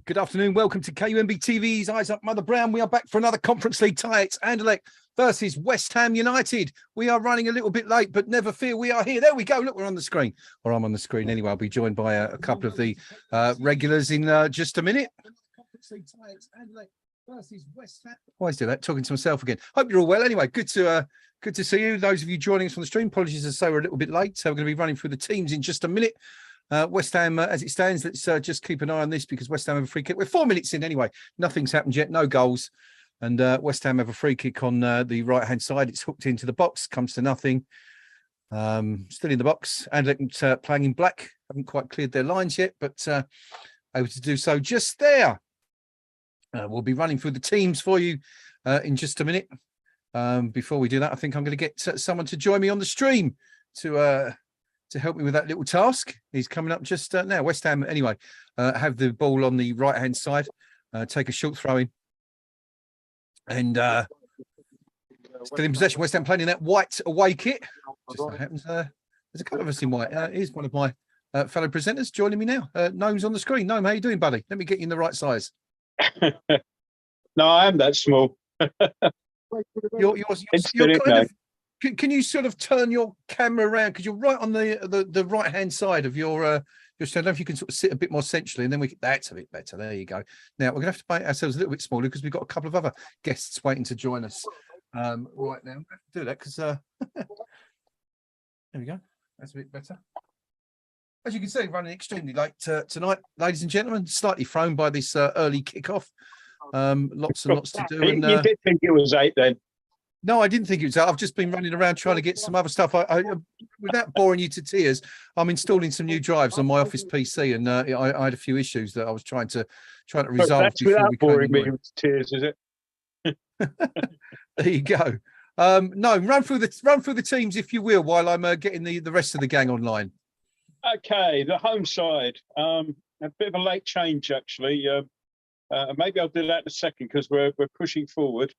Good afternoon. Welcome to KUMB TV's Eyes Up Mother Brown. We are back for another Conference League tie. It's Anderlecht versus West Ham United. We are running a little bit late, but never fear, we are here. There we go. Look, we're on the screen. Or I'm on the screen anyway. I'll be joined by a couple of the regulars in just a minute. Conference League tie. It's Anderlecht versus West Ham. Why is that? Talking to myself again. Hope you're all well. Anyway, good to see you. Those of you joining us on the stream, apologies as I say we're a little bit late. So we're going to be running through the teams in just a minute. West Ham, as it stands, let's just keep an eye on this because West Ham have a free kick. We're 4 minutes in anyway. Nothing's happened yet, no goals. And West Ham have a free kick on the right-hand side. It's hooked into the box, comes to nothing. Still in the box. Anderlecht playing in black. Haven't quite cleared their lines yet, but able to do so just there. We'll be running through the teams for you in just a minute. Before we do that, I think I'm going to get someone to join me on the stream to help me with that little task. He's coming up just now. West Ham, anyway, have the ball on the right-hand side, take a short throw in. And still in possession. West Ham playing in that white away kit. Just so happens, there's a couple of us in white. Here's one of my fellow presenters joining me now. Noam's on the screen. Noam, how you doing, buddy? Let me get you in the right size. No, I am that small. You're kind of... Can you sort of turn your camera around because you're right on the right hand side of your stand? I don't know if you can sort of sit a bit more centrally, and then that's a bit better. There you go. Now we're gonna have to make ourselves a little bit smaller because we've got a couple of other guests waiting to join us right now. We have to do that because there we go. That's a bit better. As you can see, running extremely late tonight, ladies and gentlemen. Slightly thrown by this early kickoff. Lots and lots to do. And, you did think it was 8 then? No, I didn't think it was. I've just been running around trying to get some other stuff. Without boring you to tears, I'm installing some new drives on my office PC, and I had a few issues that I was trying to resolve. That's without boring me to tears, is it? There you go. No, run through the teams if you will, while I'm getting the rest of the gang online. Okay, the home side. A bit of a late change actually. Maybe I'll do that in a second because we're pushing forward.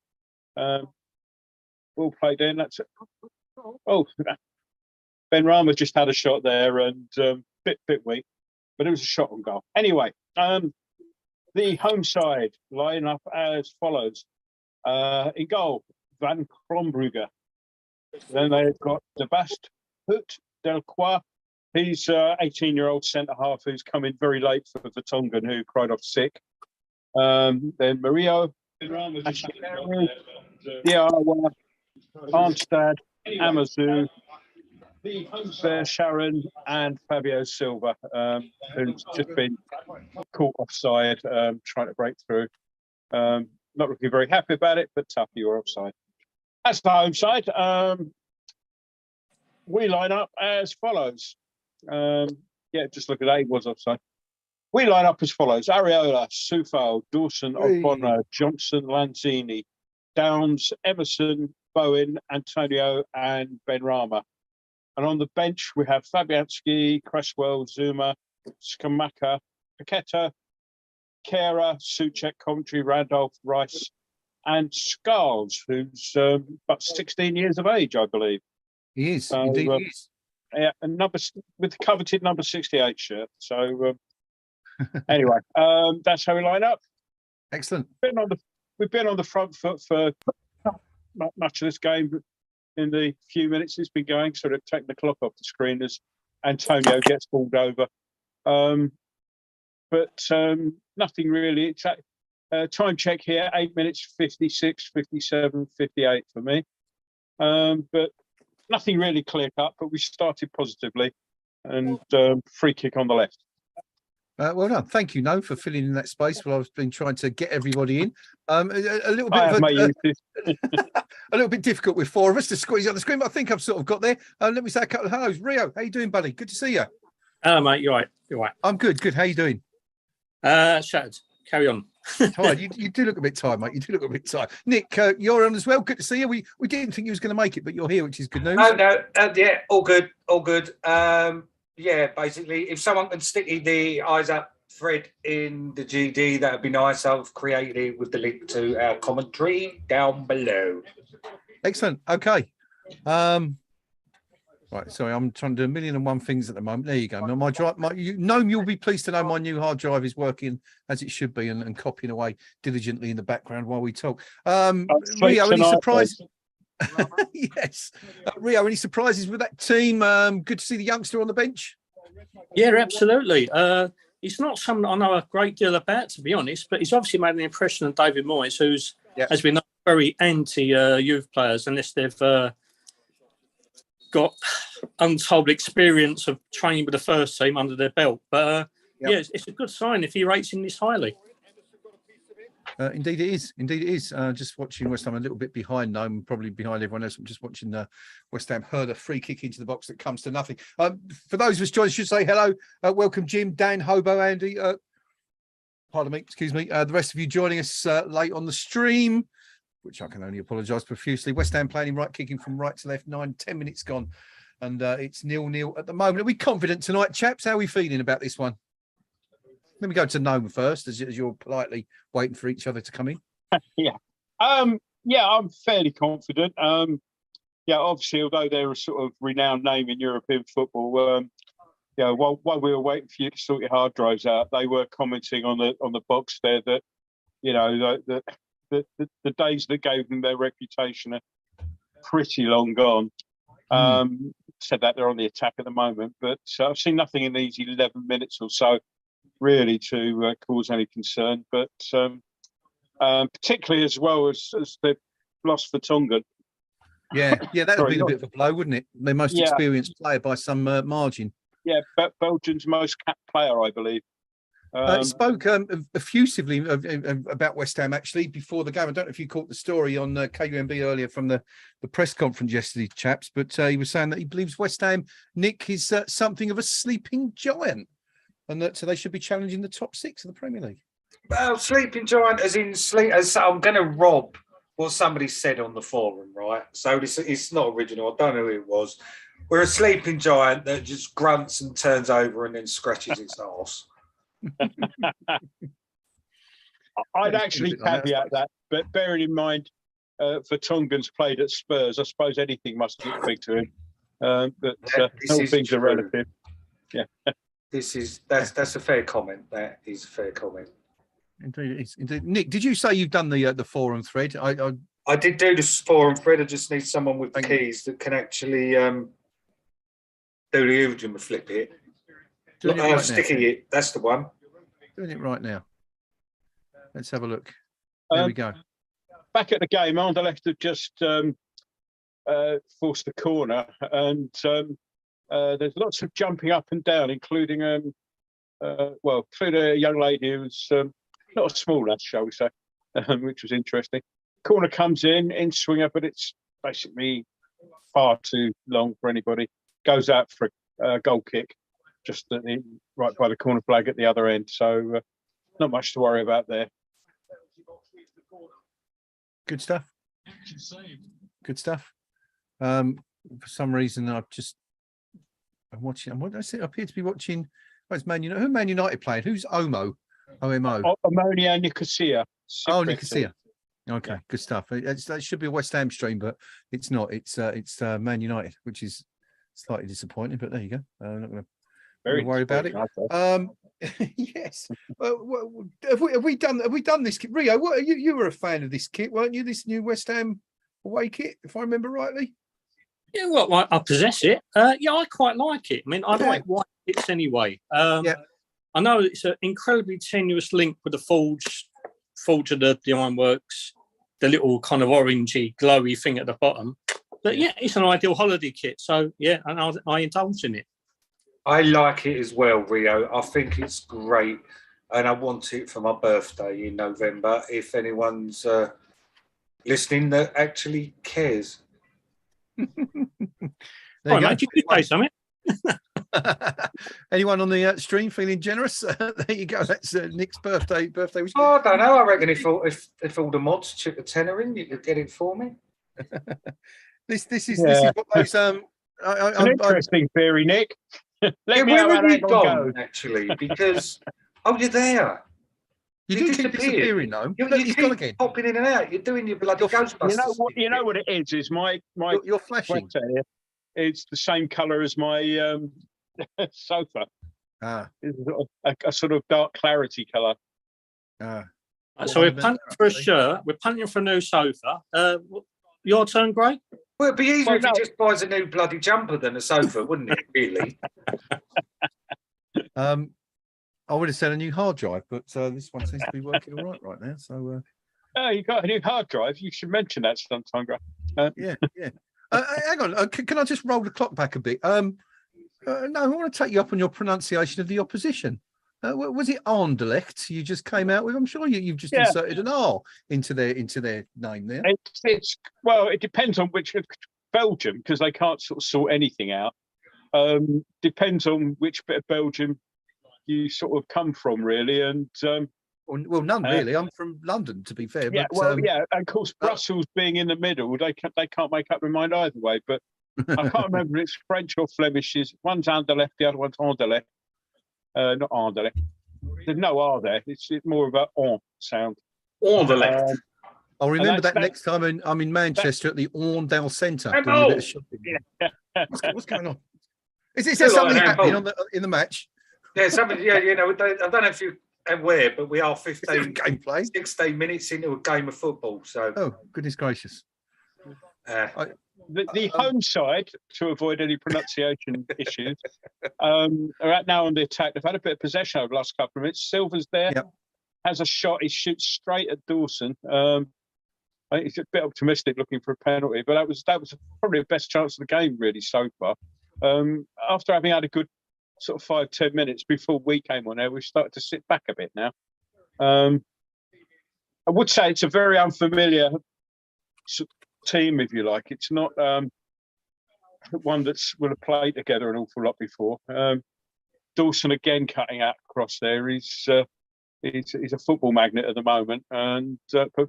Ball played in. That's it. Oh, Ben Rama just had a shot there and bit weak, but it was a shot on goal. Anyway, the home side line up as follows. In goal, Van Krombrugge. Then they've got De Bast Hut Delcroix. He's 18-year-old centre half who's come in very late for Vertonghen, who cried off sick. Then Mario, Diawa, Armstead, Amazu, Sharon, and Fabio Silva, who's just been caught offside, trying to break through. Not looking very happy about it, but tough, you're offside. That's the home side. We line up as follows. Yeah, just look at that, he was offside. We line up as follows. Areola, Soufal, Dawson, O'Connor, Johnson, Lanzini, Downs, Emerson, Bowen, Antonio, and Ben Rama. And on the bench, we have Fabianski, Cresswell, Zuma, Skamaka, Paqueta, Kera, Suchek, Coventry, Randolph, Rice, and Scarles, who's about 16 years of age, I believe. He is, indeed he is. Yeah, and with the coveted number 68 shirt. So anyway, that's how we line up. Excellent. We've been on the front foot for much of this game in the few minutes it's been going, sort of taking the clock off the screen as Antonio gets balled over. But nothing really. It's time check here, 8 minutes, 56, 57, 58 for me. But nothing really clear cut, but we started positively and free kick on the left. Well done. Thank you, Noam, for filling in that space while I've been trying to get everybody in. A little bit a little bit difficult with four of us to squeeze on the screen, but I think I've sort of got there. Let me say a couple of hellos. Rio, how you doing, buddy? Good to see you. Hello, mate. You're right. You're right. I'm good. Good. How you doing? Shattered. Carry on. Tired. You do look a bit tired, mate. You do look a bit tired. Nick, you're on as well. Good to see you. We didn't think you was going to make it, but you're here, which is good news. No. Yeah, all good. All good. Yeah, basically, if someone can stick the eyes up thread in the GD, that would be nice. I've created it with the link to our commentary down below. Excellent. Okay. Right, sorry, I'm trying to do 1,000,001 things at the moment. There you go. My drive, you'll be pleased to know my new hard drive is working as it should be and copying away diligently in the background while we talk. Rio, any surprises? Yes, Rio, any surprises with that team? Good to see the youngster on the bench. Yeah, absolutely. He's not someone I know a great deal about, to be honest, but he's obviously made an impression on David Moyes, who's, as we know, very anti youth players unless they've got untold experience of training with the first team under their belt. But yeah, it's a good sign if he rates him this highly. Indeed it is. Indeed it is. Just watching West Ham a little bit behind now, I'm probably behind everyone else. I'm just watching West Ham hurl a free kick into the box that comes to nothing. For those of us joining, I should say hello. Welcome, Jim, Dan, Hobo, Andy. Pardon me, excuse me. The rest of you joining us late on the stream, which I can only apologise profusely. West Ham playing right, kicking from right to left, 9-10 minutes gone. And it's 0-0 at the moment. Are we confident tonight, chaps? How are we feeling about this one? Let me go to Noam first, as you're politely waiting for each other to come in. Yeah, I'm fairly confident. Obviously, although they're a sort of renowned name in European football, while we were waiting for you to sort your hard drives out, they were commenting on the box there that the days that gave them their reputation are pretty long gone. Said that they're on the attack at the moment, but I've seen nothing in these 11 minutes or so really to cause any concern. But particularly as well as they've lost for Tongan. Yeah, that would be a bit of a blow, wouldn't it? Their most experienced player by some margin. Yeah, Belgium's most capped player, I believe. Spoke effusively about West Ham actually before the game. I don't know if you caught the story on KUMB earlier from the press conference yesterday, chaps, but he was saying that he believes West Ham, Nick, is something of a sleeping giant, and that so they should be challenging the top 6 of the Premier League. Well, sleeping giant as in sleep. As I'm going to rob what somebody said on the forum, right? So it's not original. I don't know who it was. We're a sleeping giant that just grunts and turns over and then scratches its arse. I'd actually caveat that, but bearing in mind, Vertonghen's played at Spurs, I suppose anything must look big to him. But all things are relative. Yeah, that's a fair comment. That is a fair comment. Indeed, it is. Indeed. Nick, did you say you've done the forum thread? I did do the forum thread. I just need someone with the keys that can actually do the Ujima flip it. Sticky it. That's the one. Doing it right now. Let's have a look. There we go. Back at the game, Anderlecht have just forced the corner, and there's lots of jumping up and down, including including a young lady who's not a small lass, shall we say, which was interesting. Corner comes in swinger, but it's basically far too long for anybody. Goes out for a goal kick. Just right by the corner flag at the other end. So not much to worry about there. Good stuff. Good stuff. For some reason, I'm watching. I appear to be watching. It's Man United. Who Man United playing? Who's Omo? OMO. Ammonia Nicosia. Oh, Nicosia. Okay, good stuff. That should be a West Ham stream, but it's not. It's Man United, which is slightly disappointing. But there you go. I'm not going to. Very worry about it. Yes. Have we done this kit? Rio, you were a fan of this kit, weren't you? This new West Ham away kit, if I remember rightly. Yeah, well, I possess it. I quite like it. I mean, I like white kits anyway. I know it's an incredibly tenuous link with the forge of the ironworks, the little kind of orangey, glowy thing at the bottom. But yeah, it's an ideal holiday kit. So yeah, and I indulge in it. I like it as well, Rio. I think it's great, and I want it for my birthday in November. If anyone's listening that actually cares. Mate, you could say something. Anyone on the stream feeling generous? There you go. That's Nick's birthday. I don't know. I reckon if all the mods took a tenner in, you could get it for me. This is what those an interesting theory, Nick. Where have you gone, actually? Because you're there. You do keep disappearing, though. He's gone again. Popping in and out. You're doing your bloody Ghostbusters. You know what it is? My you're flashing. Here It's the same colour as my sofa. It's a sort of dark clarity colour. So we're punting for a shirt. We're punting for a new sofa. Your turn, Greg? Well, it'd be easier if he just buys a new bloody jumper than a sofa, wouldn't it, really? I would have said a new hard drive, but this one seems to be working all right now. So, you got a new hard drive. You should mention that sometime, Greg. Yeah. Hang on. Can I just roll the clock back a bit? No, I want to take you up on your pronunciation of the opposition. Was it Anderlecht you just came out with? I'm sure you've just inserted an R into their name there. Well, it depends on which Belgium, because they can't sort anything out. Depends on which bit of Belgium you sort of come from, really, and well, none really. I'm from London, to be fair. Yeah, but, and of course, Brussels being in the middle, they can't make up their mind either way. But I can't remember if it's French or Flemish. One's Anderlecht, the other one's Anderlecht. Not Anderlecht. There's no R there. It's more of a on sound. Anderlecht. I'll remember that next time I'm in Manchester at the Orndale Centre. Doing a bit of shopping. What's going on? Is there something happening in the match? Yeah, something. Yeah, I don't know if you aware, but we are 16 minutes into a game of football. So, oh goodness gracious! The home side, to avoid any pronunciation issues, are now on the attack. They've had a bit of possession over the last couple of minutes. Silva's there, has a shot. He shoots straight at Dawson. I think he's a bit optimistic, looking for a penalty, but that was probably the best chance of the game really so far. After having had a good sort of 5-10 minutes before we came on there, we've started to sit back a bit now. I would say it's a very unfamiliar team, if you like. It's not one that's will have played together an awful lot before. Dawson again cutting out across there. He's a football magnet at the moment, and but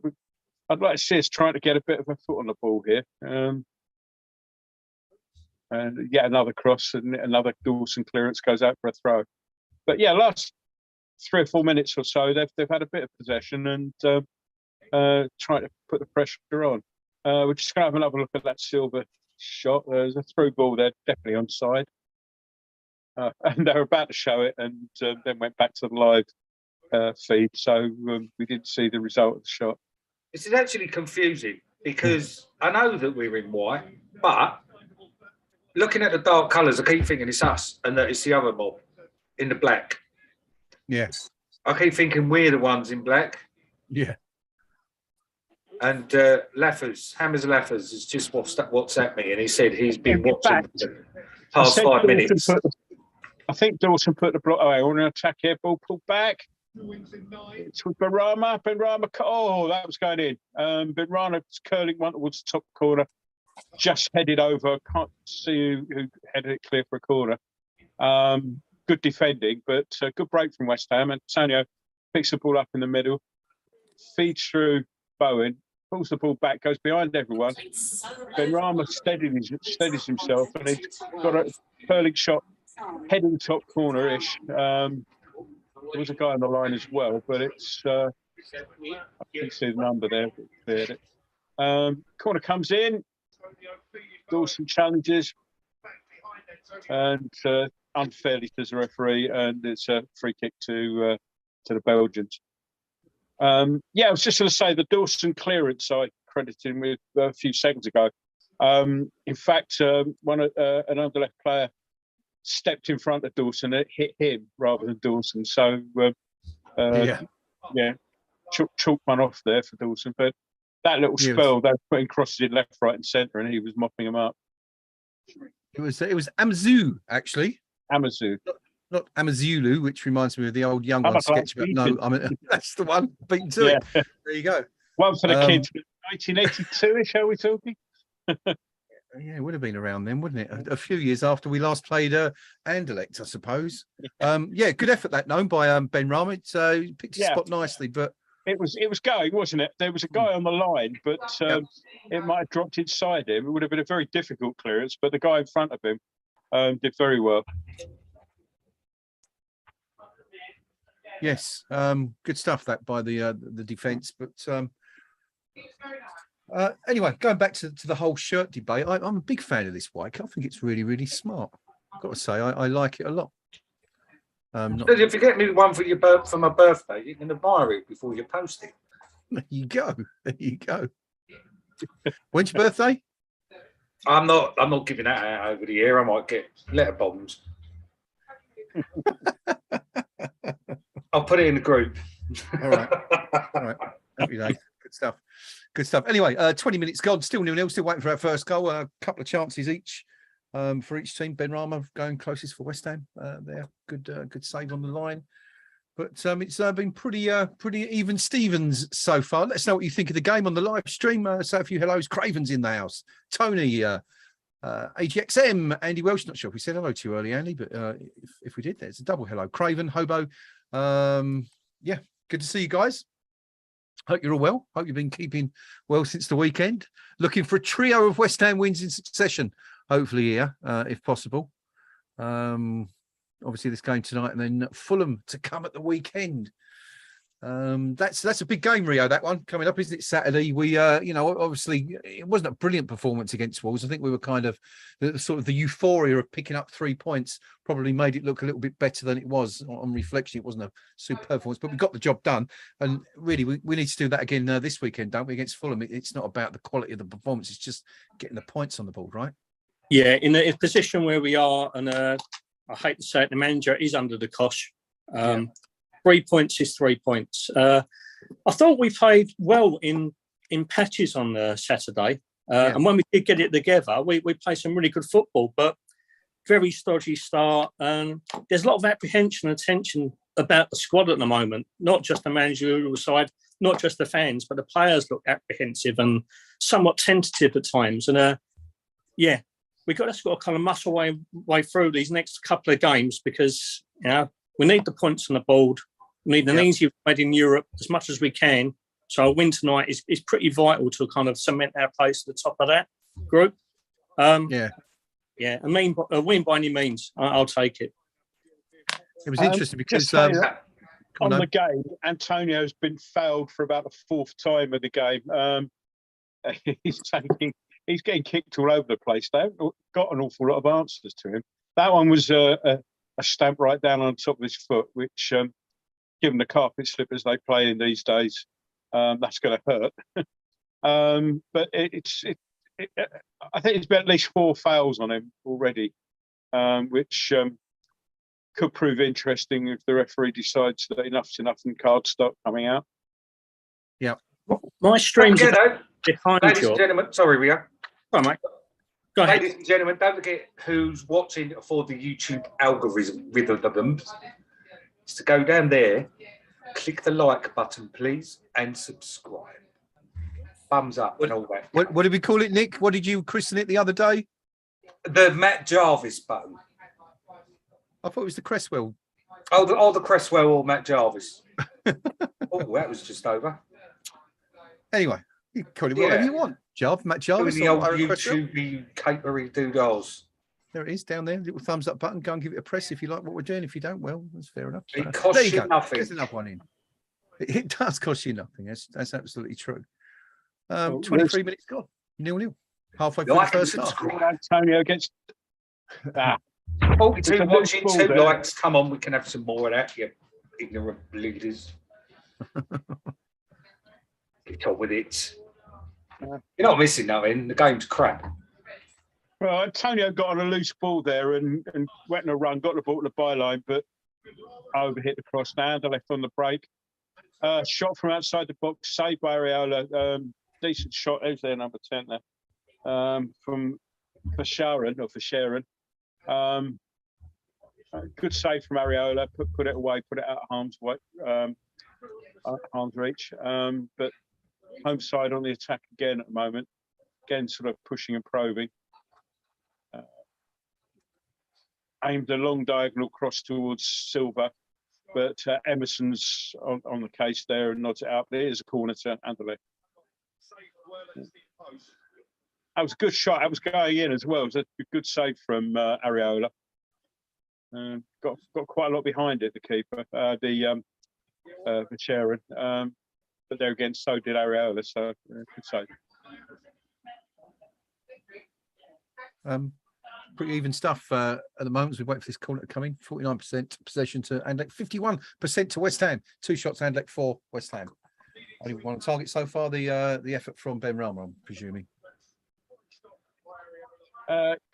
I'd like to see us trying to get a bit of a foot on the ball here. And yet another cross and another Dawson clearance goes out for a throw. But yeah, last 3 or 4 minutes or so, they've had a bit of possession and trying to put the pressure on. We're just going to have another look at that Silva shot. There's a through ball there, definitely onside. And they were about to show it and then went back to the live feed. So we didn't see the result of the shot. This is actually confusing because I know that we're in white, but looking at the dark colours, I keep thinking it's us and that it's the other mob in the black. Yes. I keep thinking we're the ones in black. Yeah. And Hammers Laffers has just WhatsApped me and he said he's been watching the past 5 minutes. I think Dawson put the block away on an attack here, ball pulled back. It's with Benrahma. Oh, that was going in. Benrahma's curling one towards the top corner. Just headed over. Can't see who headed it clear for a corner. Good defending, but good break from West Ham. Antonio picks the ball up in the middle, feeds through Bowen, pulls the ball back, goes behind everyone. Benrahma steadies himself, and he's got a curling shot heading top corner-ish. There was a guy on the line as well, but it's I can see the number there. Cleared it. Corner comes in. Dawson challenges and unfairly to the referee, and it's a free kick to the Belgians. I was just going to say the Dawson clearance I credited him with a few seconds ago. In fact, an Anderlecht player stepped in front of Dawson and it hit him rather than Dawson. So, chalk one off there for Dawson. But that little spell, they were putting crosses in left, right, and centre, and he was mopping them up. It was Amazu, actually. Amazu. Not Amazulu, which reminds me of the old Young One sketch. But no, that's the one. Beaten to it. There you go. One for the kids. 1982-ish, are we talking? Yeah, it would have been around then, wouldn't it? A few years after we last played Anderlecht, I suppose. Good effort that known by Benrahma. So he picked his spot nicely, but it was going, wasn't it? There was a guy on the line, but it might have dropped inside him. It would have been a very difficult clearance, but the guy in front of him did very well. Yes, good stuff that by the defence, but Anyway, going back to the whole shirt debate, I'm a big fan of this white. I think it's really, really smart. I've got to say, I like it a lot. If you get me one for my birthday, you can admire it before you post it. There you go. There you go. When's your birthday? I'm not giving that out over the year. I might get letter bombs. I'll put it in the group. All right. Happy day. Good stuff. Good stuff. Anyway, 20 minutes gone. Still 0-0. Still waiting for our first goal. A couple of chances each for each team. Ben Rama going closest for West Ham. There, good save on the line. But it's been pretty even Stevens so far. Let us know what you think of the game on the live stream. Say a few hellos. Craven's in the house. Tony, AGXM, Andy Welsh. Not sure if we said hello to you early, Andy, but if we did, there's a double hello. Craven, Hobo. Yeah, good to see you guys. Hope you're all well. Hope you've been keeping well since the weekend. Looking for a trio of West Ham wins in succession, hopefully here, if possible. Obviously this game tonight, and then Fulham to come at the weekend. That's a big game, Rio, that one coming up, isn't it? Saturday. We obviously it wasn't a brilliant performance against Wolves. I think we were kind of the euphoria of picking up 3 points probably made it look a little bit better than it was. On reflection, it wasn't a superb performance, but we got the job done. And really, we need to do that again this weekend, don't we, against Fulham? It's not about the quality of the performance, it's just getting the points on the board, right? Yeah, in a position where we are, and I hate to say it, the manager is under the cosh. 3 points is 3 points. I thought we played well in patches on Saturday. And when we did get it together, we played some really good football, but very stodgy start. There's a lot of apprehension and tension about the squad at the moment, not just the managerial side, not just the fans, but the players look apprehensive and somewhat tentative at times. And we've got to kind of muscle way through these next couple of games because we need the points on the board. We need an easy ride in Europe as much as we can. So a win tonight is pretty vital to kind of cement our place at the top of that group. I mean, a win by any means, I'll take it. It was interesting because on the game, Antonio's been fouled for about the fourth time of the game. He's getting kicked all over the place. They haven't got an awful lot of answers to him. That one was a stamp right down on top of his foot, which, given the carpet slippers they play in these days, that's going to hurt. But I think it's been at least 4 fouls on him already, which could prove interesting if the referee decides that enough's enough and cards start coming out. Yeah. My streams behind ladies and gentlemen, sorry, Rio. Go on, mate. Go ahead. Ladies and gentlemen, don't forget who's watching for the YouTube algorithm is to go down there, click the like button, please, and subscribe. Thumbs up and all that. What did we call it, Nick? What did you christen it the other day? The Matt Jarvis button. I thought it was the Cresswell. Oh, the Cresswell or Matt Jarvis. Oh, that was just over. Anyway, you can call it whatever you want. Matt Jarvis. Doing the old YouTube capery doodles. There it is down there. Little thumbs up button. Go and give it a press if you like what we're doing. If you don't, well, that's fair enough. It costs you nothing. There's another one in. It does cost you nothing. That's absolutely true. 23 minutes gone. 0-0. Halfway through the first half. Antonio against 42 watching, 2 likes. Come on, we can have some more of that, you ignorant bleeders. Get on with it. You're not missing nothing. The game's crap. Well, Antonio got on a loose ball there and went on a run, got the ball to the byline, but overhit the cross. Now Anderlecht on the break. Shot from outside the box, saved by Areola. Decent shot. Who's there, number 10 there? For Sharon. Good save from Areola. Put it away, put it out of harm's way, harm's reach. But home side on the attack again at the moment. Again, sort of pushing and probing. Aimed a long diagonal cross towards Silva, but Emerson's on the case there and nods it out. There is a corner to Anderlecht. That was a good shot. That was going in as well. It was a good save from Areola. Got quite a lot behind it, the keeper, Sharon. But there again, so did Areola. So good save. Pretty even stuff at the moment as we wait for this corner to come in. 49% possession to Anderlecht, 51% to West Ham. 2 shots Anderlecht, 4 West Ham. Only one target so far. The effort from Ben Rama, I'm presuming.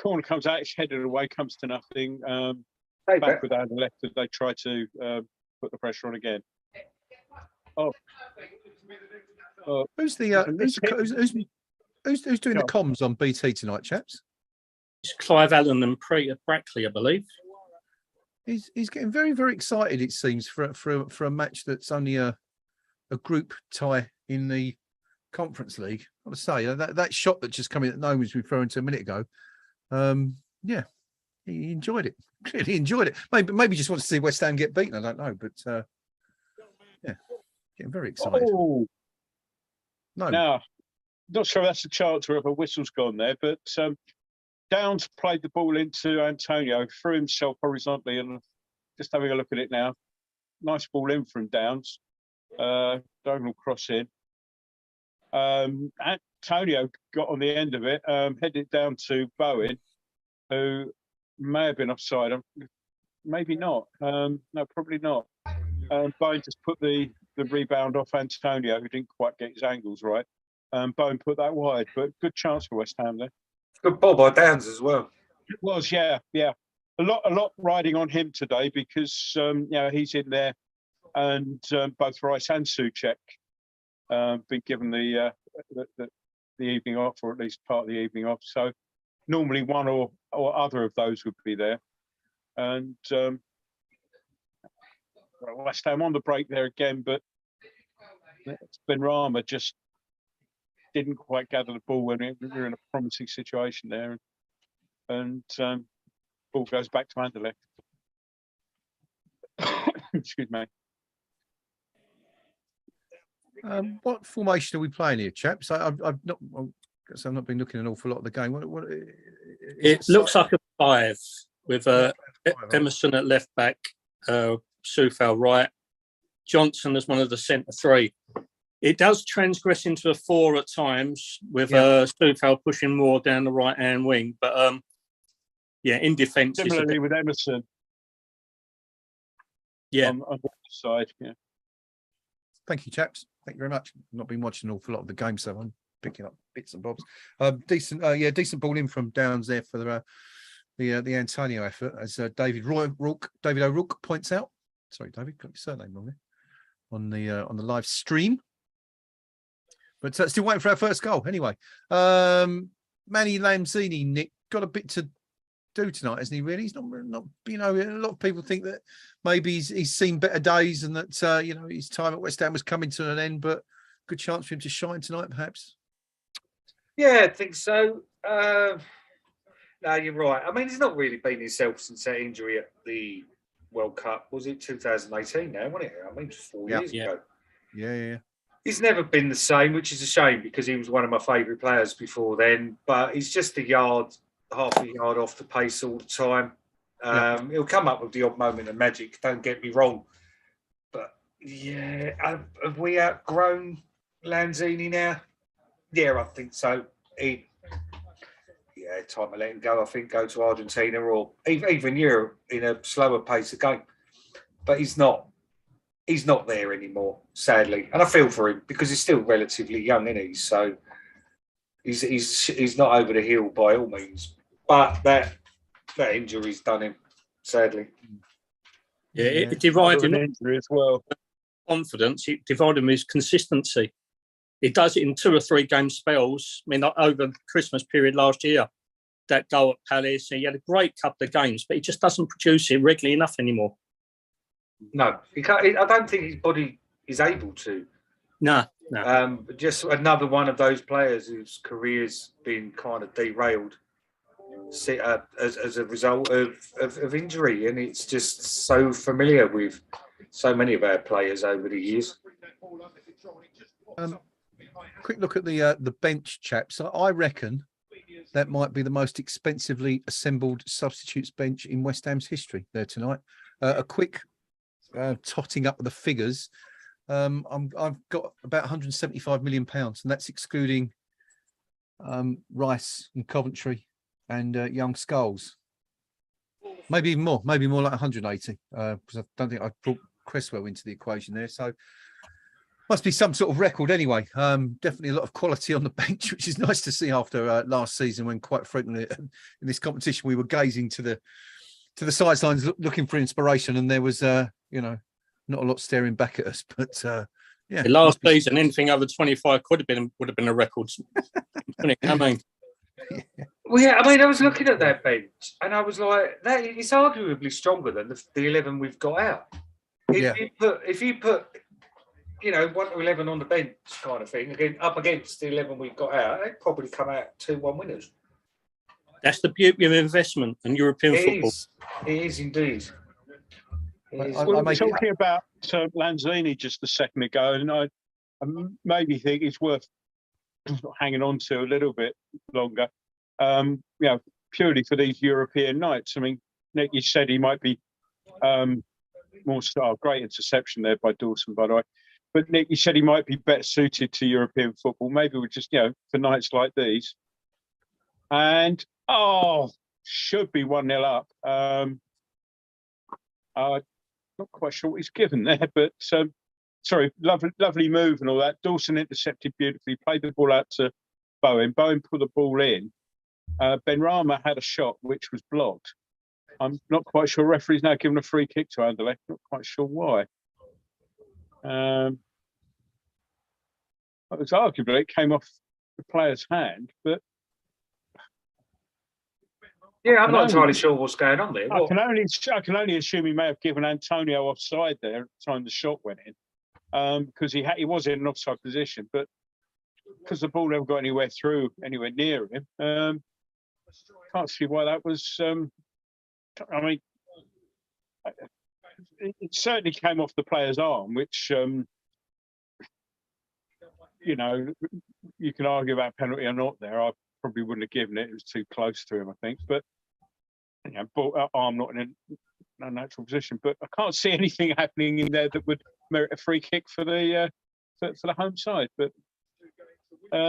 Corner comes out, it's headed away, comes to nothing. Back with Anderlecht as they try to put the pressure on again. Who's doing the comms on BT tonight, chaps? It's Clive Allen and Peter Brackley, I believe. He's getting very, very excited, it seems, for a match that's only a group tie in the Conference League. I want to say that shot that just came in that Noam was referring to a minute ago. Yeah, he enjoyed it. Clearly enjoyed it. Maybe just wants to see West Ham get beaten. I don't know, but yeah, getting very excited. Oh. No, not sure that's a chance where a whistle's gone there, but Downs played the ball into Antonio, threw himself horizontally, and just having a look at it now. Nice ball in from Downs. Diagonal cross in. Antonio got on the end of it, headed it down to Bowen, who may have been offside. Maybe not. No, probably not. Bowen just put the rebound off Antonio, who didn't quite get his angles right. Bowen put that wide, but good chance for West Ham there. Good ball by Downs as well. It was, yeah. A lot riding on him today because he's in there, and both Rice and Souček been given the evening off, or at least part of the evening off. So normally one or other of those would be there, and West Ham on the break there again, but Benrahma just didn't quite gather the ball when we were in a promising situation there, and ball goes back to Anderlecht. Excuse me. What formation are we playing here, chaps? I've not been looking an awful lot of the game. It looks like a 5 with Emerson at left back, Soufal right, Johnson as one of the centre 3. It does transgress into a 4 at times with Soufal pushing more down the right hand wing, but in defence. Similarly with Emerson. Yeah, on the side. Yeah. Thank you, chaps. Thank you very much. I've not been watching an awful lot of the game, so I'm picking up bits and bobs. Decent ball in from Downs there for the Antonio effort, as David O'Rourke points out. Sorry, David, got your surname wrong there on the live stream. But still waiting for our first goal. Anyway, Manny Lanzini, Nick, got a bit to do tonight, isn't he? Really, he's not. A lot of people think that maybe he's seen better days and that his time at West Ham was coming to an end. But good chance for him to shine tonight, perhaps. Yeah, I think so. No, you're right. I mean, he's not really been himself since that injury at the World Cup. Was it 2018 now, wasn't it? I mean, just 4 years ago. Yeah. He's never been the same, which is a shame because he was one of my favourite players before then. But he's just half a yard off the pace all the time. He'll come up with the odd moment of magic, don't get me wrong. But, yeah, have we outgrown Lanzini now? Yeah, I think so. Time to let him go. I think go to Argentina or even Europe in a slower pace of game. But he's not there anymore, sadly. And I feel for him because he's still relatively young, isn't he? So he's not over the hill by all means. But that injury's done him, sadly. Yeah, it divided him injury as well. Confidence. It divided him his consistency. He does it in 2 or 3 game spells. I mean, over the Christmas period last year, that goal at Palace, he had a great couple of games, but he just doesn't produce it regularly enough anymore. No, he can't. I don't think his body is able to. No. Just another one of those players whose career's been kind of derailed as a result of injury, and it's just so familiar with so many of our players over the years. Quick look at the bench, chaps. I reckon that might be the most expensively assembled substitutes bench in West Ham's history there tonight. A quick totting up of the figures. I've got about £175 million, and that's excluding Rice and Coventry and young skulls. Maybe even more, maybe more like 180, because I don't think I brought Cresswell into the equation there. So must be some sort of record anyway. Definitely a lot of quality on the bench, which is nice to see after last season, when quite frequently in this competition we were gazing to the sidelines looking for inspiration, and there was you know, not a lot staring back at us. But yeah, the last season, anything over 25 would have been a record. I mean. Yeah. Well, yeah, I mean, I was looking at that bench and I was like, that is arguably stronger than the 11 we've got out. If you put, you know, 1 to 11 on the bench kind of thing, again, up against the 11 we've got out, they'd probably come out 2-1 winners. That's the beauty of investment in European football. It is indeed. We were talking about Lanzini just a second ago, and I maybe think it's worth hanging on to a little bit longer, you know, purely for these European nights. I mean, Nick, you said he might be more star. Great interception there by Dawson, by the way. But Nick, you said he might be better suited to European football. Maybe we're just, you know, for nights like these. And should be 1-0 up. Not quite sure what he's given there, but sorry, lovely move and all that. Dawson intercepted beautifully, played the ball out to Bowen. Bowen put the ball in. Benrahma had a shot which was blocked. I'm not quite sure. Referee's now given a free kick to Anderlecht. Not quite sure why. It was arguably, it came off the player's hand, but yeah, I'm not entirely sure what's going on there. I can only assume he may have given Antonio offside there at the time the shot went in, because he was in an offside position, but because the ball never got anywhere near him, can't see why that was. I mean, it certainly came off the player's arm, which you know, you can argue about penalty or not there. I probably wouldn't have given it. It was too close to him, I think. But you know, arm not in a natural position. But I can't see anything happening in there that would merit a free kick for the home side. But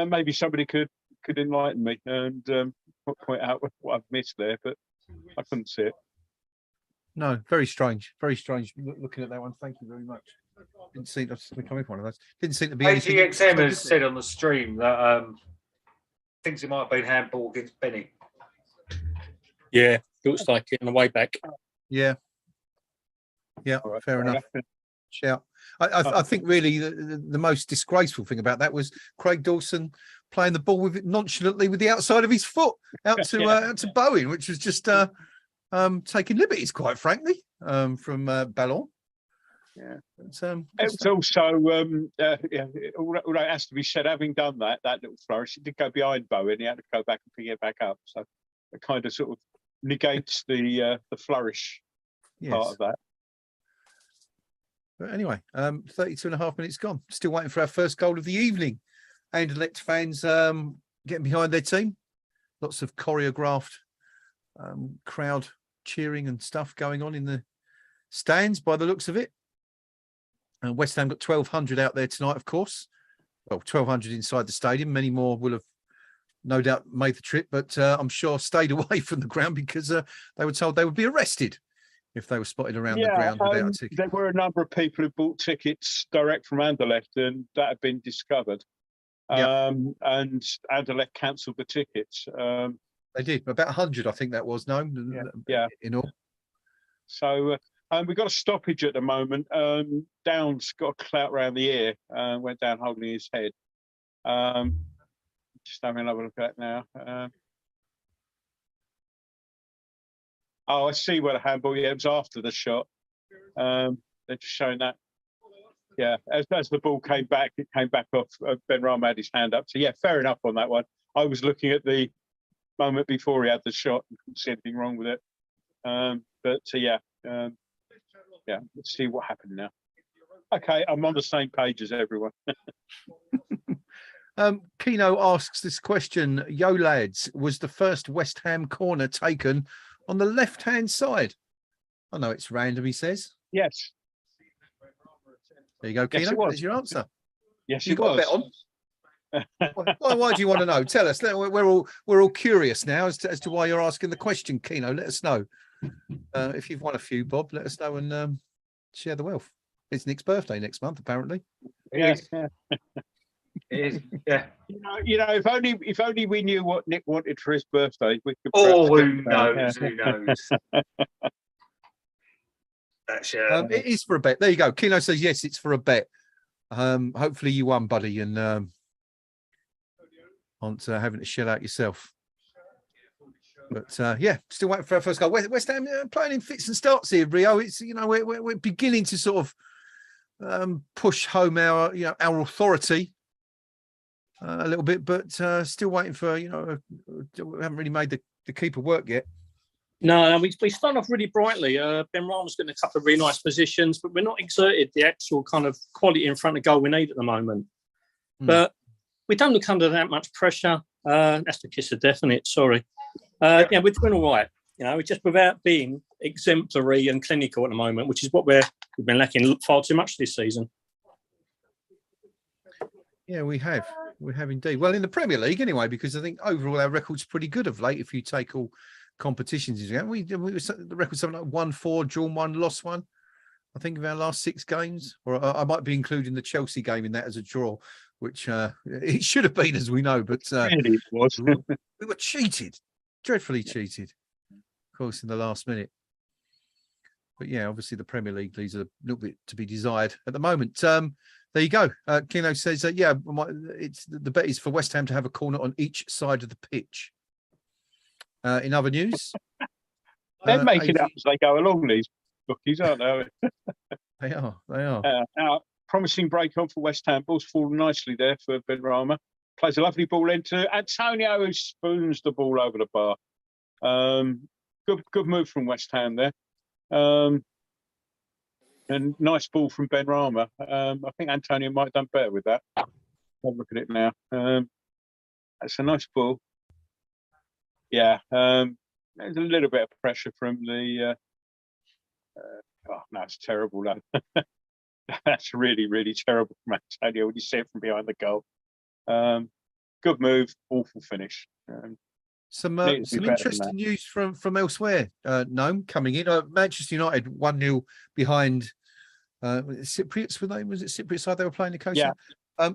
maybe somebody could enlighten me and point out what I've missed there. But I couldn't see it. No, very strange. Very strange looking at that one. Thank you very much. Didn't see that's becoming one of those. Didn't seem to be anything. ATXM has said on the stream that thinks it might have been handball against Benny. Yeah, looks like it on the way back. Yeah. Yeah, right, fair enough. Shout. I think really the most disgraceful thing about that was Craig Dawson playing the ball with it nonchalantly with the outside of his foot out to Bowen, which was just taking liberties, quite frankly, from Ballon. Yeah, it was also although it has to be said, having done that little flourish, it did go behind Bowen. He had to go back and pick it back up, so it kind of sort of negates the flourish part of that. But anyway, 32.5 minutes gone. Still waiting for our first goal of the evening. Anderlecht fans getting behind their team. Lots of choreographed crowd cheering and stuff going on in the stands by the looks of it. West Ham got 1,200 out there tonight, of course. Well, 1,200 inside the stadium. Many more will have no doubt made the trip, but I'm sure stayed away from the ground because they were told they would be arrested if they were spotted around the ground without a ticket. There were a number of people who bought tickets direct from Anderlecht, and that had been discovered. And Anderlecht cancelled the tickets. They did. About 100, I think that was, in all. So we've got a stoppage at the moment. Downs got a clout around the ear, went down holding his head. Just having another look at it now. I see where the handball, it was after the shot. They're just showing that. Yeah, as the ball came back, it came back off. Benrahma had his hand up. So, yeah, fair enough on that one. I was looking at the moment before he had the shot and couldn't see anything wrong with it. Let's see what happened now. Okay, I'm on the same page as everyone. Keno asks this question. Yo, lads, was the first West Ham corner taken on the left-hand side? I know it's random, he says. Yes. There you go, Keno. There's your answer. Yes, you got a bet on. Why do you want to know? Tell us. We're all curious now as to why you're asking the question. Keno, let us know. If you've won a few, Bob, let us know and share the wealth. It's Nick's birthday next month, apparently. Yeah. It is, yeah. You know, if only we knew what Nick wanted for his birthday, we could. Oh, who knows? Who knows? That's It is for a bet. There you go. Keno says yes, it's for a bet. Hopefully you won, buddy, and aren't having to shell out yourself. But yeah, still waiting for our first goal. West Ham playing in fits and starts here, Rio. It's we're beginning to sort of push home our our authority a little bit, but still waiting for we haven't really made the keeper work yet. No, we started off really brightly. Ben Rama's getting a couple of really nice positions, but we're not exerted the actual kind of quality in front of goal we need at the moment. But we don't look under that much pressure. That's the kiss of death, isn't it? Sorry. We're doing all right. Just without being exemplary and clinical at the moment, which is what we've been lacking far too much this season. Yeah, we have indeed. Well, in the Premier League anyway, because I think overall our record's pretty good of late. If you take all competitions, the record's something like 1-4, drawn 1, lost 1. I think of our last 6 games, or I might be including the Chelsea game in that as a draw, which it should have been, as we know, but really it was. we were cheated, dreadfully cheated, of course, in the last minute. But yeah, obviously the Premier League leaves a little bit to be desired at the moment. There you go. Keno says, it's the bet is for West Ham to have a corner on each side of the pitch. In other news, they're making it up as they go along, these bookies, aren't they? They are. Now, promising break on for West Ham. Ball's fallen nicely there for Ben Rama. Plays a lovely ball into Antonio, who spoons the ball over the bar. Good move from West Ham there. And nice ball from Ben Rama. I think Antonio might have done better with that. I'll look at it now. That's a nice ball. Yeah, there's a little bit of pressure from the. No, it's terrible. That's really, really terrible from Antonio when you see it from behind the goal. Good move, awful finish. Some interesting news from elsewhere. Noam coming in. Manchester United 1-0 behind. Cypriots were they? Was it Cypriot side they were playing the coast? Yeah.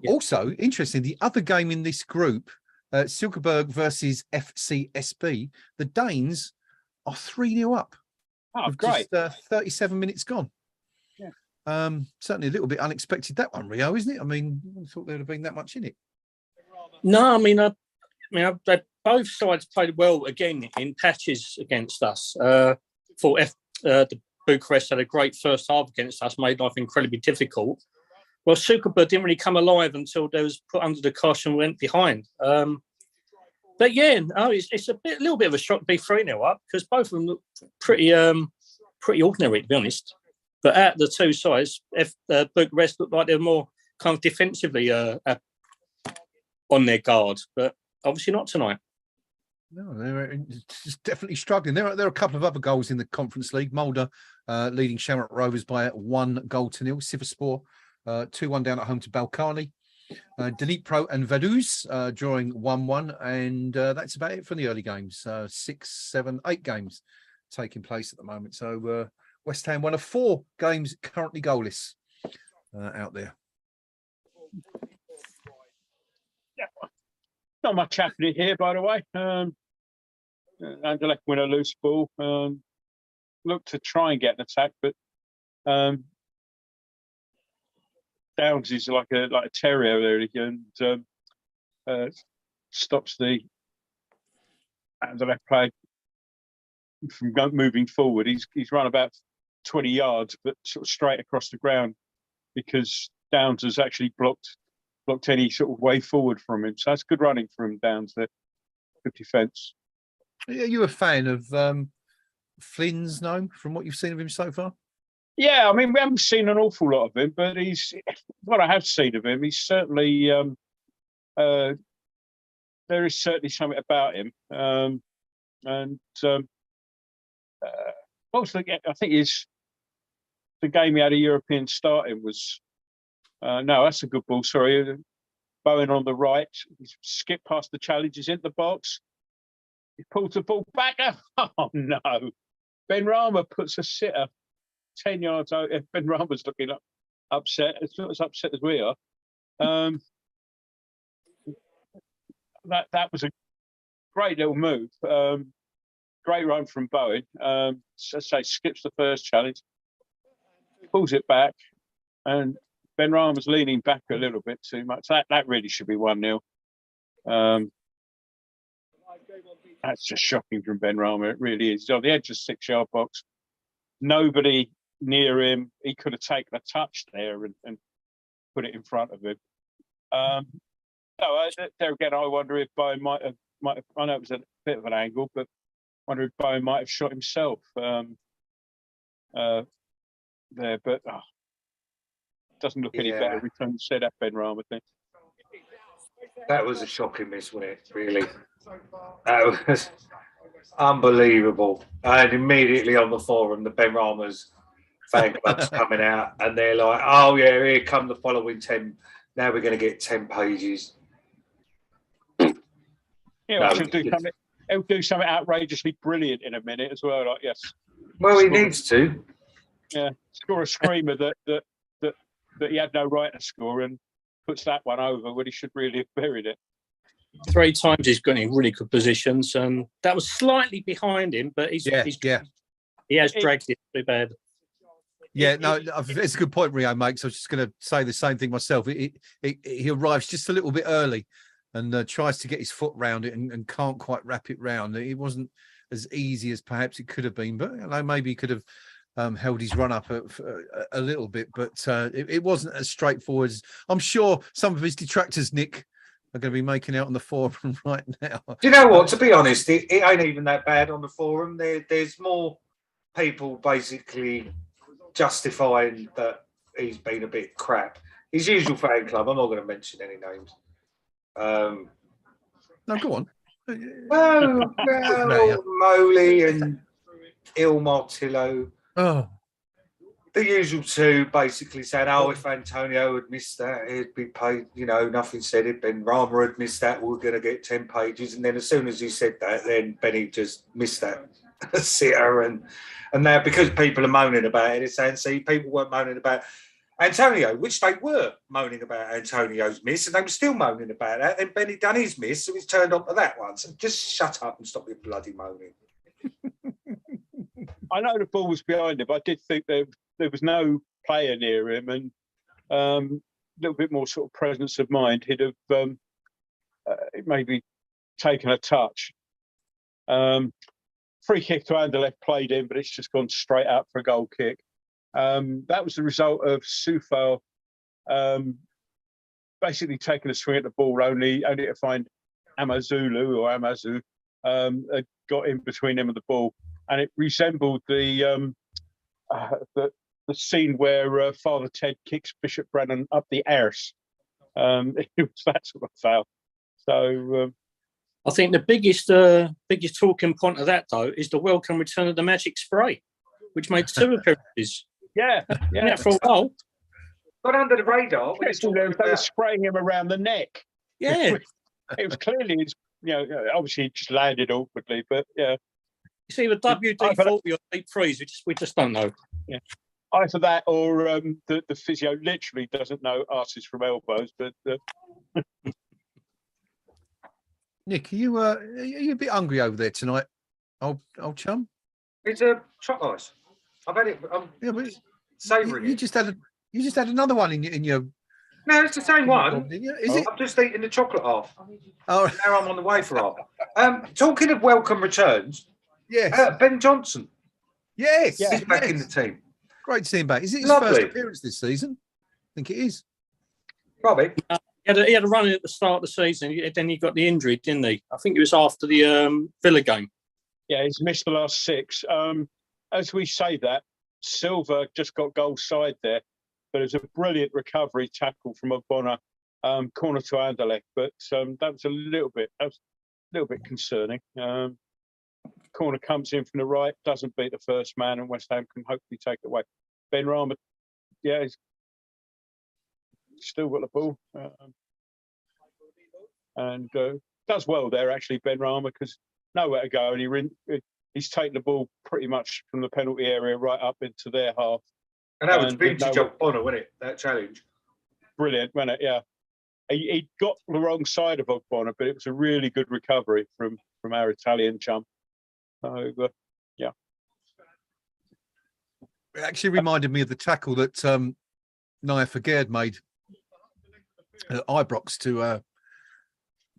Also interesting. The other game in this group. Silkeborg versus FCSB. The Danes are 3-0 up. Oh, great. Just 37 minutes gone. Yeah. Certainly a little bit unexpected, that one, Rio, isn't it? I mean, I thought there'd have been that much in it. No, I mean, both sides played well again in patches against us. The Bucharest had a great first half against us, made life incredibly difficult. Well, Silkeborg didn't really come alive until they was put under the cosh and went behind. But yeah, it's a little bit of a shock to be 3-0 up because both of them look pretty ordinary, to be honest. But at the two sides, Bucharest looked like they were more kind of defensively on their guard, but obviously not tonight. No, they're just definitely struggling. There are a couple of other goals in the Conference League. Mulder leading Shamrock Rovers by 1-0. Sivasspor 2-1 down at home to Balkani. Dnipro and Vaduz drawing 1-1, and that's about it for the early games. 6, 7, 8 games taking place at the moment. So West Ham, one of 4 games currently goalless out there. Yeah. Not much happening here, by the way. Anderlecht win a loose ball. Look to try and get an attack, but Downs is like a terrier there, and stops the Anderlecht play from moving forward. He's run about 20 yards, but sort of straight across the ground because Downs has actually blocked any sort of way forward from him. So that's good running from Downs there. Good defence. Are you a fan of Flynn's, no, from what you've seen of him so far? Yeah, I mean, we haven't seen an awful lot of him, but what I have seen of him, he's certainly, there is certainly something about him. Also, I think the game he had a European start in was, no, that's a good ball, sorry. Bowen on the right. He's skipped past the challenges into the box. He pulls the ball back. Oh, no. Ben Rama puts a sitter 10 yards out. Ben Rama's looking upset. It's not as upset as we are. That was a great little move. Great run from Bowen. So say skips the first challenge, pulls it back, and Ben Rama's leaning back a little bit too much. That really should be 1-0. That's just shocking from Ben Rama. It really is. He's on the edge of the 6-yard box. Nobody near him. He could have taken a touch there and put it in front of him. There again, I wonder if Bowen might have. I know it was a bit of an angle, but I wonder if Bowen might have shot himself there. But doesn't look any better. We can say that Ben Rama thing. That was a shocking miss, wasn't it? Really, that was unbelievable. And immediately on the forum, the Ben Rama's fan club's coming out, and they're like, "Oh yeah, here come the following 10. Now we're going to get 10 pages." Yeah, he'll do something outrageously brilliant in a minute as well. Like, yes. Well, he needs to. Yeah, score a screamer that he had no right to score, and puts that one over when he should really have buried it. 3 times he's got in really good positions, and that was slightly behind him, but he has dragged it too bad. Yeah, no, it's a good point Rio makes. I was just going to say the same thing myself. He arrives just a little bit early and tries to get his foot round it and can't quite wrap it round. It wasn't as easy as perhaps it could have been, but maybe he could have held his run up a little bit, but it wasn't as straightforward as I'm sure some of his detractors, Nick, are going to be making out on the forum right now. Do you know what? To be honest, it ain't even that bad on the forum. There's more people basically justifying that he's been a bit crap. His usual fan club, I'm not going to mention any names. No, go on. Well, Moley and Il Martillo. Oh, the usual two basically saying, "Oh, if Antonio had missed that, he'd be paid." You know, nothing said it. Ben Rama had missed that. We're going to get 10 pages. And then as soon as he said that, then Benny just missed that sitter. And now because people are moaning about it, it's saying, see, people weren't moaning about Antonio, which they were moaning about Antonio's miss, and they were still moaning about that. Then Benny done his miss, so he's turned on to that one. So just shut up and stop your bloody moaning. I know the ball was behind him, but I did think there was no player near him, and a little bit more sort of presence of mind. He'd have maybe taken a touch. Free kick to Anderlecht played in, but it's just gone straight out for a goal kick. That was the result of Sufal basically taking a swing at the ball, only to find Amazu had got in between him and the ball, and it resembled the scene where Father Ted kicks Bishop Brennan up the arse. It was that sort of foul. So I think the biggest talking point of that though is the welcome return of the magic spray, which made 2 appearances. Yeah, For a while. Got under the radar. They were spraying him around the neck. Yeah. It was clearly, obviously it just landed awkwardly, but yeah. It's either WD-40 or deep freeze. We just don't know. Yeah. Either that or the physio literally doesn't know arses from elbows. But Nick, are you a bit hungry over there tonight, old chum? It's a chocolate ice. I've had it. Savouring it. You just had another one in your. No, it's the same one. Is it? I'm just eating the chocolate half. Oh, now I'm on the way for half. Talking of welcome returns, yes, Ben Johnson. Yes, he's back in the team. Great to see him back. Is it his Lovely. first appearance this season? I think it is. Probably. He had a run at the start of the season. Then he got the injury, didn't he? I think it was after the Villa game. Yeah, he's missed the last 6. As we say that, Silva just got goal side there, but it was a brilliant recovery tackle from Ogbonna, corner to Anderlecht. But that was a little bit concerning. Corner comes in from the right, doesn't beat the first man, and West Ham can hopefully take it away. Ben Rama, he's still got the ball. and does well there actually, Ben Rama, because nowhere to go, and he's taken the ball pretty much from the penalty area right up into their half. And that was vintage of Bonner, wasn't it? That challenge. Brilliant, wasn't it? Yeah. He got the wrong side of Ogbonna, but it was a really good recovery from our Italian chum. So, yeah. It actually reminded me of the tackle that Naya Fagerd made at Ibrox to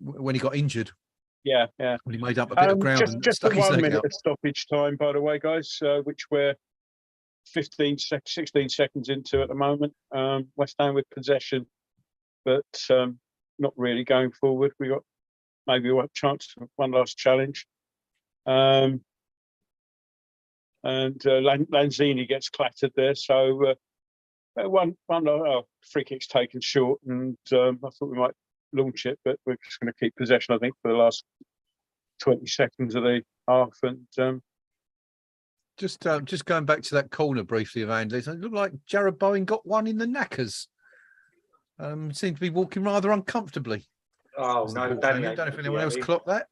when he got injured. Yeah, yeah. When he made up a bit of ground and just stuck the his 1 leg minute out. of stoppage time, by the way, guys, which we're 16 seconds into at the moment. West Ham with possession, but not really going forward. We got maybe one chance, one last challenge. And Lanzini gets clattered there. So one free kick's taken short, and I thought we might launch it, but we're just going to keep possession, I think, for the last 20 seconds of the half. And just going back to that corner briefly of Andy's, it looked like Jared Bowen got one in the knackers. Seemed to be walking rather uncomfortably. Oh no, Danny! I don't know if anyone else clocked that.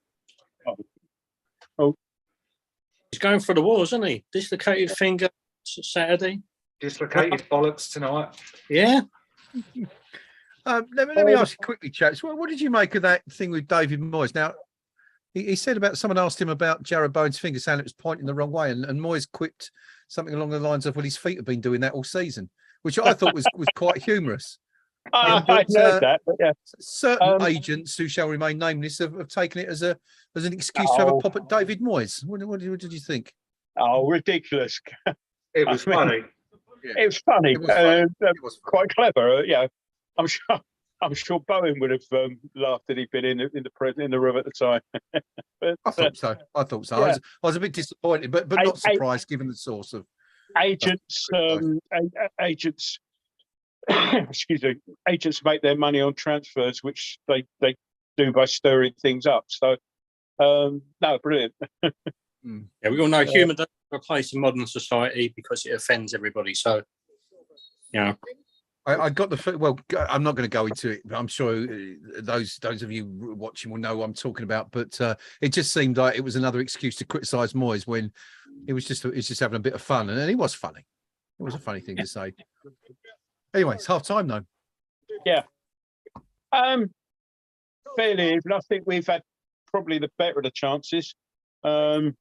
Oh, He's going for the walls, isn't he? Dislocated finger Saturday. Dislocated bollocks tonight. Yeah. Let me ask you quickly, chaps. What did you make of that thing with David Moyes? Now, he said about someone asked him about Jared Bowen's finger, saying it was pointing the wrong way, and Moyes quipped something along the lines of, "Well, his feet have been doing that all season," which I thought was quite humorous. I heard that, but yeah. Certain agents who shall remain nameless have taken it as an excuse to have a pop at David Moyes. What did you think? Oh, ridiculous! It was funny. It was funny. It was funny. It was quite clever. Yeah, I'm sure Bowen would have laughed had he been in the room at the time. But, I thought so. Yeah. I was a bit disappointed, but not surprised given the source of agents. Excuse me. Agents make their money on transfers, which they do by stirring things up. So, no, brilliant. Yeah, we all know humour doesn't have a place in modern society because it offends everybody. So, yeah. I got the well. I'm not going to go into it, but I'm sure those of you watching will know what I'm talking about. But it just seemed like it was another excuse to criticise Moyes when it was just having a bit of fun, and it was funny. It was a funny thing to say. Anyway, it's half time though. Yeah. Fairly even. I think we've had probably the better of the chances. Do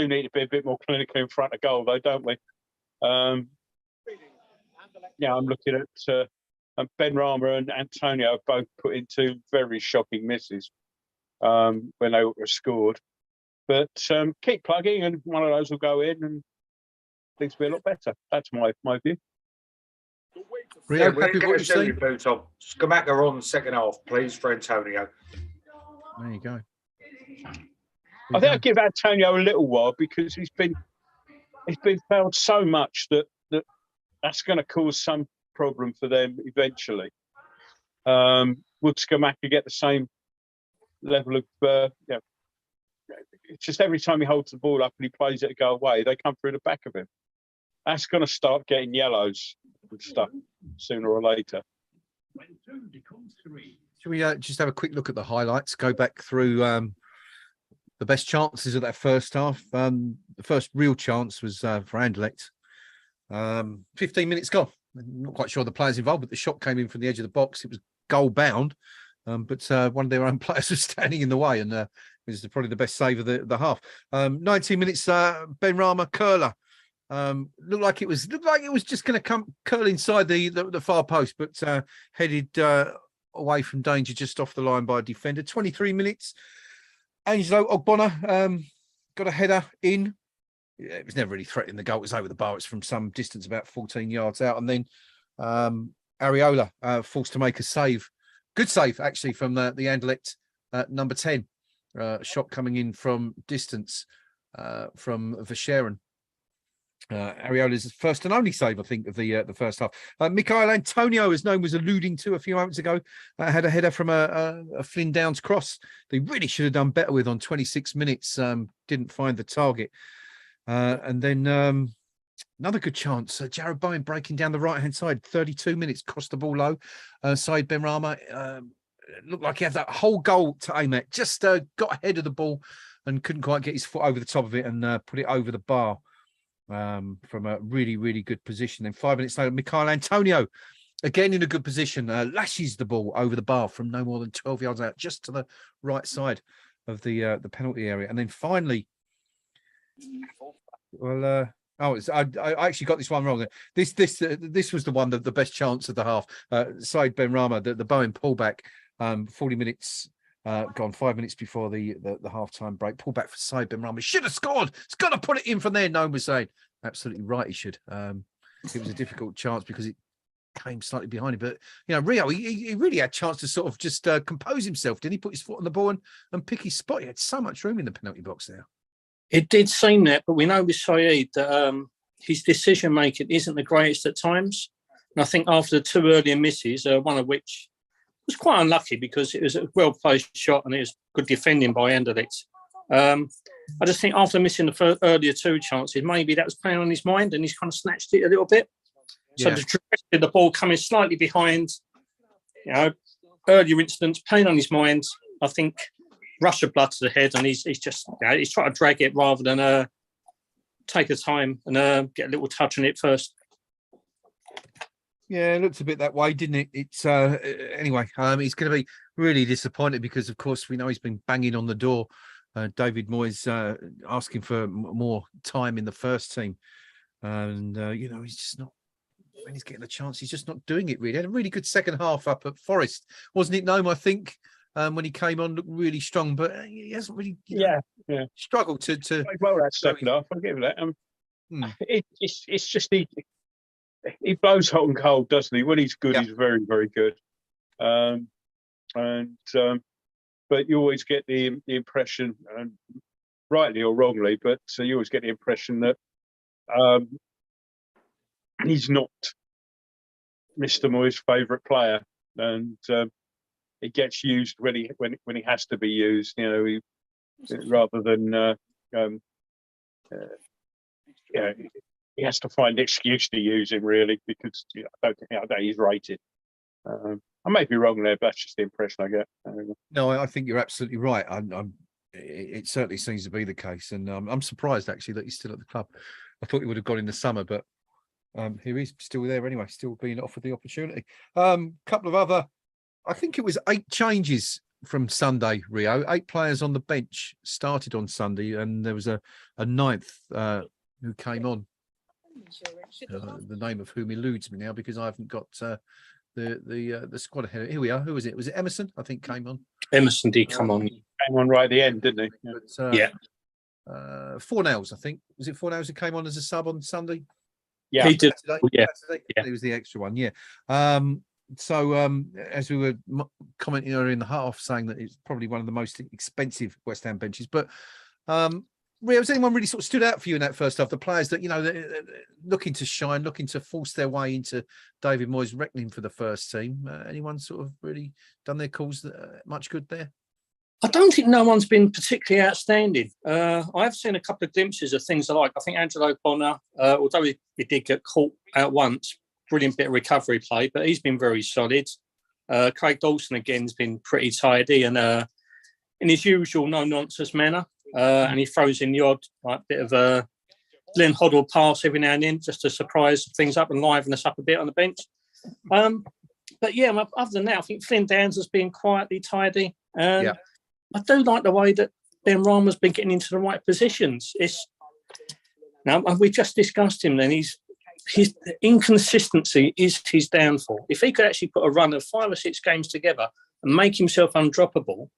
need to be a bit more clinical in front of goal, though, don't we? Yeah, I'm looking at Ben Rama and Antonio have both put in two very shocking misses when they were scored. But keep plugging, and one of those will go in, and things will be a lot better. That's my view. Rio, We're happy with what going you've to seen? Scamaca on second half, please, for Antonio. There you go. I think I'll give Antonio a little while because he's been fouled so much that's going to cause some problem for them eventually. Would Scamaca get the same level of it's just every time he holds the ball up and he plays it to go away, they come through the back of him. That's going to start getting yellows and stuff sooner or later. Should we just have a quick look at the highlights? Go back through the best chances of that first half. The first real chance was for Anderlecht. 15 minutes gone. I'm not quite sure the players involved, but the shot came in from the edge of the box. It was goal bound, but one of their own players was standing in the way, and it was probably the best save of the half. 19 minutes. Ben Rama curler. Looked like it was just going to come curl inside the far post, but headed away from danger just off the line by a defender. 23 minutes. Angelo Ogbonna got a header in. Yeah, it was never really threatening the goal. It was over the bar. It's from some distance, about 14 yards out. And then Areola forced to make a save. Good save, actually, from the Anderlecht number 10. Shot coming in from distance from Verscheren. Areola's first and only save, I think, of the first half. Michael Antonio, as Noam was alluding to a few moments ago, had a header from a Flynn Downs cross. They really should have done better with on 26 minutes. Didn't find the target. And then another good chance. Jared Bowen breaking down the right-hand side. 32 minutes, crossed the ball low. Said Ben Rama looked like he had that whole goal to aim at. Just got ahead of the ball and couldn't quite get his foot over the top of it and put it over the bar from a really, really good position. Then 5 minutes later, Michail Antonio, again in a good position, lashes the ball over the bar from no more than 12 yards out, just to the right side of the penalty area. And then finally, well, I actually got this one wrong. This was the one that the best chance of the half. Said Benrahma, the Bowen pullback, 40 minutes gone, 5 minutes before the half-time break. Pullback for Said Benrahma. Should have scored. He's got to put it in from there. No one was saying. Absolutely right, he should. It was a difficult chance because it came slightly behind him. But, you know, Rio, he really had a chance to sort of just compose himself. Didn't he put his foot on the ball and pick his spot? He had so much room in the penalty box there. It did seem that, but we know with Said that his decision-making isn't the greatest at times. And I think after the 2 earlier misses, one of which was quite unlucky because it was a well-placed shot and it was good defending by Anderlecht. I just think after missing the earlier 2 chances, maybe that was playing on his mind and he's kind of snatched it a little bit. So the trajectory of the ball coming slightly behind, you know, earlier incidents, playing on his mind, I think rush of blood to the head, and he's just, you know, he's trying to drag it rather than take his time and get a little touch on it first. Yeah, it looked a bit that way, didn't it? It's anyway. He's going to be really disappointed because, of course, we know he's been banging on the door. David Moyes asking for more time in the first team, and you know, he's just not. When he's getting a chance, he's just not doing it. Really, had a really good second half up at Forest, wasn't it, Noam? I think when he came on, looked really strong, but he hasn't really, struggled to. Well, that second half, I'll give it that. It's just he blows hot and cold, doesn't he? When he's good, he's very, very good. But you always get the impression, and rightly or wrongly, but you always get the impression that he's not Mr. Moyes' favourite player, and he gets used when he has to be used. You know, rather than he has to find an excuse to use him, really, because I don't think he's rated. I may be wrong there, but that's just the impression I get. No, I think you're absolutely right. It certainly seems to be the case, and I'm surprised actually that he's still at the club. I thought he would have gone in the summer, but here he's still there anyway, still being offered the opportunity. Couple of other, I think it was 8 changes from Sunday, Rio. 8 players on the bench started on Sunday, and there was a 9th who came on. The name of whom eludes me now because I haven't got the squad ahead. Here we are. Who was it? Was it Emerson? I think came on. Emerson did come on. Came on right at the end, didn't he? Yeah. Fornals, I think. Was it Fornals who came on as a sub on Sunday? Yeah, he did. Yeah, he was the extra one. Yeah. So as we were commenting earlier in the half, saying that it's probably one of the most expensive West Ham benches, but Rio, has anyone really sort of stood out for you in that first half? The players that, you know, looking to shine, looking to force their way into David Moyes' reckoning for the first team. Anyone sort of really done their cause much good there? I don't think no one's been particularly outstanding. I've seen a couple of glimpses of things I like. I think Angelo Bonner, although he did get caught out once, brilliant bit of recovery play, but he's been very solid. Craig Dawson, again, has been pretty tidy and in his usual no-nonsense manner. And he throws in the odd bit of a Glenn Hoddle pass every now and then just to surprise things up and liven us up a bit on the bench. But yeah, other than that, I think Flynn Downs has been quietly tidy. I do like the way that Benrahma's been getting into the right positions. Now we just discussed him then. His inconsistency is his downfall. If he could actually put a run of 5 or 6 games together and make himself undroppable,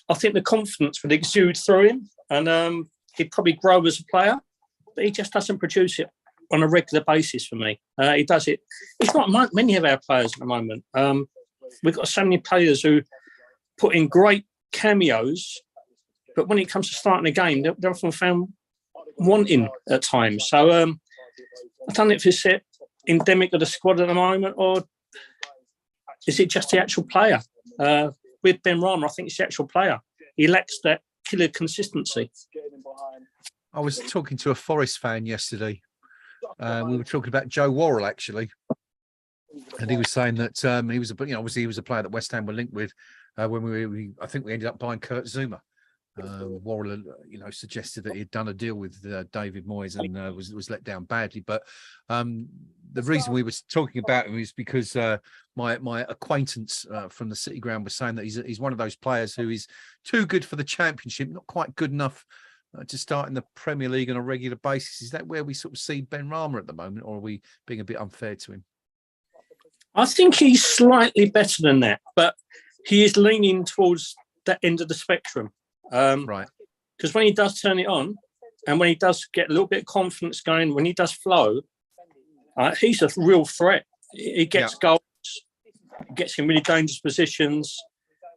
I think the confidence would exude through him and he'd probably grow as a player, but he just doesn't produce it on a regular basis for me. He does it. It's not many of our players at the moment. We've got so many players who put in great cameos, but when it comes to starting a game, they're often found wanting at times. So I don't know if it's endemic of the squad at the moment or is it just the actual player? With Benrahma, I think it's the actual player. He lacks that killer consistency. I was talking to a Forest fan yesterday. We were talking about Joe Worrell, actually. And he was saying that he was obviously he was a player that West Ham were linked with. when I think we ended up buying Kurt Zuma. Worrell, suggested that he'd done a deal with David Moyes and was let down badly. But the reason we were talking about him is because my acquaintance from the City Ground was saying that he's one of those players who is too good for the Championship, not quite good enough to start in the Premier League on a regular basis. Is that where we sort of see Ben Rama at the moment, or are we being a bit unfair to him? I think he's slightly better than that, but he is leaning towards that end of the spectrum. Right. Because when he does turn it on, and when he does get a little bit of confidence going, when he does flow, he's a real threat. He gets goals, gets in really dangerous positions.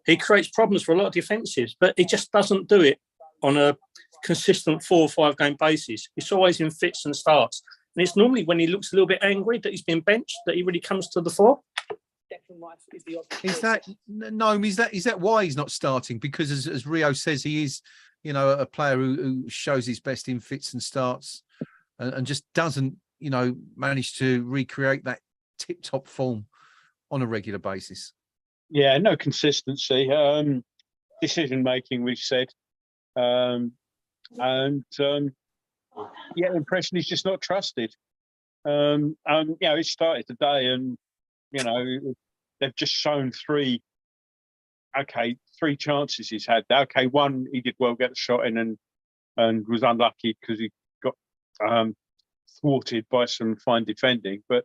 He creates problems for a lot of defences, but he just doesn't do it on a consistent 4 or 5 game basis. It's always in fits and starts. And it's normally when he looks a little bit angry that he's been benched that he really comes to the fore. Is that why he's not starting? Because as Rio says, he is, a player who shows his best in fits and starts, and just doesn't, manage to recreate that tip-top form on a regular basis. Yeah, no consistency. Decision making, we've said, the impression he's just not trusted. He started today, and they've just shown 3 chances he's had. Okay, one he did well get the shot in and was unlucky because he got thwarted by some fine defending. But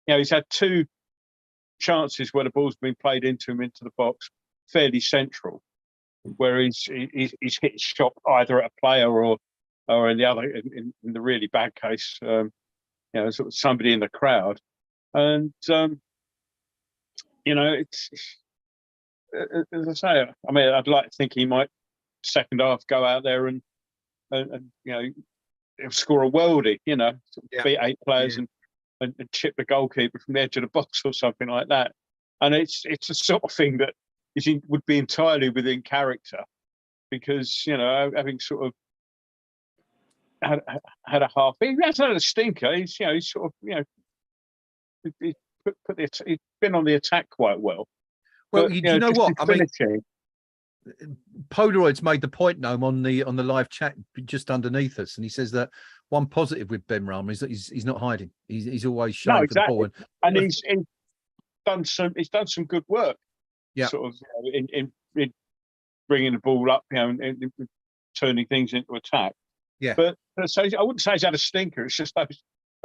he's had 2 chances where the ball's been played into him into the box, fairly central, where he's hit his shot either at a player or in the other, in the really bad case, sort of somebody in the crowd. And it's, as I say, I mean, I'd like to think he might second half go out there and score a worldie, beat 8 players and chip the goalkeeper from the edge of the box or something like that. And it's the sort of thing that would be entirely within character, because having sort of had a half, he hasn't had a stinker. He's sort of he's been on the attack quite well. Well, you know what? I mean, Polaroid's made the point, Noam, on the live chat just underneath us, and he says that one positive with Ben Rama is that he's not hiding. He's always showing for the ball, and he's done some good work. Yeah, sort of in bringing the ball up, and turning things into attack. Yeah, but so I wouldn't say he's had a stinker. It's just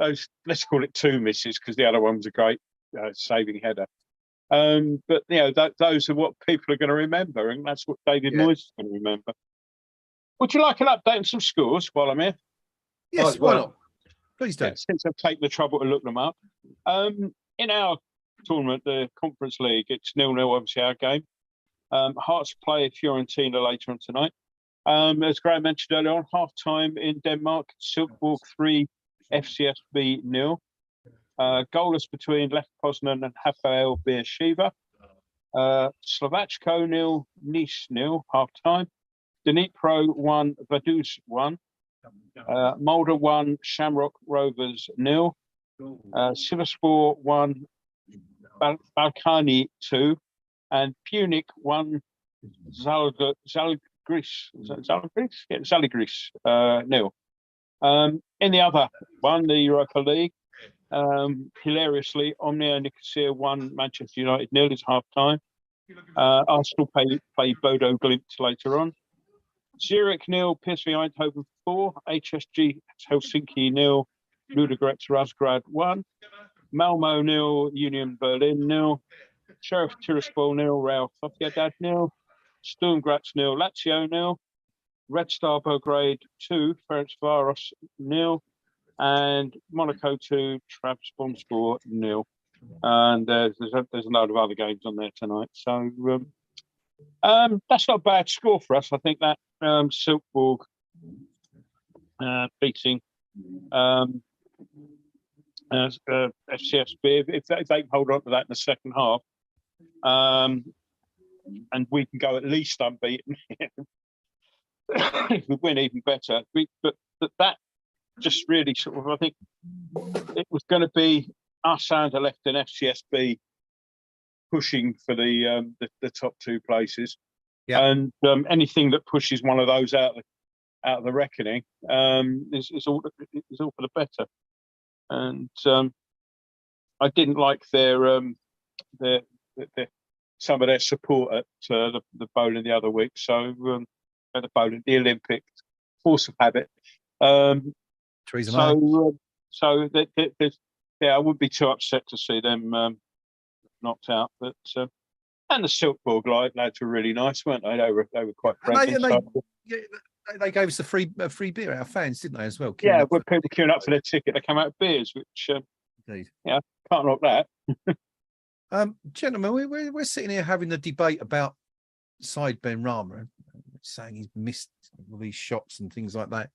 those let's call it 2 misses, because the other one was a great saving header. But those are what people are going to remember, and that's what David Moyes is going to remember. Would you like an update on some scores while I'm here? Yes, why not? Please do. Since I've taken the trouble to look them up. In our tournament, the Conference League, it's 0-0, obviously, our game. Hearts play Fiorentina later on tonight. As Graham mentioned earlier on, half-time in Denmark, Silkeborg 3, FCSB 0. Goalless between Lech Poznan and Hapoel Beersheva. Slovacko 0, Nice 0, half-time. Dnipro 1, Vaduz 1. Mulder 1, Shamrock Rovers 0. Sivaspor 1, Balkani 2. And Punic 1, Zalgiris 0. In the other one, the Europa League, hilariously, Omnia Nicosia 1, Manchester United 0 is half-time. Arsenal play Bodo Glimt later on. Zurich 0, PSV Eindhoven 4, HSG Helsinki 0, Ludogorets Razgrad 1, Malmo 0, Union Berlin 0, Sheriff Tiraspol 0, Real Sociedad 0, Sturm Graz 0, Lazio 0, Red Star Belgrade 2, Ferencváros 0, and Monaco 2, Trabzonspor 0. And there's a load of other games on there tonight. So that's not a bad score for us. I think that Silkeborg beating FCSB, if they can hold on to that in the second half, and we can go at least unbeaten. If we win, even better. But that just really sort of, I think it was going to be us, Anderlecht and FCSB pushing for the top two places. Yeah. And anything that pushes one of those out of the reckoning is all for the better. And I didn't like their some of their support at the bowling the other week. So the Olympic force of habit. Theresa May. I wouldn't be too upset to see them knocked out. But and the Silkeborg lads were really nice, weren't they? They were quite friendly. They gave us a free beer, our fans, didn't they, as well? Yeah, with people queuing up for their ticket, they come out with beers, which indeed. Yeah, can't knock that. Gentlemen, we're sitting here having a debate about Said Ben Rama, saying he's missed all these shots and things like that.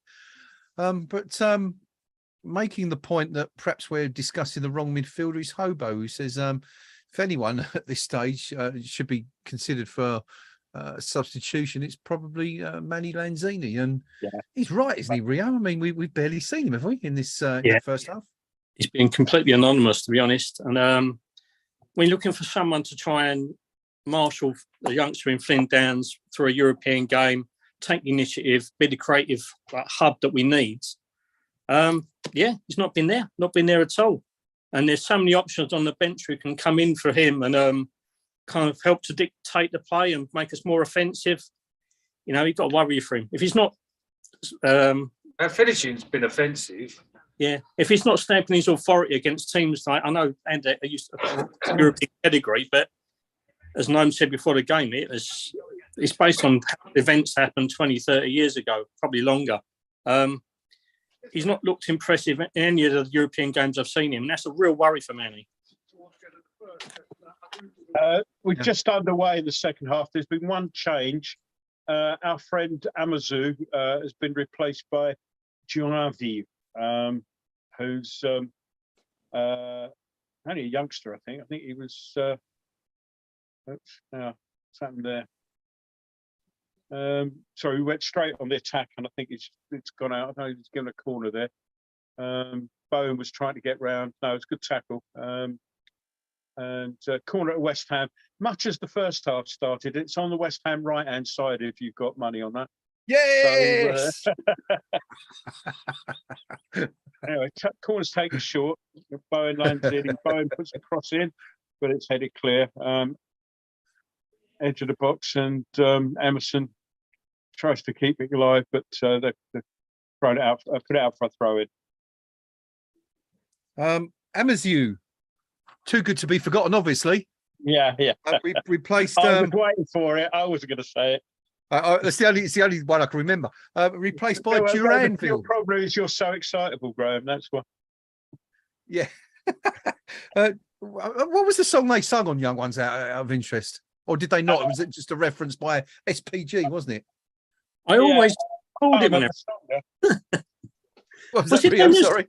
But making the point that perhaps we're discussing the wrong midfielder is Hobo, who says if anyone at this stage should be considered for substitution, it's probably Manny Lanzini. And he's right, isn't he, Rio? I mean, we've barely seen him, have we, in this in the first half? He's been completely anonymous, to be honest. And we're looking for someone to try and marshal a youngster in Flynn Downs through a European game, take the initiative, be the creative hub that we need. He's not been there at all. And there's so many options on the bench who can come in for him and kind of help to dictate the play and make us more offensive. You know, you've got to worry for him. If he's not... Our finishing's been offensive. Yeah, if he's not stamping his authority against teams like, I know Andy used to European pedigree, but as Noam said before the game, it's based on events happened 20, 30 years ago, probably longer. He's not looked impressive in any of the European games I've seen him, and that's a real worry for Manny. We're just underway in the second half. There's been one change. Our friend Amazu has been replaced by Gionavi, who's only a youngster, I think. I think he was... what's happened there? Sorry, we went straight on the attack, and I think it's gone out. I know he's given a corner there. Bowen was trying to get round. No, it's a good tackle. And corner at West Ham. Much as the first half started, it's on the West Ham right-hand side if you've got money on that. Yes! So, anyway, corner's taken short. Bowen lands in. Bowen puts a cross in, but it's headed clear. Edge of the box, and Emerson tries to keep it alive, but they've thrown it out, put it out for a throw in. Amazu, too good to be forgotten, obviously. Yeah. We replaced. I was waiting for it. I wasn't going to say it. It's the only one I can remember. Replaced by Duranville. Your problem is you're so excitable, Graham. That's why. Yeah. What was the song they sung on Young Ones out of interest? Or did they not? Was it just a reference by SPG, wasn't it? I always told him. What was that, Rio? Sorry.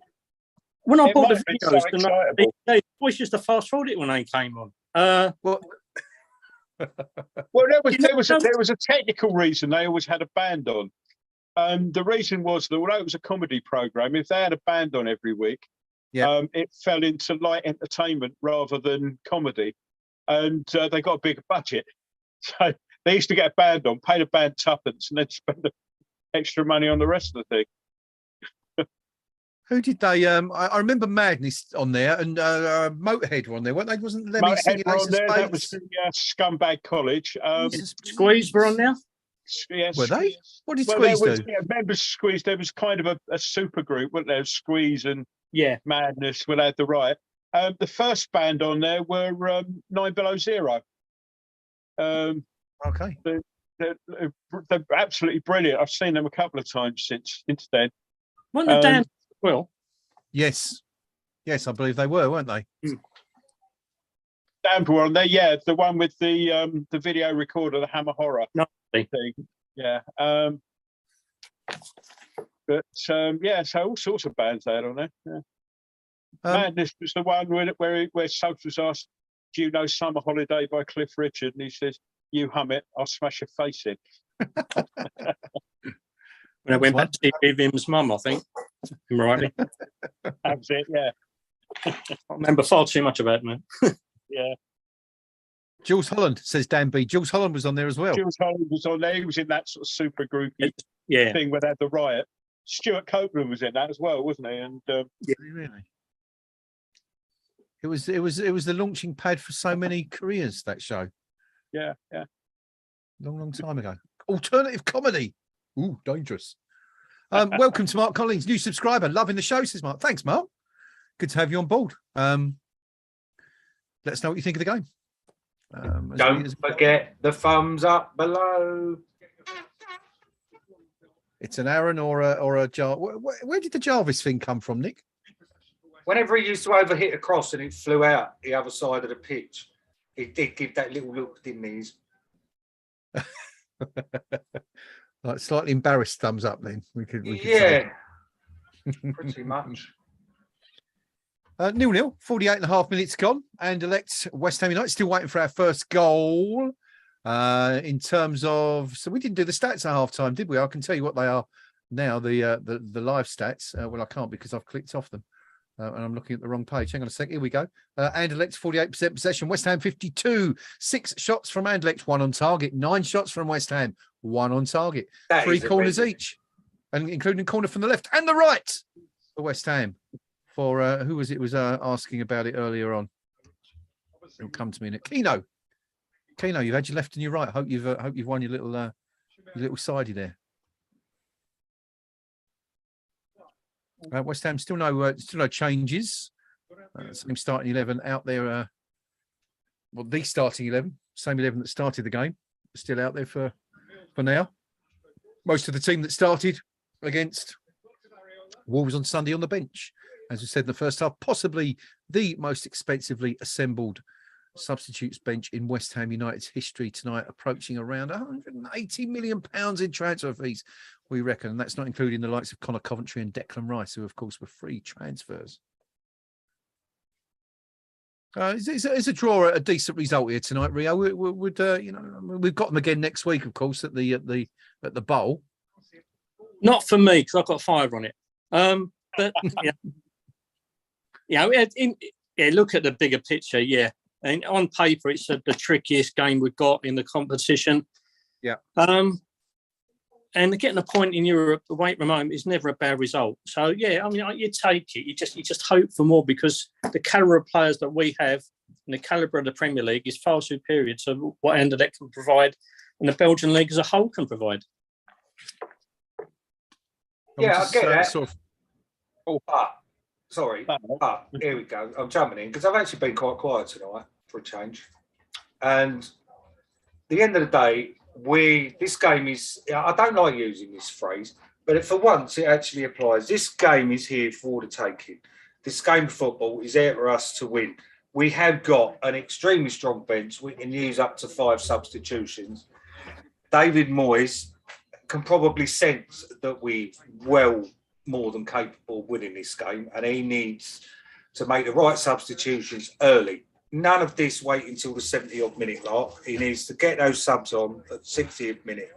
When I bought the videos, they always used to fast forward it when they came on. Well, there was a technical reason they always had a band on. The reason was that although it was a comedy program, if they had a band on every week, it fell into light entertainment rather than comedy. And they got a bigger budget. So they used to get a band on, pay the band tuppence, and then spend the extra money on the rest of the thing. Who did they? I remember Madness on there, and Motorhead were on there, weren't they? Wasn't Lemmy singing Ace of Spades? That was the Scumbag College. Squeeze were on there? Yes. Were they? What did Squeeze do? Yeah, members Squeeze, there was kind of a super group, weren't there? Squeeze and Madness would have the right. The first band on there were 9 Below Zero. Okay. They're absolutely brilliant. I've seen them a couple of times since then. Weren't the Dan well? Yes, I believe they were, weren't they? Dan were on there, yeah. The one with the video recorder, the Hammer Horror thing. Yeah. So all sorts of bands they had on there. Yeah. Madness was the one where Suggs was asked, "Do you know Summer Holiday by Cliff Richard?" And he says, "You hum it, I'll smash your face in." When I went back to see Vim's mum, I think. Rightly. That's it, yeah. I remember far too much about it, man. Yeah. Jules Holland, says Dan B. Jules Holland was on there as well. Jules Holland was on there. He was in that sort of super groupie Yeah. thing where they had the riot. Stuart Copeland was in that as well, wasn't he? And Really? It was the launching pad for so many careers, that show. Yeah. Long time ago. Alternative comedy. Ooh, dangerous. Welcome to Mark Collins, new subscriber. Loving the show, says Mark. Thanks, Mark. Good to have you on board. Let us know what you think of the game. Don't forget the thumbs up below. It's an Aaron or a Jar. Where did the Jarvis thing come from, Nick? Whenever he used to overhit a cross and it flew out the other side of the pitch, he did give that little look, didn't he? Like slightly embarrassed thumbs up. Then we could yeah, pretty much. 0-0, 48.5 minutes gone. Anderlecht, West Ham United still waiting for our first goal. In terms of, so we didn't do the stats at half time, did we? I can tell you what they are now. The live stats. Well, I can't because I've clicked off them. And I'm looking at the wrong page. Hang on a sec. Here we go. Anderlecht, 48% possession. West Ham, 52. 6 shots from Anderlecht, 1 on target. 9 shots from West Ham, 1 on target. That 3 corners each, and including a corner from the left and the right for West Ham. For who was it? Was asking about it earlier on. It'll come to me in it. Keno, you've had your left and your right. Hope you've won your little sidey there. West Ham still no changes. Same starting 11 out there. Well, the starting 11, same 11 that started the game, still out there for now. Most of the team that started against Wolves on Sunday on the bench, as we said in the first half, possibly the most expensively assembled substitutes bench in West Ham United's history tonight, approaching around £180 million in transfer fees, we reckon. And that's not including the likes of Connor Coventry and Declan Rice, who, of course, were free transfers. Is a draw a decent result here tonight, Rio? We've got them again next week, of course, at the bowl. Not for me, because I've got 5 on it. But look at the bigger picture. Yeah, and on paper, it's the trickiest game we've got in the competition. Yeah. And getting a point in Europe away from home is never a bad result. So yeah, I mean, you take it. You just hope for more, because the calibre of players that we have and the calibre of the Premier League is far superior to what Anderlecht can provide, and the Belgian league as a whole can provide. Yeah, I get that. Here we go. I'm jumping in because I've actually been quite quiet tonight for a change. And at the end of the day, this game is, I don't like using this phrase, but for once it actually applies. This game is here for the taking. This game of football is there for us to win. We have got an extremely strong bench. We can use up to 5 substitutions. David Moyes can probably sense that we're well more than capable of winning this game, and he needs to make the right substitutions early. None of this wait until the 70-odd minute mark. He needs to get those subs on at 60th minute.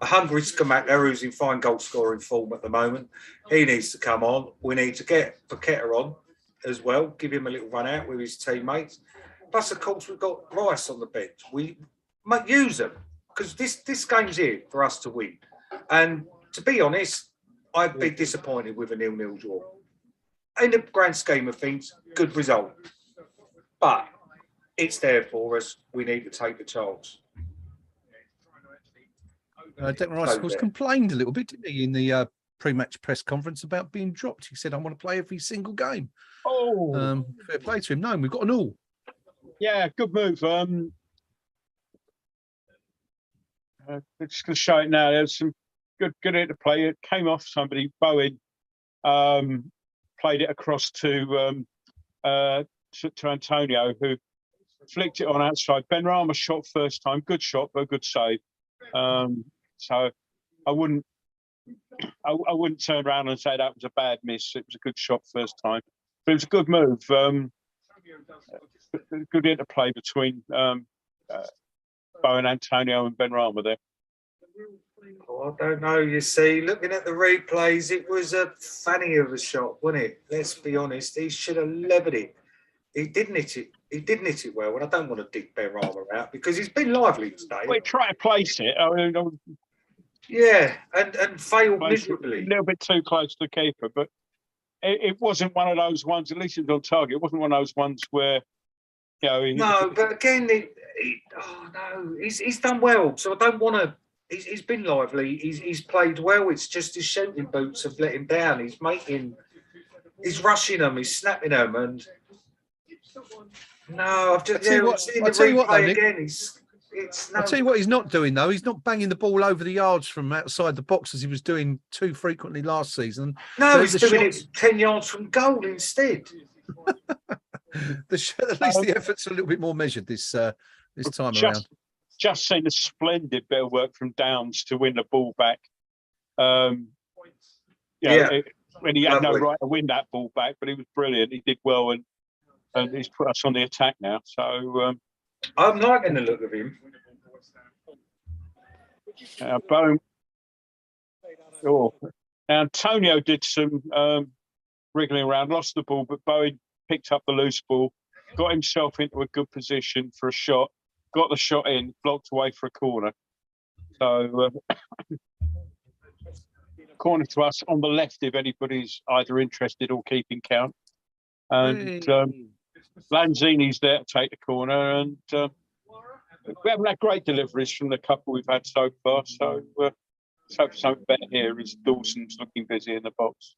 A hungry Scamaca, who's in fine goal scoring form at the moment, he needs to come on. We need to get Paqueta on as well, give him a little run out with his teammates. Plus, of course, we've got Rice on the bench. We might use them, because this game's here for us to win. And to be honest, I'd be disappointed with a 0-0 draw. In the grand scheme of things, good result. But it's there for us. We need to take the chance. Declan Rice, of course, complained a little bit, didn't he, in the pre-match press conference about being dropped. He said, I want to play every single game. Oh. Fair play to him. No, we've got an all. Yeah, good move. I'm just going to show it now. There's some good interplay. It came off somebody. Bowen played it across to Antonio, who flicked it on outside. Benrahma shot first time. Good shot, but a good save. So I wouldn't turn around and say that was a bad miss. It was a good shot first time. But it was a good move. Good interplay between Bowen, Antonio and Benrahma there. Oh, I don't know. You see, looking at the replays, it was a fanny of a shot, wasn't it? Let's be honest. He should have levered it. he didn't hit it. He didn't hit it well, and I don't want to dig Benrahma out because he's been lively today. We try to place it. I mean, yeah, and failed miserably. A little bit too close to the keeper, but it wasn't one of those ones. At least it was on target. It wasn't one of those ones where, you know. No, but again, he's done well. So I don't want to. He's been lively. He's played well. It's just his shooting boots have let him down. He's rushing them. He's snapping them, and no, I've just seen the replay again. I'll tell you what he's not doing, though. He's not banging the ball over the yards from outside the box as he was doing too frequently last season. No, he's doing it 10 yards from goal instead. At least the effort's a little bit more measured this time around. Just seen a splendid bit of work from Downs to win the ball back. When he had no right to win that ball back, but he was brilliant. He did well, and he's put us on the attack now. So I'm liking the look of him. Antonio did some wriggling around, lost the ball, but Bowen picked up the loose ball, got himself into a good position for a shot, got the shot in, blocked away for a corner. So corner to us on the left if anybody's either interested or keeping count. And Lanzini's there to take the corner, and we haven't had great deliveries from the couple we've had so far. So let's hope something better here as Dawson's looking busy in the box.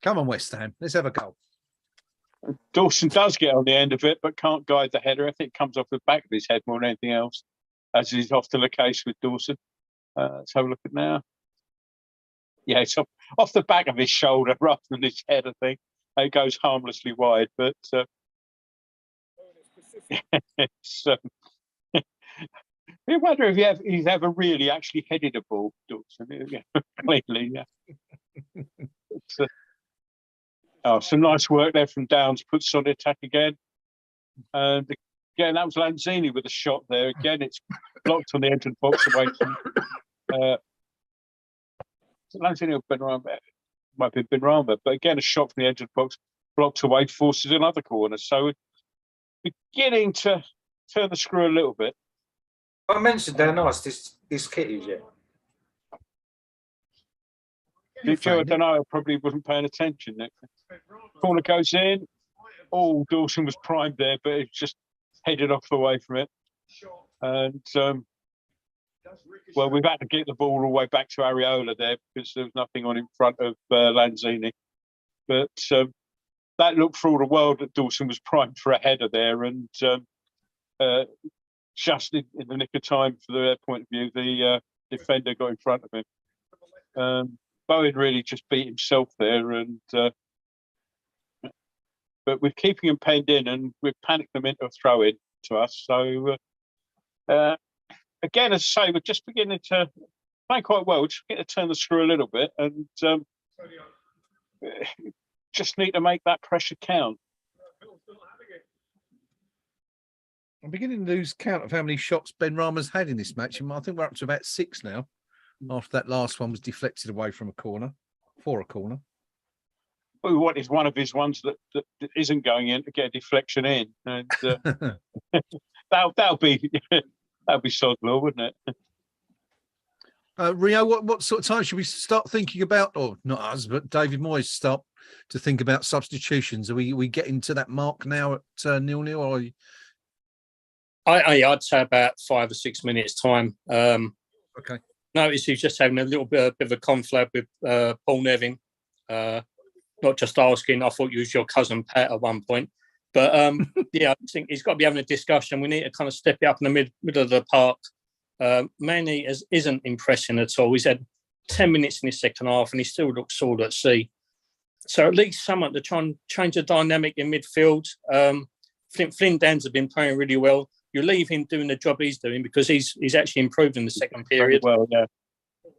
Come on, West Ham. Let's have a goal. Dawson does get on the end of it, but can't guide the header. I think it comes off the back of his head more than anything else, as is often the case with Dawson. Let's have a look at now. Yeah, it's off the back of his shoulder rather than his head, I think. It goes harmlessly wide, but I wonder if he's ever really actually headed a ball, Dawson. Completely, yeah. Some nice work there from Downs, puts on the attack again. And again, that was Lanzini with a shot there. Again, it's blocked on the entrance box away from Lanzini or Benrahma. Might be Benrahma, but again, a shot from the entrance box, blocked away, forces another corner. So we're beginning to turn the screw a little bit. I mentioned how nice this kit is, yeah. I don't know, I probably wasn't paying attention. Corner goes in. Oh, Dawson was primed there, but it just headed off away from it. And, we've had to get the ball all the way back to Areola there because there was nothing on in front of Lanzini. But that looked for all the world that Dawson was primed for a header there. And just in the nick of time for their point of view, the defender got in front of him. Bowen really just beat himself there, and but we're keeping him penned in, and we've panicked them into a throw-in to us. So again, as I say, we're just beginning to play quite well. We're just beginning to turn the screw a little bit, and just need to make that pressure count. I'm beginning to lose count of how many shots Benrahma's had in this match. I think we're up to about 6 now. After that last one was deflected away from a corner, for a corner. Well, what is one of his ones that isn't going in to get a deflection in, and that'll be sod law, wouldn't it? Rio, what sort of time should we start thinking about, or not us, but David Moyes start to think about substitutions? Are we getting to that mark now at 0-0? Or I'd say about 5 or 6 minutes time. Okay. Notice he's just having a little bit of a conflict with Paul Nevin. Not just asking, I thought you was your cousin Pat at one point. But yeah, I think he's got to be having a discussion. We need to kind of step it up in the middle of the park. Manny isn't impressing at all. He's had 10 minutes in his second half and he still looks sore at sea. So at least someone to try and change the dynamic in midfield. Flynn Dans have been playing really well. You leave him doing the job he's doing because he's actually improved in the second period. Well, yeah.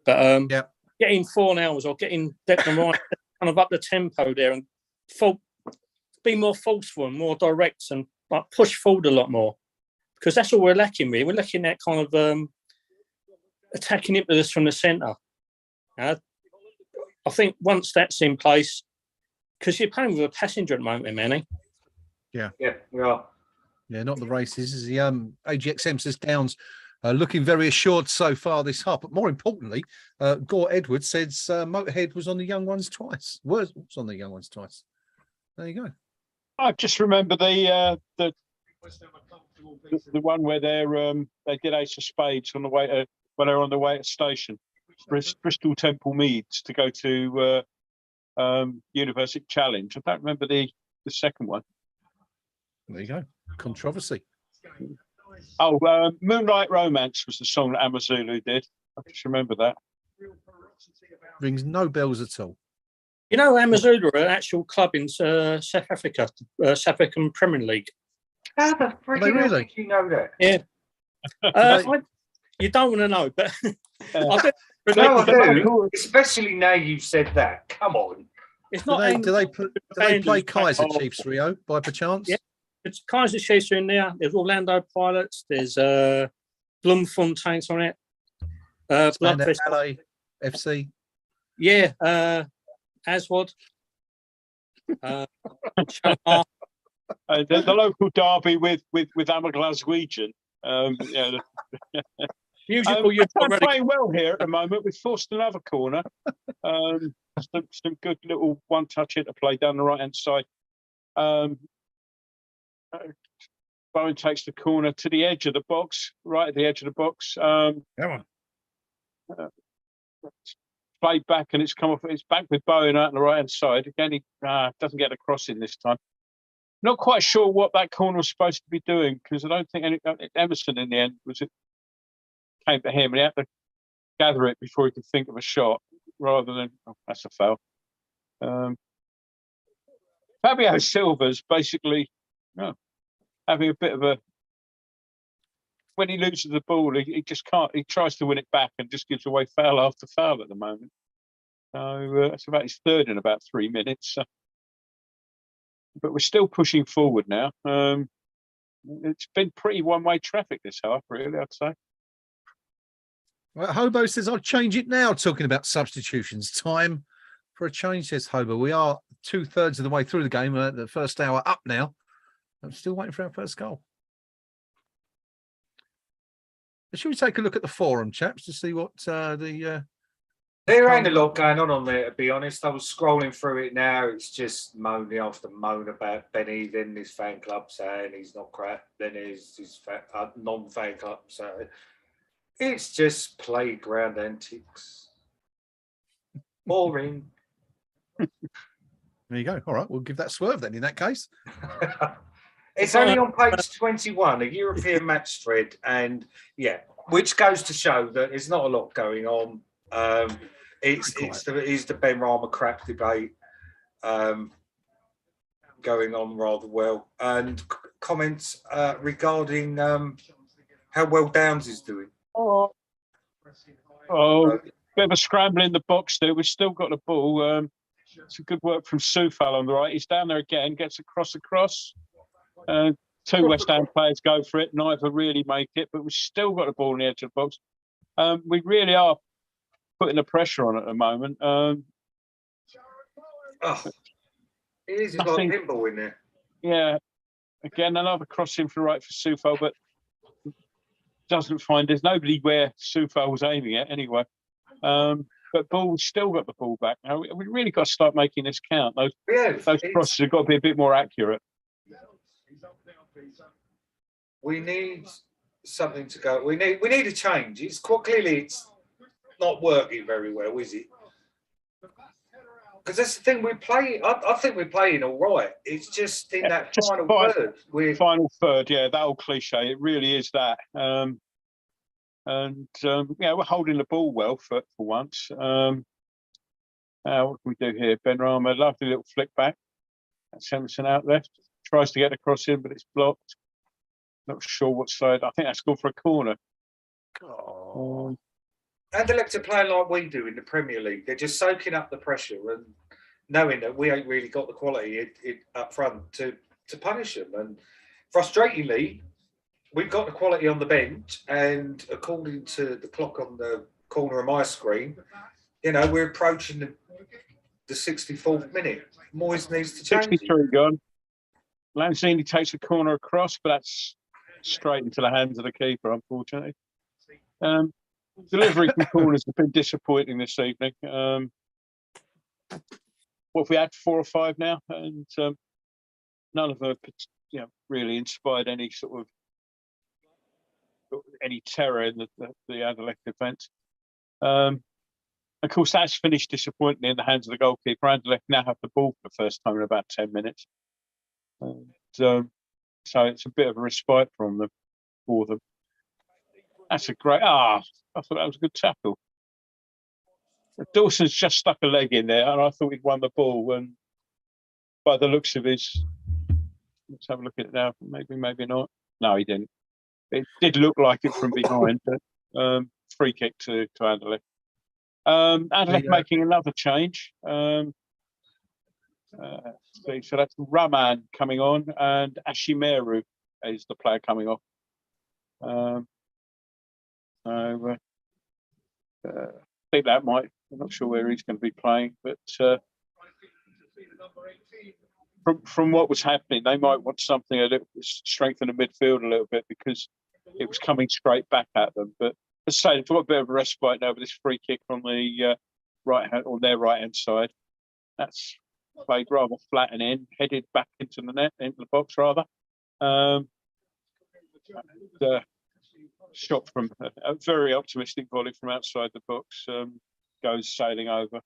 But getting 4 hours or getting Declan Rice kind of up the tempo there and be more forceful and more direct and push forward a lot more, because that's all we're lacking really. We're lacking that kind of attacking impetus from the centre. I think once that's in place, Because you're playing with a passenger at the moment, Manny. Yeah, we are. Yeah, not the races. Is the AGXM says Downs looking very assured so far this half. But more importantly, Gore Edwards says Motorhead was on the young ones twice. Was on the young ones twice. There you go. I just remember the one where they did Ace of Spades on the way to, when they were on the way to station, Bristol Temple Meads to go to University Challenge. I don't remember the second one. There you go. Controversy. Oh, Moonlight Romance was the song that Amazulu did. I just remember that. Rings no bells at all. You know, Amazulu are an actual club in South Africa, South African Premier League. How the frick really? did you know that? Yeah. You don't want to know, but No, I do. Especially now you've said that. Come on. It's not. Do they play Kaiser Chiefs, Rio, by perchance? Yeah. It's Kaiser Chiefs are in there. There's Orlando Pirates. There's Bloemfontein's on it. LA FC. Yeah. Aswad. The local derby with Amma Glaswegian. Musical. I'm playing well here at the moment. We've forced another corner. Some good little one-touch interplay down the right-hand side. Bowen takes the corner to the edge of the box, right at the edge of the box. Come on. Played back and it's come off. It's back with Bowen out on the right-hand side. Again, he doesn't get a cross in this time. Not quite sure what that corner was supposed to be doing, because I don't think Emerson in the end came to him and he had to gather it before he could think of a shot, rather than that's a foul. Fabio Silva's basically having a bit of a, when he loses the ball, he just can't. He tries to win it back and just gives away foul after foul at the moment. So that's about his third in about 3 minutes. But we're still pushing forward now. It's been pretty one-way traffic this half, really, I'd say. Well, Hobo says, I'll change it now, talking about substitutions. Time for a change, says Hobo. We are 2/3 of the way through the game. The first hour up now. I'm still waiting for our first goal. Should we take a look at the forum, chaps, to see what There ain't a lot going on there, to be honest. I was scrolling through it now. It's just moan after moan about Benny, then his fan club saying he's not crap, then his non-fan club saying it's just playground antics. Boring. There you go. All right, we'll give that swerve then in that case. It's only on page 21, a European match thread, and which goes to show that there's not a lot going on. It's the Ben Rama crap debate going on rather well, and comments regarding how well Downs is doing. Bit of a scramble in the box there. We've still got the ball. Some good work from Soufal on the right. He's down there again, gets across. Two West Ham players go for it. Neither really make it, but we've still got the ball on the edge of the box. We really are putting the pressure on at the moment. It is like pinball in there. Yeah. Again, another crossing for right for Soufal, but doesn't find. There's nobody where Soufal was aiming at anyway. But Bull's still got the ball back. Now we really got to start making this count. Those crosses have got to be a bit more accurate. We need something to go. We need a change. It's quite clearly it's not working very well, is it? Because that's the thing we play. I think we're playing all right. It's just in that final third. Final third, yeah, that old cliche. It really is that. We're holding the ball well for once. What can we do here? Ben Rama, lovely little flick back. That's Emerson out left. Tries to get across in, but it's blocked. Not sure what side. I think that's gone for a corner. Anderlecht are playing like we do in the Premier League. They're just soaking up the pressure and knowing that we ain't really got the quality up front to punish them. And frustratingly, we've got the quality on the bench, and according to the clock on the corner of my screen, we're approaching the the 64th minute. Moyes needs to change 63 gone. Lanzini takes a corner across, but that's straight into the hands of the keeper, unfortunately. Delivery from corners has been disappointing this evening. What have we had, 4 or 5 now? And none of them have really inspired any sort of any terror in the Anderlecht defence. Of course, that's finished disappointingly in the hands of the goalkeeper. Anderlecht now have the ball for the first time in about 10 minutes. So it's a bit of a respite for them. That's a great... I thought that was a good tackle. Dawson's just stuck a leg in there, and I thought he'd won the ball. And by the looks of his... Let's have a look at it now. Maybe not. No, he didn't. It did look like it from behind, but free kick to Anderlecht. Anderlecht making another change. So that's Raman coming on, and Ashimeru is the player coming off. I think that might. I'm not sure where he's going to be playing, but from what was happening, they might want something a little strengthen the midfield a little bit because it was coming straight back at them. But as I say, they've got a bit of a respite now with this free kick on the right hand, on their right hand side. That's played rather flat and in, headed back into the net, into the box rather. Shot from a very optimistic volley from outside the box goes sailing over.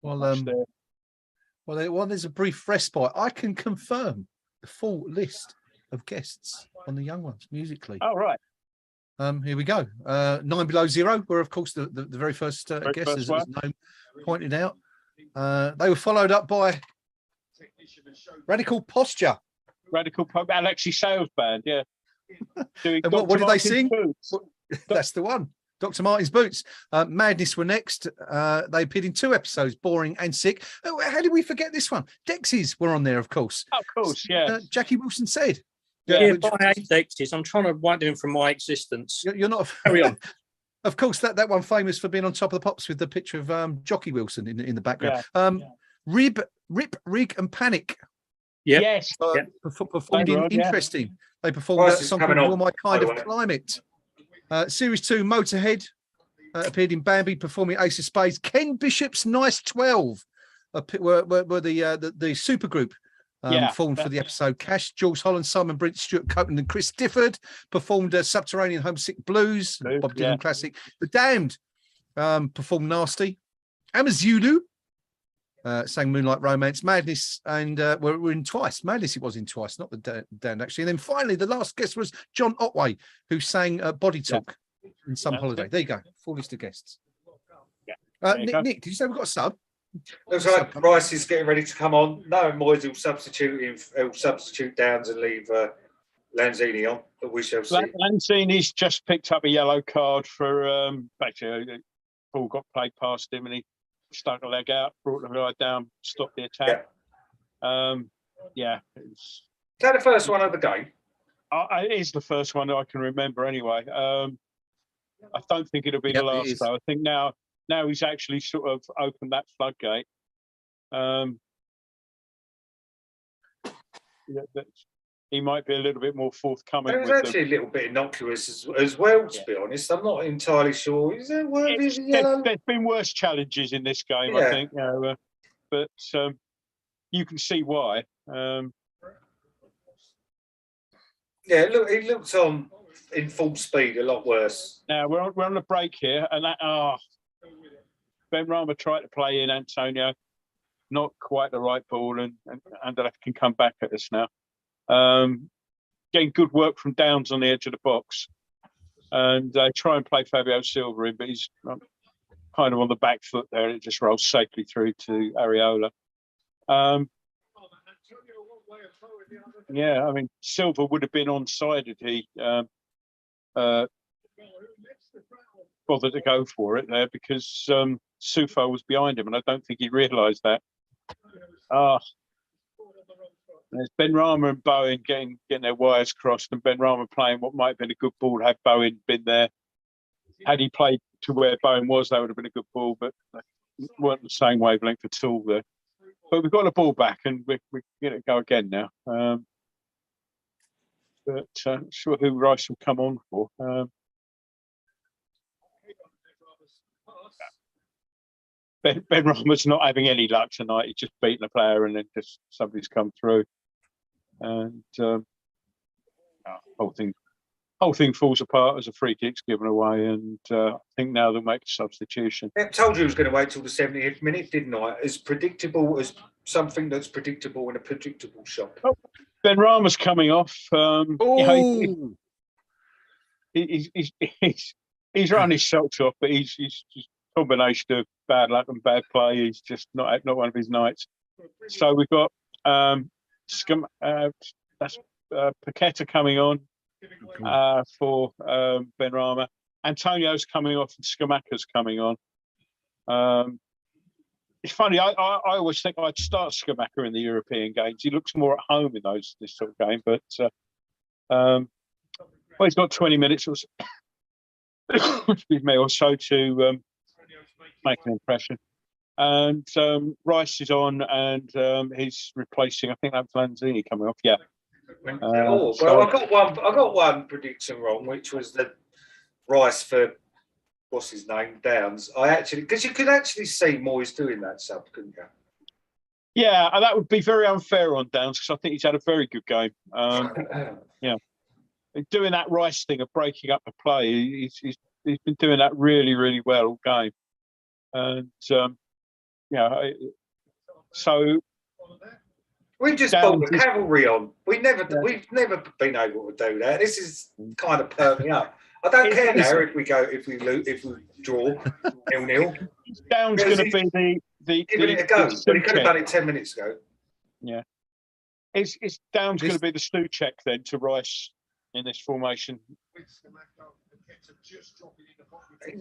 Well, there's a brief respite. I can confirm the full list of guests on the young ones musically. Oh, right. Here we go. 9 Below Zero were, of course, the very first guests, as Noam pointed out. They were followed up by Radical Posture. Alexi Sales Band, yeah. And what did they sing? That's the one. Dr. Martin's Boots. Madness were next. They appeared in 2 episodes, Boring and Sick. Oh, how did we forget this one? Dexys were on there, of course. Of course, yeah. Jackie Wilson said. But I hate Dexys. I'm trying to wipe them from my existence. You're not. Carry on. Of course, that one famous for being on Top of the Pops with the picture of Jockey Wilson in the background. Rip, Rig and Panic. Yeah. Yes. Performed in Interesting. They performed something called My Kind of Climate. Series 2, Motorhead, appeared in Bambi, performing Ace of Spades. Ken Bishop's Nice 12 were the supergroup formed for the episode. Cash, Jules Holland, Simon Brent, Stuart Copeland, and Chris Difford performed Subterranean Homesick Blues, Bob Dylan classic. The Damned performed Nasty. Amazulu sang Moonlight Romance. Madness and were in Twice. Madness it was in Twice, not the Damned actually. And then finally the last guest was John Otway, who sang Body Talk in Some Holiday. There you go, full list of guests. Nick, did you say we've got a sub? Looks like Rice is getting ready to come on. No, Moyes will substitute Downs and leave Lanzini on, but we shall see. Lanzini's just picked up a yellow card for actually ball got played past him and he stuck a leg out, brought the guy down, stopped the attack. Is that the first one of the game? It is the first one that I can remember anyway. I don't think it'll be the last though. I think now he's actually sort of opened that floodgate. He might be a little bit more forthcoming. It was actually a little bit innocuous as well, to be honest. I'm not entirely sure. Is there there's been worse challenges in this game, I think. But you can see why. It looks on in full speed a lot worse. Now we're on a break here, and Ben Rama tried to play in Antonio, not quite the right ball, and Anderlecht can come back at us now. Getting good work from Downs on the edge of the box, and try and play Fabio Silva in, but he's kind of on the back foot there. It just rolls safely through to Areola. I mean, Silva would have been onside if he bothered to go for it there because Sufo was behind him, and I don't think he realised that. There's Ben Rama and Bowen getting their wires crossed, and Ben Rama playing what might have been a good ball had Bowen been there. Had he played to where Bone was, that would have been a good ball, but they weren't the same wavelength at all there. But we've got the ball back, and we're going to go again now. But not sure who Rice will come on for. Ben Rama's not having any luck tonight. He's just beaten a player, and then just somebody's come through, and whole thing falls apart as a free kick's given away. And I think now they'll make a substitution. I told you he was going to wait till the 70th minute, didn't I? As predictable as something that's predictable in a predictable shop. Oh, Ben Rama's coming off. He's run his socks off, but he's combination of bad luck and bad play. He's just not one of his nights. So we've got Paqueta coming on for Ben Rama. Antonio's coming off and Skamaka's coming on. It's funny, I always think I'd start Skamaka in the European games. He looks more at home in this sort of game, but well, he's got 20 minutes or so, excuse me, or so to make an impression. And Rice is on, and he's replacing, I think that's Lanzini coming off. Yeah. Well, I got one prediction wrong, which was the Rice for what's his name, Downs. Because you could actually see Moyes doing that sub, couldn't you? Yeah, and that would be very unfair on Downs, because I think he's had a very good game. Yeah, doing that Rice thing of breaking up the play, he's been doing that really, really well all game. And yeah, so we've just brought the cavalry on. We've never been able to do that. This is kind of perking up. I don't care now if we draw 0-0. Downs going to be the giving it a go, but he could have done it 10 minutes ago. Yeah, it's Downs going to be the stew check then to Rice in this formation. He's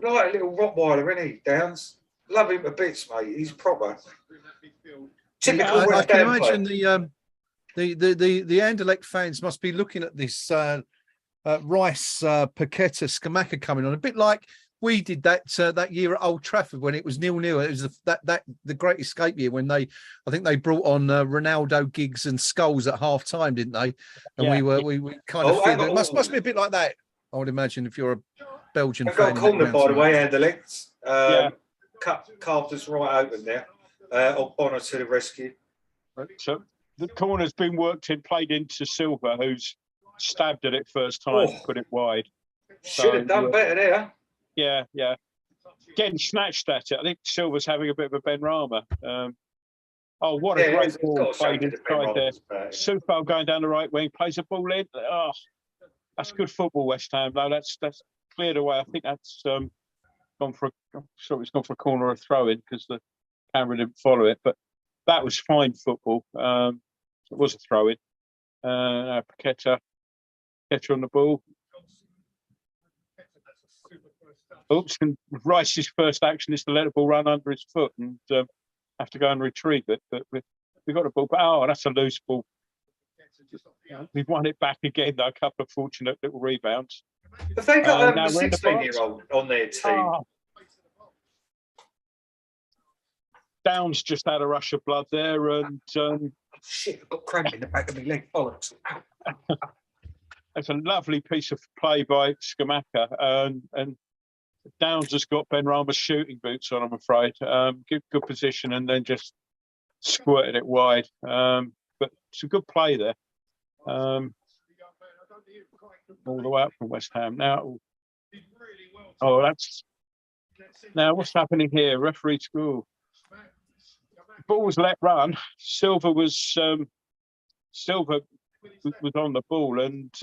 like a little Rottweiler, isn't he, Downs? Love him to bits, mate. He's proper. Typical I West can Ham imagine player. the Anderlecht fans must be looking at this Rice, Paqueta, Skamaka coming on, a bit like we did that year at Old Trafford when it was 0-0. It was the Great Escape year when I think they brought on Ronaldo, Giggs, and Scholes at half time, didn't they? And we kind of feel that it must be a bit like that. I would imagine if you're a Belgian They've fan. got a corner, by the way, Anderlecht. Carved us right open there. Bonner to the rescue. So the corner's been worked in, played into Silva, who's stabbed at it first time, put it wide. Should have done better there. Yeah. Getting snatched at it. I think Silva's having a bit of a Ben Rama. What a great ball played inside there. Sufal going down the right wing, plays a ball in. Oh, that's good football, West Ham. No, that's cleared away. I think that's gone for a corner or throw in because the camera didn't follow it. But that was fine football. It was a throw in. Paqueta on the ball. Oops, and Rice's first action is to let the ball run under his foot and have to go and retrieve it. But we got a ball. But that's a loose ball. We've won it back again, though. A couple of fortunate little rebounds. Have they got a 16-year-old on their team? Downs just had a rush of blood there, and shit! I've got cramp in the back of my leg. Bollocks! It's a lovely piece of play by Skamaka, and Downs has got Ben Rama's shooting boots on, I'm afraid. Good position, and then just squirted it wide. But it's a good play there. All the way up from West Ham. Now, what's happening here? Referee school. Ball was let run. Silva was on the ball, and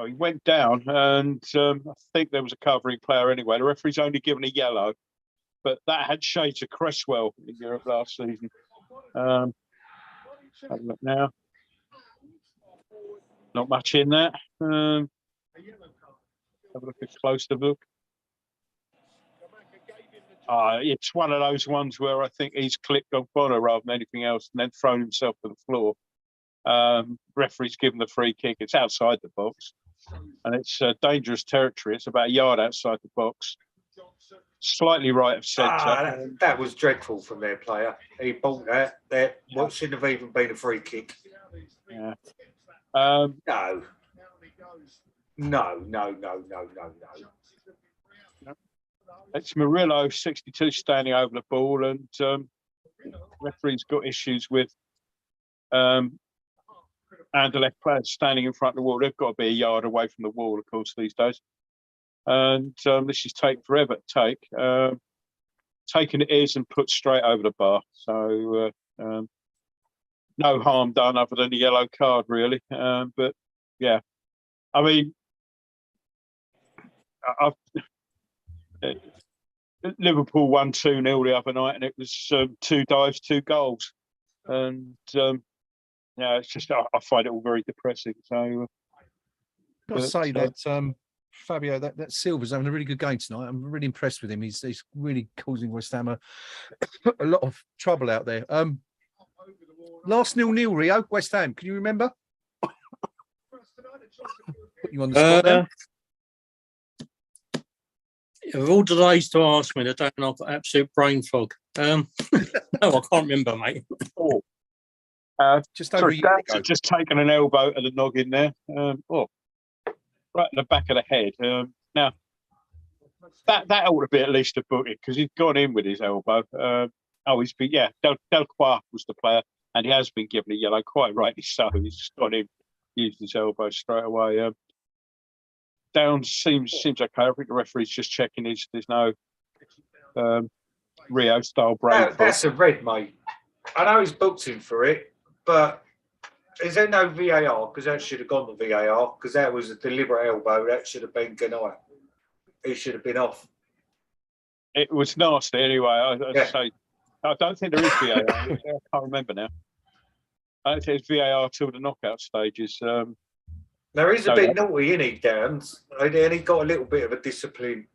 he went down, and I think there was a covering player anyway. The referee's only given a yellow, but that had shades of Cresswell in Europe last season. Have a look now. Not much in that. Have a look, a closer look. It's one of those ones where I think he's clicked on Bonner rather than anything else and then thrown himself to the floor. Referee's given the free kick. It's outside the box. and it's dangerous territory. It's about a yard outside the box, slightly right of centre. That was dreadful from their player. He bought that. What shouldn't have even been a free kick. Yeah. No. It's Murillo, 62, standing over the ball, and referee's got issues with Anderlecht players standing in front of the wall. They've got to be a yard away from the wall, of course, these days. And this is take forever to take. Taken it is and put straight over the bar. So no harm done other than the yellow card, really. But yeah, I mean, Liverpool won 2-0 the other night, and it was 2 dives, 2 goals. And yeah, it's just I find it all very depressing. So I've got to say that Fabio, that Silva's having a really good game tonight. I'm really impressed with him. He's really causing West Ham a lot of trouble out there. Last 0-0, Rio, West Ham. Can you remember? Put you on the spot there. Of all the days to ask me, I don't know. I've got absolute brain fog. No, I can't remember, mate. Just over a year ago. Just taken an elbow to the noggin there. Right in the back of the head. Now, that ought to be at least a booking because he's gone in with his elbow. He's been, Delcroix was the player, and he has been given a yellow, quite rightly so. He's just gone in, used his elbow straight away. Downs seems okay. I think the referee's just checking there's no Rio style brain. That's a red, mate. I know he's booked him for it, but is there no VAR? Because that should have gone to VAR because that was a deliberate elbow. That should have been Ganai. He should have been off. It was nasty anyway. I don't think there is VAR. I can't remember now. I don't think it's VAR till the knockout stages. There is a bit naughty in he, Downs, and he got a little bit of a discipline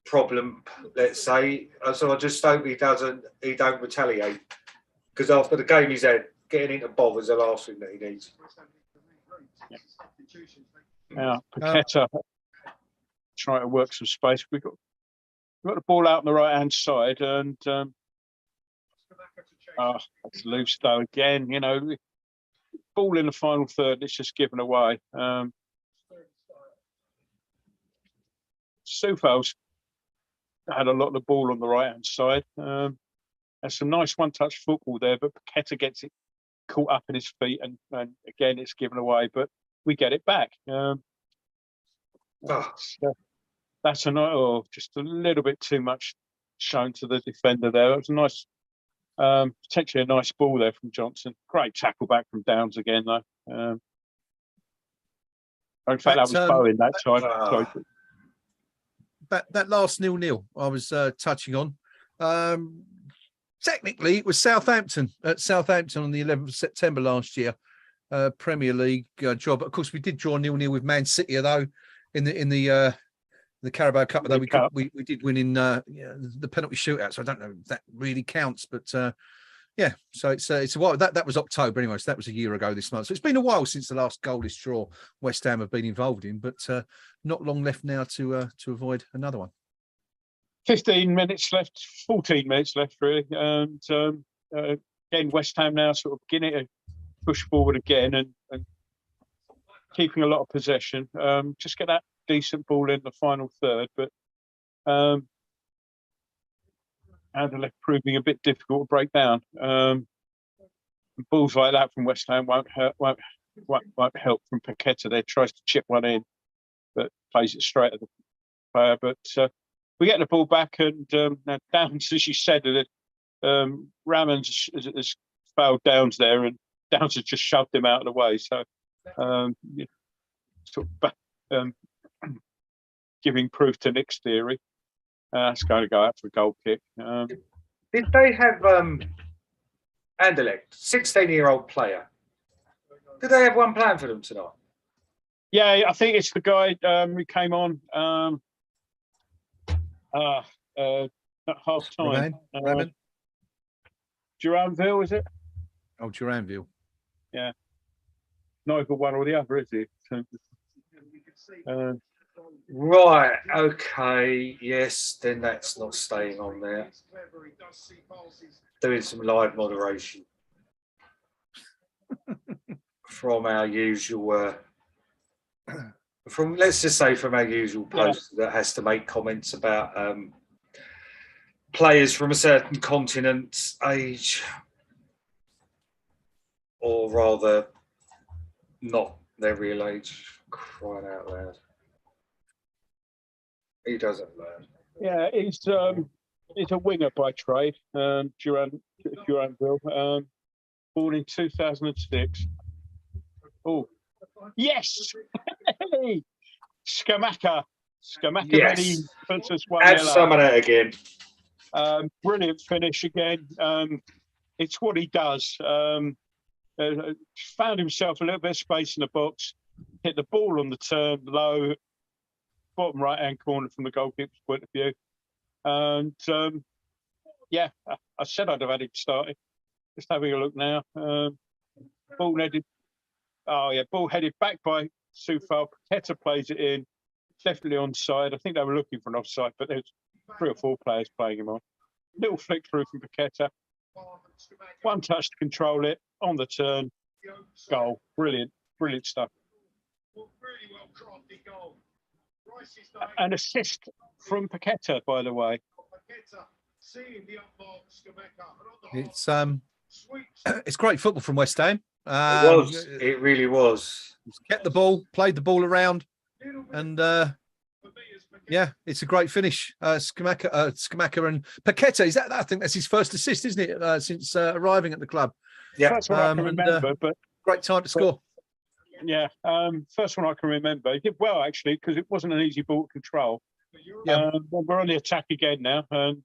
problem, let's say. So I just hope he don't retaliate. Because after the game he's had, getting into bother is the last thing that he needs. Yeah, Paqueta trying to work some space. We've got the ball out on the right hand side, and it's loose though again. You know, ball in the final third, it's just given away. Soufal's had a lot of the ball on the right hand side. There's some nice one-touch football there, but Paqueta gets it caught up in his feet, and again it's given away. But we get it back. That's just a little bit too much shown to the defender there. It was a nice, potentially a nice ball there from Johnson. Great tackle back from Downs again, though. In fact, that was Bowen that time. That last 0-0 I was touching on. Technically, it was Southampton on the 11th of September last year, Premier League job. Of course, we did draw 0-0 with Man City, though, in the Carabao Cup. Though we did win in the penalty shootout, so I don't know if that really counts. But so it's a while. That was October anyway, so that was a year ago this month. So it's been a while since the last goalless draw West Ham have been involved in, but not long left now to avoid another one. 14 minutes left, really. And again, West Ham now sort of beginning to push forward again and keeping a lot of possession. Just get that decent ball in the final third, but Anderlecht proving a bit difficult to break down. Balls like that from West Ham won't help from Paqueta. There tries to chip one in, but plays it straight at the player. But we get the ball back, and now Downs, as you said, Ramons has fouled Downs there, and Downs has just shoved him out of the way. So, giving proof to Nick's theory. It's going to go out for a goal kick. Did they have Anderlecht, 16-year-old player? Did they have one playing for them tonight? Yeah, I think it's the guy who came on at half time. Duranville, is it? Oh, Duranville. Yeah. Not either one or the other, is he? Right, okay, yes, then that's not staying on there. Doing some live moderation from our usual, let's just say from our usual post that has to make comments about players from a certain continent, age, or rather not their real age. Crying out loud. He doesn't learn. Yeah, he's a winger by trade, Duranville, born in 2006. Oh, yes! Hey! Skamaka. Yes. Puts us Have some of that again. Brilliant finish again. It's what he does. Found himself a little bit of space in the box, hit the ball on the turn, low, bottom right-hand corner from the goalkeeper's point of view. And, yeah, I said I'd have had him started. Just having a look now. Ball headed back by Sufal. Paqueta plays it in. Definitely onside. I think they were looking for an offside, but there's 3 or 4 players playing him on. Little flick through from Paqueta. One touch to control it. On the turn. Goal. Brilliant. Brilliant stuff. An assist from Paqueta, by the way. It's great football from West Ham. It really was. Kept the ball, played the ball around, and yeah, it's a great finish. Skamaka and Paqueta. Is that? I think that's his first assist, isn't it? Since arriving at the club. Yeah, that's what I can remember. But great time to score. Yeah, first one I can remember. He did well actually because it wasn't an easy ball to control. Yeah, we're on the attack again now, and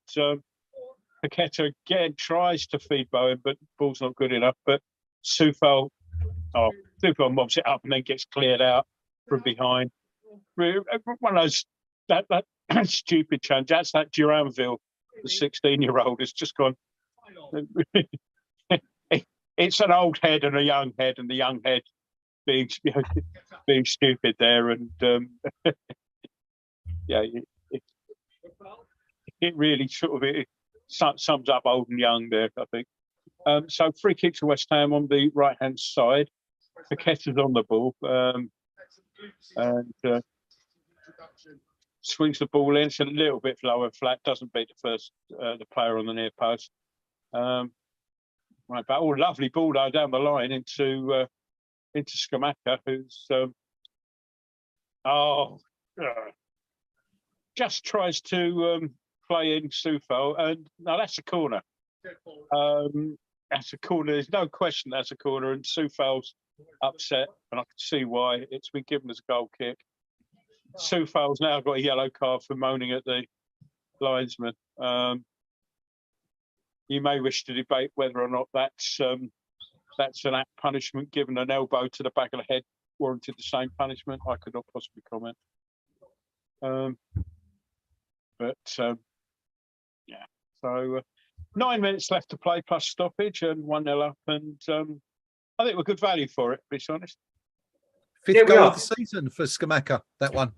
Paqueta again tries to feed Bowen, but the ball's not good enough. But Sufal mobs it up and then gets cleared out from behind. One of those that stupid challenge. That's that Duranville, the 16-year-old, has just gone. It's an old head and a young head, and the young head being stupid there, and yeah, it really sort of sums up old and young there, I think. So free kick to West Ham on the right hand side. Paqueta's on the ball, and swings the ball in. It's a little bit lower flat. Doesn't beat the player on the near post. Right, but lovely ball though down the line into Skamaka, who's just tries to play in Sufal, and no, that's a corner. That's a corner. There's no question that's a corner, and Sufal's upset, and I can see why. It's been given as a goal kick. Sufal's now got a yellow card for moaning at the linesman. You may wish to debate whether or not that's an apt punishment, given an elbow to the back of the head warranted the same punishment. I could not possibly comment. Yeah. So 9 minutes left to play plus stoppage and 1-0 up, and I think we're good value for it, to be honest. Fifth goal of the season for Skamaka, that one.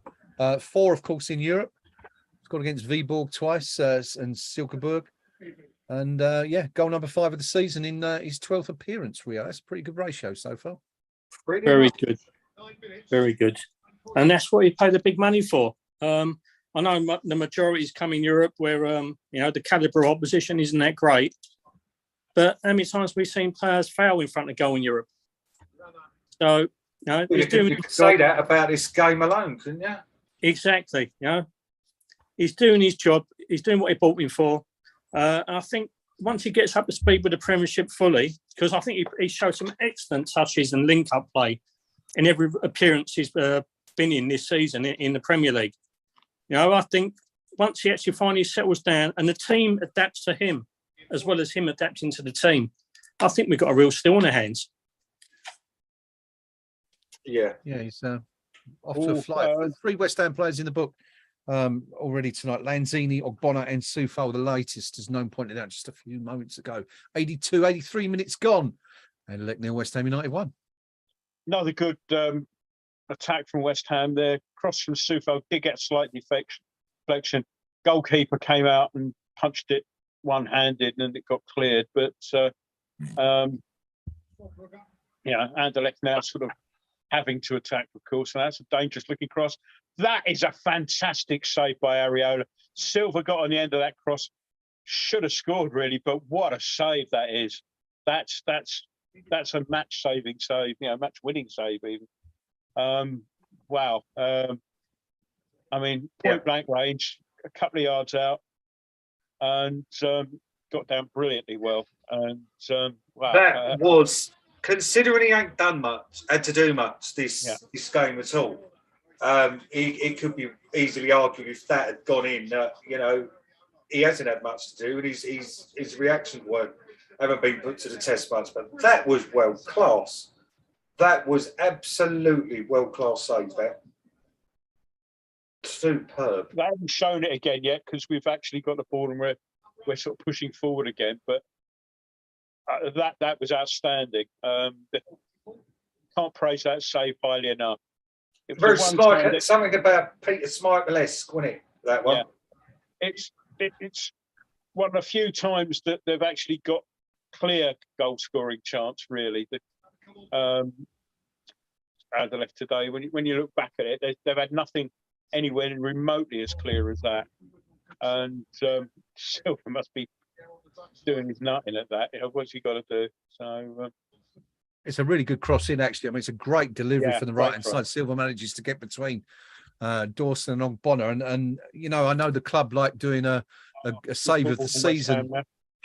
4, of course, in Europe. Scored against Viborg twice and Silkeborg. And yeah, goal number 5 of the season in his 12th appearance, Rio. That's a pretty good ratio so far. Very good. Very good. And that's what he paid the big money for. I know the majority is coming Europe where, the calibre of opposition isn't that great. But how many times have we seen players fail in front of goal in Europe? So, you could say that about this game alone, couldn't you? Exactly. He's doing his job. He's doing what he bought him for. And I think once he gets up to speed with the Premiership fully, because I think he showed some excellent touches and link-up play in every appearance he's been in this season in the Premier League. I think once he actually finally settles down and the team adapts to him, as well as him adapting to the team, I think we've got a real steal on our hands. Yeah. Yeah, he's off to a flight. 3 West Ham players in the book already tonight. Lanzini, Ogbonna and Sufal, the latest, as Noam pointed out just a few moments ago. 83 minutes gone. And Anderlecht nil, West Ham United 1. Another good attack from West Ham there. Cross from Sufo did get slight deflection. Goalkeeper came out and punched it one-handed, and it got cleared. But Anderlecht now sort of having to attack, of course, and that's a dangerous-looking cross. That is a fantastic save by Areola. Silva got on the end of that cross. Should have scored, really, but what a save that is. That's a match-saving save, match-winning save even. Wow. I mean, point-blank range, a couple of yards out, and got down brilliantly well. And wow. That was, considering he ain't done much, had to do much this game at all, it could be easily argued if that had gone in, he hasn't had much to do, and his reactions haven't been put to the test much. But that was world class. That was absolutely world class save. That superb. They haven't shown it again yet because we've actually got the ball and we're sort of pushing forward again. But that was outstanding. Can't praise that save highly enough. It was very something about Peter Schmeichel-esque, wasn't it? That one. Yeah. It's one of the few times that they've actually got clear goal scoring chance. Really, Anderlecht today. When you look back at it, they've had nothing anywhere remotely as clear as that. And Silva must be doing his nutting at that. What's he got to do? So. It's a really good cross in, actually. I mean, it's a great delivery from the right-hand side. Silva manages to get between Dawson and Ogbonna. And I know the club like doing a save of the season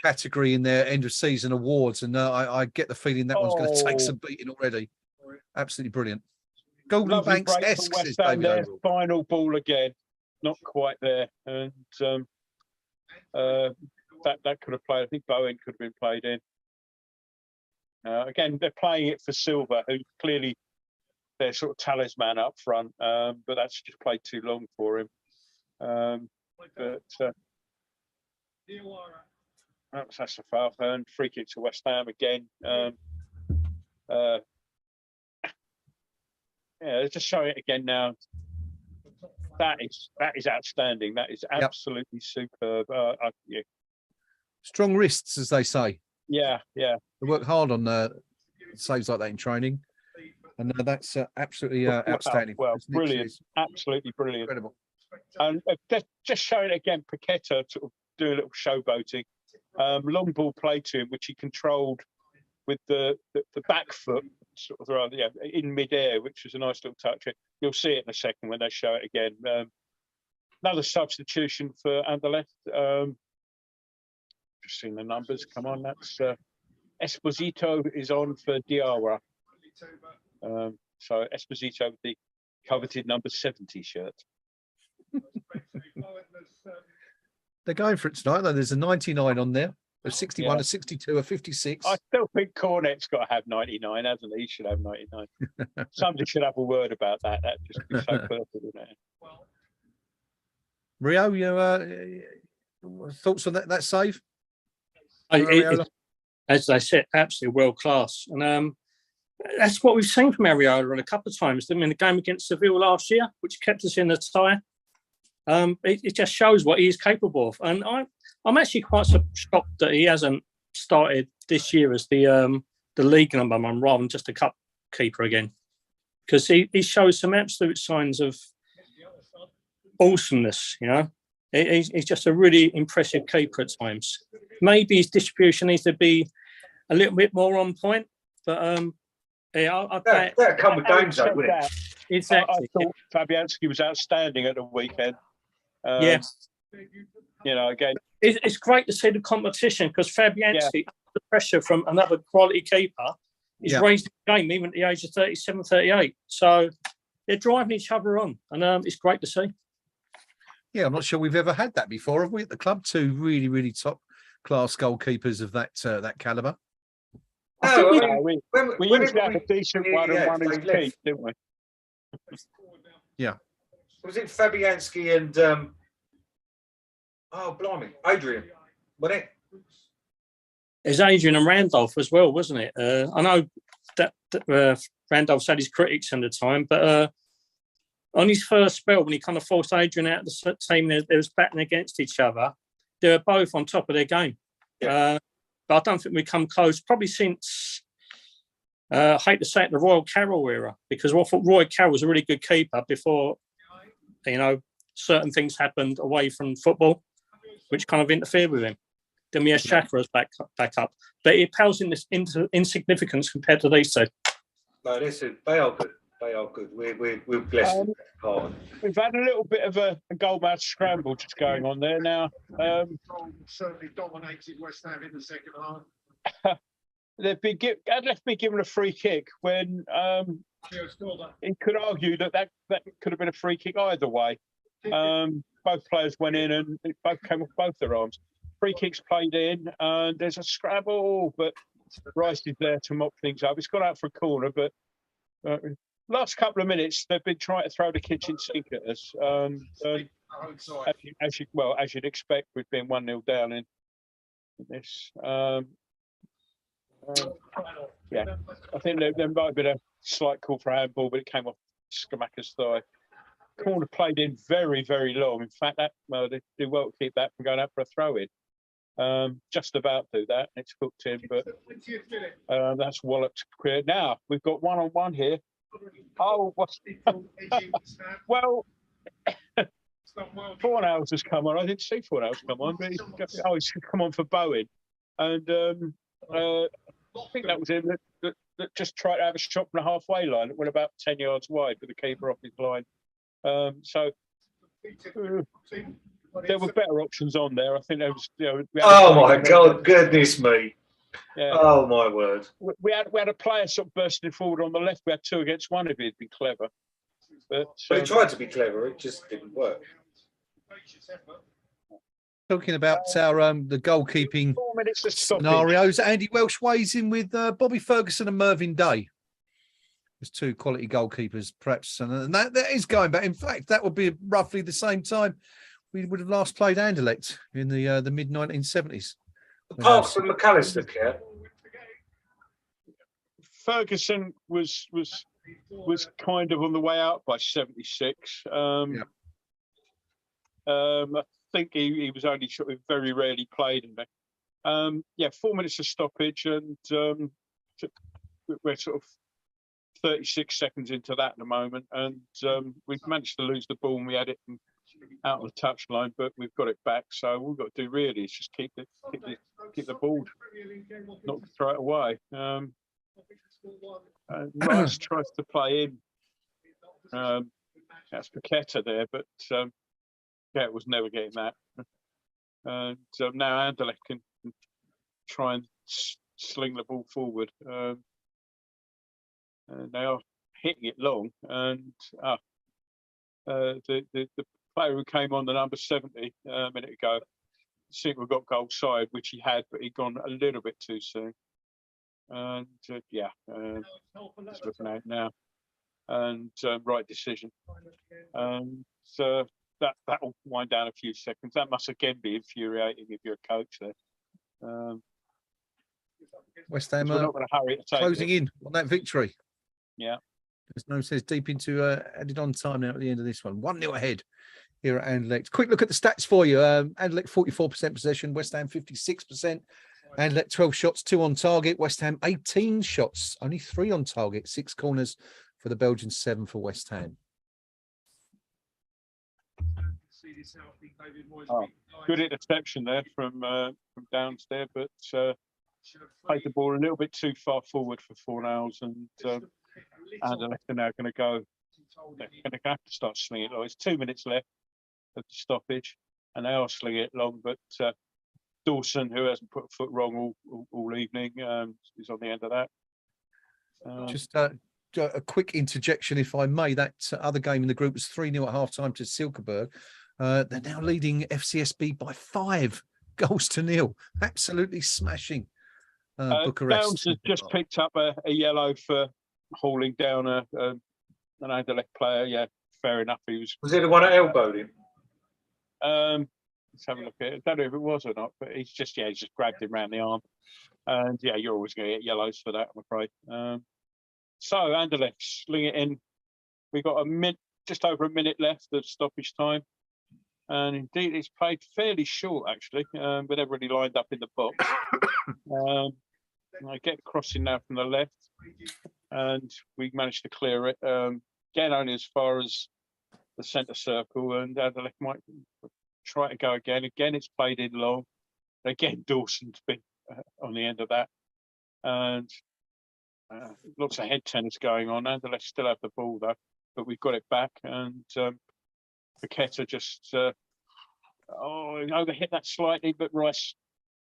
category in their end-of-season awards. And I get the feeling that one's going to take some beating already. Absolutely brilliant. Golden Banks-esque, says David Overall. Final ball again. Not quite there. And that could have played. I think Bowen could have been played in. Again, they're playing it for Silva, who clearly their sort of talisman up front, but that's just played too long for him. That's a foul, and free kick to West Ham again. Just show it again now. That is outstanding. That is absolutely superb. Strong wrists, as they say. Yeah. They work hard on saves like that in training, and that's absolutely outstanding. Well, brilliant, absolutely brilliant. Incredible. And just showing it again, Paqueta sort of do a little showboating. Long ball play to him, which he controlled with the back foot, sort of in midair, which was a nice little touch. You'll see it in a second when they show it again. Another substitution for Anderlecht. Just seeing the numbers. Come on, that's Esposito is on for Diawara. So Esposito with the coveted number 70 shirt. They're going for it tonight, though. There's a 99 on there, a 61, a 62, a 56. I still think Cornet's got to have 99, hasn't he? He should have 99. Somebody should have a word about that. That just be so perfect, isn't it? Rio, your thoughts on that save? As I said, absolutely world class, and that's what we've seen from Areola a couple of times. I mean, the game against Seville last year, which kept us in the tie. It just shows what he is capable of, and I'm actually quite shocked that he hasn't started this year as the league number one rather than just a cup keeper again, because he shows some absolute signs of awesomeness. He's just a really impressive keeper at times. Maybe his distribution needs to be a little bit more on point, but that'll come with games, though, wouldn't it? Exactly. I thought Fabianski was outstanding at the weekend. Yes. Again, it's great to see the competition, because Fabianski, under pressure from another quality keeper, is raised the game even at the age of 37, 38. So they're driving each other on, and it's great to see. Yeah, I'm not sure we've ever had that before, have we, at the club? Two really, really top-class goalkeepers of that calibre. We used to have a decent one and one who's peaked, didn't we? Yeah. Was it Fabianski and Adrian, wasn't it? There's Adrian and Randolph as well, wasn't it? I know that Randolph's had his critics in the time, but on his first spell, when he kind of forced Adrian out of the team, they was batting against each other. They were both on top of their game. Yeah. But I don't think we've come close, probably since, I hate to say it, the Royal Carroll era, because I thought Roy Carroll was a really good keeper before, certain things happened away from football, which kind of interfered with him. Then we had Shakira's back up. But it pales into insignificance compared to these two. No, they are good. They are good. We're blessed with that part. We've had a little bit of a goalmouth scramble just going on there now. Certainly dominated West Ham in the second half. Anderlecht been given a free kick when he could argue that could have been a free kick either way. Both players went in and it both came off both their arms. Free kicks played in and there's a scrabble, but Rice is there to mop things up. It's gone out for a corner, but last couple of minutes they've been trying to throw the kitchen sink at us. As you'd expect, we've been 1-0 down in this. I think there might have been a slight call for a handball, but it came off Skamaka's thigh. Corner played in very, very long. In fact, they do well to keep that from going out for a throw-in. Just about do that. It's hooked in, but that's walloped clear. Now, we've got one-on-one here. Oh, well, Fornals has come on. I didn't see Fornals come on, but he's come on for Bowen. And I think that was him that just tried to have a shot from the halfway line. It went about 10 yards wide with the keeper off his line. So there were better options on there. I think there was. Oh my God! Goodness me! Yeah. Oh my word! We had a player sort of bursting forward on the left. We had 2 against 1 if he'd been clever. But he tried to be clever. It just didn't work. Talking about our the goalkeeping scenarios, Andy Welsh weighs in with Bobby Ferguson and Mervyn Day. There's 2 quality goalkeepers, perhaps, and that is going back. In fact, that would be roughly the same time we would have last played Anderlecht in the mid 1970s. Apart from McAllister, Kev. Ferguson was kind of on the way out by 76. I think he was only very rarely played in there. 4 minutes of stoppage, and we're sort of 36 seconds into that at the moment, and we've managed to lose the ball, and we had it out on the touchline, but we've got it back. So all we've got to do really is just keep the ball, not throw it away. Rice tries to play in. That's Paqueta there, but it was never getting that. And now Anderlecht can try and sling the ball forward. They are hitting it long, and the player who came on the number 70 a minute ago seemed to have got goal side, which he had, but he'd gone a little bit too soon. And just looking at it now, and right decision. And that'll wind down a few seconds. That must again be infuriating if you're a coach there. West Ham we're not going to hurry to take closing in on that victory. Yeah. There's no says deep into added on time now at the end of this one. 1-0 ahead here at Anderlecht. Quick look at the stats for you. Anderlecht 44% possession, West Ham 56%. Anderlecht 12 shots, 2 on target. West Ham 18 shots, only 3 on target. 6 corners for the Belgians, 7 for West Ham. Good interception there from Downs there, but played the ball a little bit too far forward for Fornals, and Anderlecht are now going to go. They're going to have to start slinging it long. It's 2 minutes left of the stoppage, and they are slinging it long. But Dawson, who hasn't put a foot wrong all evening, is on the end of that. Just a quick interjection, if I may. That other game in the group was 3-0 at half-time to Silkeborg. They're now leading FCSB by 5 goals to 0. Absolutely smashing Bucharest. Downs has just picked up a yellow for hauling down an Anderlecht player. Yeah, fair enough. Was he the one that elbowed him? Let's have a look at it. I don't know if it was or not, but he's just grabbed him around the arm. And yeah, you're always going to get yellows for that, I'm afraid. So Anderlecht sling it in. We got just over a minute left of stoppage time, and indeed it's played fairly short actually. But everybody lined up in the box. I get crossing now from the left, and we managed to clear it. Again, only as far as the centre circle, and Anderlecht might try to go again. Again, it's played in long. Again, Dawson's been on the end of that, and lots of head tennis going on. Anderlecht still have the ball though, but we've got it back, and Paqueta just overhit that slightly, but Rice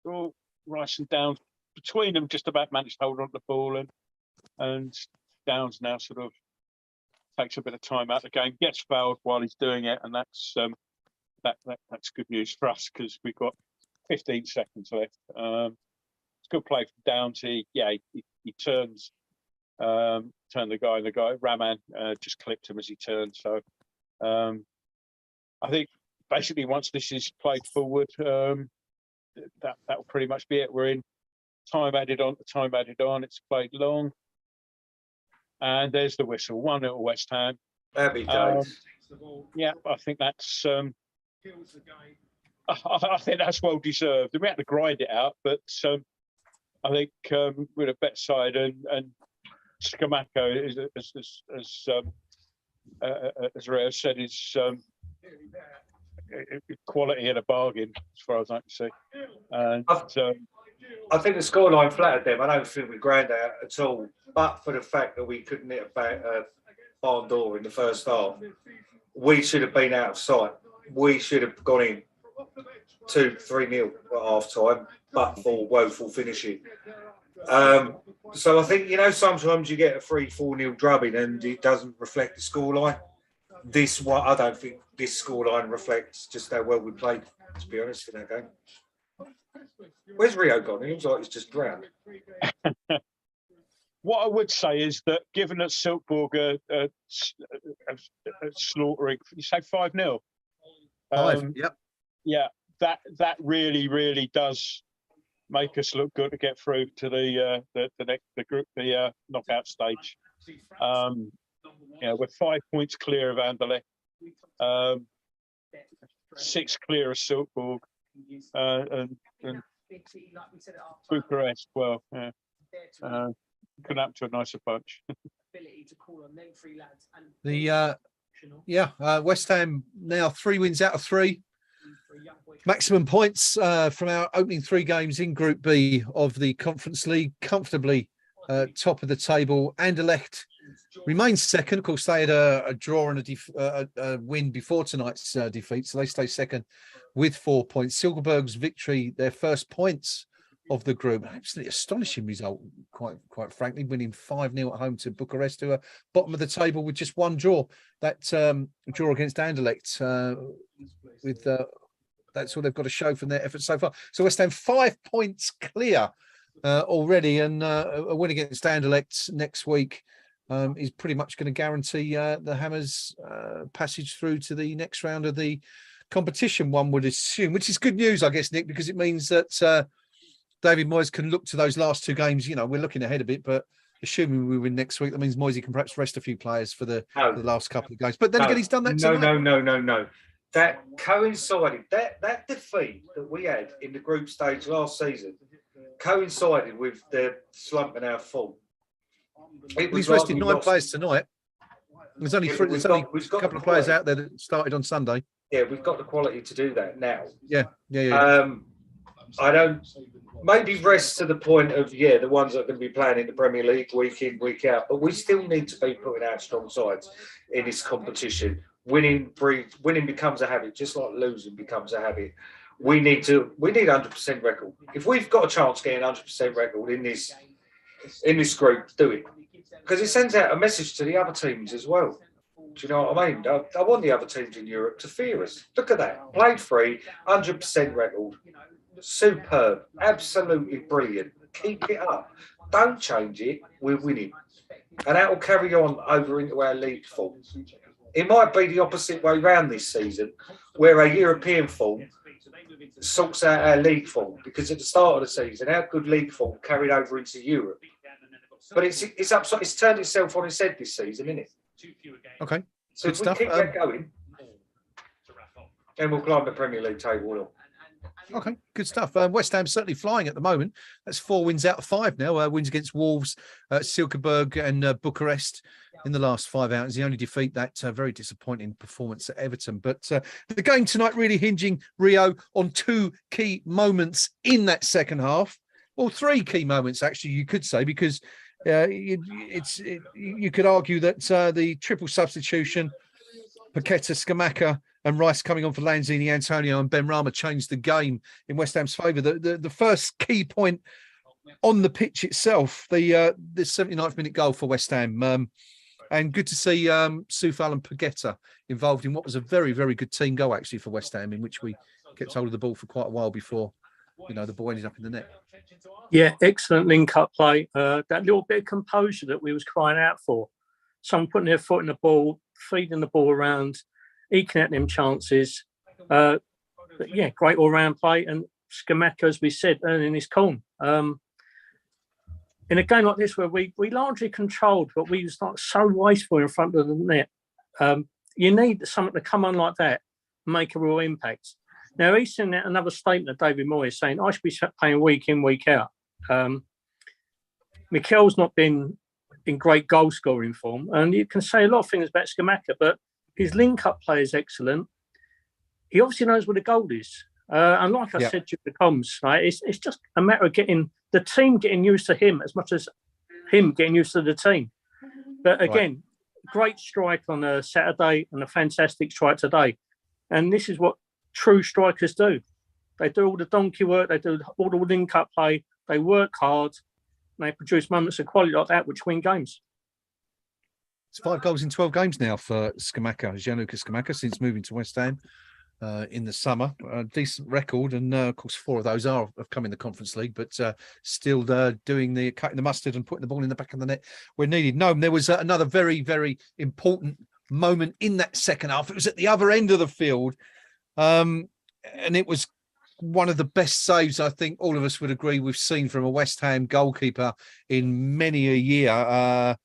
and Downs between them just about managed to hold on to the ball, and Downs now sort of takes a bit of time out of the game, gets fouled while he's doing it, and that's good news for us because we've got 15 seconds left. It's good play from Downs. He turns, turned the guy. Raman just clipped him as he turned. So I think basically once this is played forward, that'll pretty much be it. We're in time added on. It's played long, and there's the whistle. 1-0 West Ham. Happy days. Yeah, I think that's. I think that's well deserved. We had to grind it out, but I think with a bet side and Scamacco, as Rio said, is quality and a bargain as far as I can see. And I think the scoreline flattered them. I don't think we ground out at all, but for the fact that we couldn't hit a barn door in the first half, we should have been out of sight. We should have gone in 2-3-0 at half time, but for woeful finishing. So I think, sometimes you get a 3-4-0 drubbing and it doesn't reflect the scoreline. I don't think this scoreline reflects just how well we played, to be honest, in that game. Where's Rio gone? He looks like he's just drowned. What I would say is that given that Silkeborg are slaughtering, you say 5-0? 5, yep. Yeah, that really, really does make us look good to get through to the group, the knockout stage. We're 5 points clear of Anderlecht, 6 clear of Silkeborg, and Bucharest. Well, couldn't happen to a nicer bunch. West Ham now 3 wins out of 3. Maximum points from our opening 3 games in Group B of the Conference League, comfortably top of the table. Anderlecht remains second. Of course, they had a draw and a win before tonight's defeat, so they stay second with 4 points. Silkeborg's victory, their first points of the group. Absolutely astonishing result, quite frankly, winning 5-0 at home to Bucharest, who are bottom of the table with just 1 draw. That draw against Anderlecht, that's all they've got to show from their efforts so far. So West Ham 5 points clear already, and a win against Anderlecht next week is pretty much going to guarantee the Hammers' passage through to the next round of the competition, one would assume, which is good news, I guess, Nick, because it means that David Moyes can look to those last 2 games. We're looking ahead a bit, but assuming we win next week, that means Moyes can perhaps rest a few players for the last couple of games. But then again, he's done that tonight. No. That coincided, that defeat that we had in the group stage last season coincided with the slump in our form. He's rested 9 players tonight. There's only a couple of players out there that started on Sunday. Yeah, we've got the quality to do that now. Yeah. I don't. Maybe rest to the point of the ones that are going to be playing in the Premier League week in, week out. But we still need to be putting out strong sides in this competition. Winning becomes a habit, just like losing becomes a habit. We need 100% record. If we've got a chance getting 100% record in this group, do it, because it sends out a message to the other teams as well. Do you know what I mean? I want the other teams in Europe to fear us. Look at that. Played free, 100% record. Superb. Absolutely brilliant. Keep it up. Don't change it. We're winning. And that will carry on over into our league form. It might be the opposite way round this season, where our European form sorts out our league form, because at the start of the season, our good league form carried over into Europe. But it's upside. It's turned itself on its head this season, isn't it? Okay, So good if we stuff. keep that going, then we'll climb the Premier League table. Okay, good stuff. West Ham's certainly flying at the moment. That's 4 wins out of 5 now. Wins against Wolves, Silkeborg and Bucharest in the last 5 outings. The only defeat, that very disappointing performance at Everton. But the game tonight really hinging, Rio, on 2 key moments in that second half. Well, 3 key moments, actually, you could say, because you could argue that the triple substitution, Paqueta, Scamacca and Rice coming on for Lanzini, Antonio and Benrahma changed the game in West Ham's favour. The first key point on the pitch itself, the 79th minute goal for West Ham. And good to see Soufal and Paqueta involved in what was a very, very good team goal, actually, for West Ham, in which we kept hold of the ball for quite a while before, the ball ended up in the net. Yeah, excellent link-up play. That little bit of composure that we was crying out for. Someone putting their foot in the ball, feeding the ball around, eking out them chances. Great all-round play. And Scamacca, as we said, earning his corn. In a game like this, where we largely controlled, but we was like so wasteful in front of the net, you need something to come on like that and make a real impact. Now, he's seen another statement of David Moyes saying, I should be playing week in, week out. Mikel's not been in great goal-scoring form, and you can say a lot of things about Scamacca, but his link-up play is excellent. He obviously knows what a goal is. And like I said to the comms, right, it's just a matter of getting the team getting used to him as much as him getting used to the team. But again, great strike on a Saturday and a fantastic strike today. And this is what true strikers do. They do all the donkey work, they do all the link-up play, they work hard, and they produce moments of quality like that which win games. It's 5 goals in 12 games now for Scamacca, Gianluca Scamacca, since moving to West Ham in the summer. A decent record, and of course 4 of those have come in the Conference League, but still doing the cutting the mustard and putting the ball in the back of the net where needed. No, there was another very, very important moment in that second half. It was at the other end of the field, and it was one of the best saves I think all of us would agree we've seen from a West Ham goalkeeper in many a year.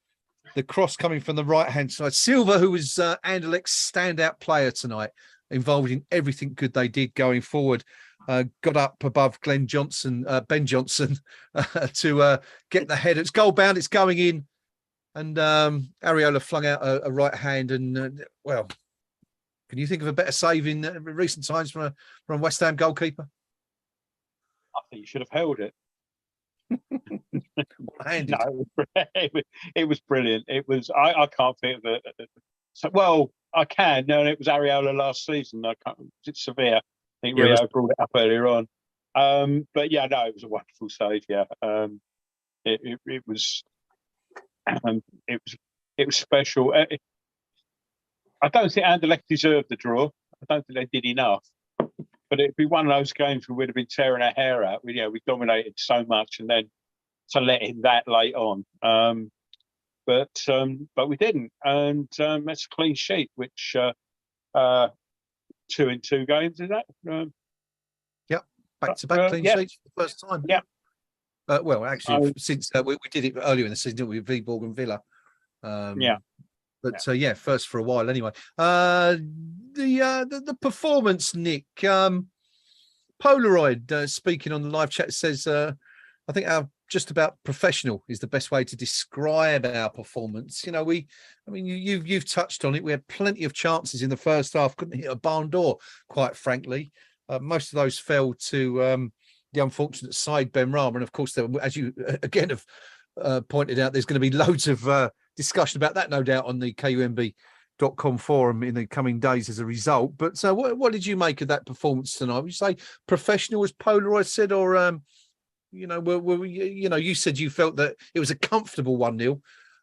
The cross coming from the right-hand side. Silva, who was Anderlecht's standout player tonight, involved in everything good they did going forward, got up above Ben Johnson, to get the header. It's goal bound, it's going in. And Areola flung out a right hand. And, can you think of a better save in recent times from a West Ham goalkeeper? I think you should have held it. One-handed. No, it was brilliant. It was. I can't think of it. Well, I can. No, it was Areola last season. I can't. It's Sevilla. I think Rio brought it up earlier on. But yeah, no, it was a wonderful save. Yeah, it was. It was special. I don't think Anderlecht deserved the draw. I don't think they did enough. But it'd be one of those games where we'd have been tearing our hair out. We dominated so much, and then to let in that late on. But we didn't, and that's a clean sheet. Which 2 in 2 games, is that? Back to back clean sheets for the first time. Yeah. Well, actually, since we did it earlier in the season, didn't we, with Viborg and Villa? But first for a while anyway. The performance, Nick. Polaroid speaking on the live chat says, I think our just about professional is the best way to describe our performance. You've touched on it. We had plenty of chances in the first half, couldn't hit a barn door, quite frankly. Most of those fell to the unfortunate side, Benrahma. And of course, as you again have pointed out, there's going to be loads of discussion about that, no doubt, on the KUMB.com forum in the coming days as a result. But what did you make of that performance tonight? Would you say professional, as Polaroid said, or you said you felt that it was a comfortable 1-0.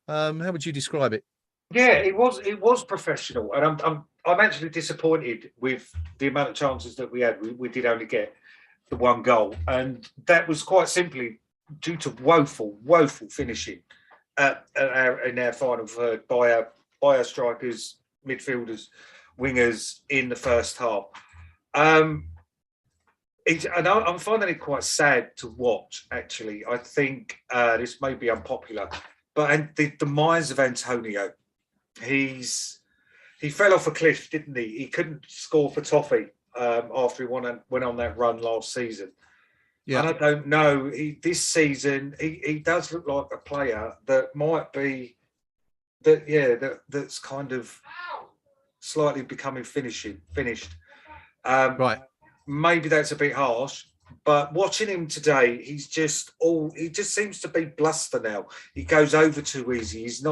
How would you describe it? Yeah, it was professional, and I'm actually disappointed with the amount of chances that we had. We did only get the 1 goal, and that was quite simply due to woeful finishing in our final third by our strikers, midfielders, wingers in the first half. I'm finding it quite sad to watch, actually. I think this may be unpopular, but the demise of Antonio, he fell off a cliff, didn't he? He couldn't score for Toffee after he went on that run last season. Yeah. And I don't know, this season, he does look like a player that might be, that's kind of slightly becoming finished. Right. Maybe that's a bit harsh, but watching him today, he just seems to be bluster now. He goes over too easy. He's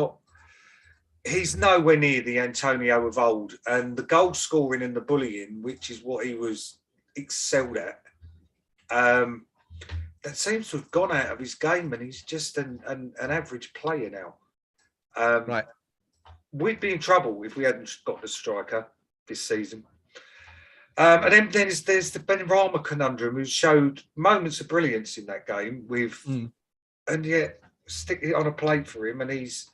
nowhere near the Antonio of old, and the goal scoring and the bullying, which is what he was excelled at, that seems to have gone out of his game, and he's just an average player now. Right. We'd be in trouble if we hadn't got the striker this season. And then there's the Benrahma conundrum, who showed moments of brilliance in that game and yet stick it on a plate for him, and he's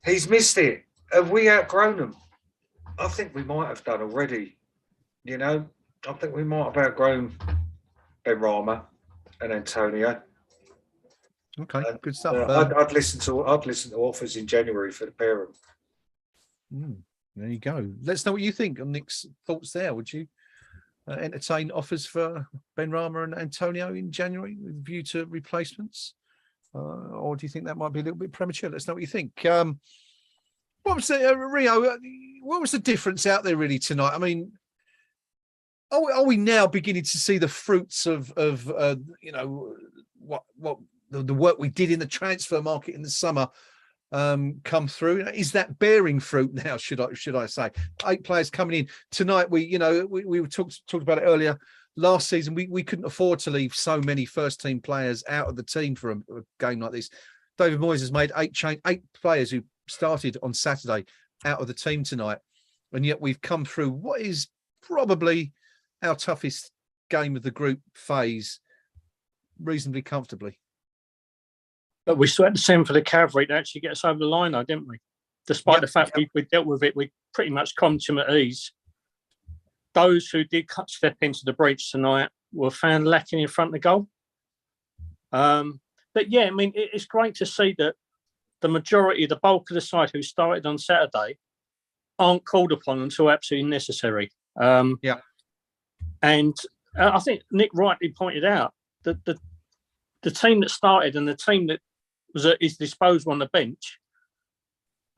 missed it. Have we outgrown him? I think we might have done already. You know, I think we might have outgrown Benrahma and Antonio. Okay, good stuff. I'd listen to offers in January for the pair of them. There you go. Let's know what you think on Nick's thoughts there. Would you entertain offers for Benrahma and Antonio in January with a view to replacements? Or do you think that might be a little bit premature? Let's know what you think. What was the, Rio, what was the difference out there really tonight? I mean, are we now beginning to see the fruits of you know, what the work we did in the transfer market in the summer come through? Is that bearing fruit now? Should I say 8 players coming in tonight? We were talked about it earlier. Last season, we couldn't afford to leave so many first team players out of the team for a game like this. David Moyes has made 8 players who started on Saturday out of the team tonight, and yet we've come through what is probably our toughest game of the group phase reasonably comfortably. But we still had to send for the cavalry to actually get us over the line, though, didn't we? Despite the fact we dealt with it, we pretty much calmed him at ease. Those who did step into the breach tonight were found lacking in front of the goal. But yeah, I mean, it's great to see that the majority, the bulk of the side who started on Saturday aren't called upon until absolutely necessary. And I think Nick rightly pointed out that the team that started and the team that was at his disposal on the bench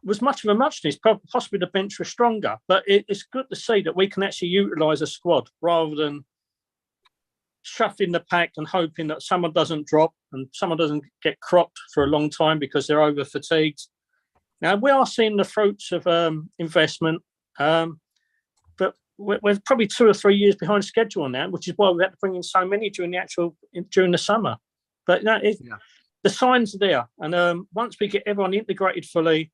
was much of a muchness. Possibly the bench was stronger, but it's good to see that we can actually utilise a squad rather than shuffling the pack and hoping that someone doesn't drop and someone doesn't get cropped for a long time because they're over fatigued. Now, we are seeing the fruits of investment, but we're probably 2 or 3 years behind schedule on that, which is why we had to bring in so many during the summer. But the signs are there, and once we get everyone integrated fully,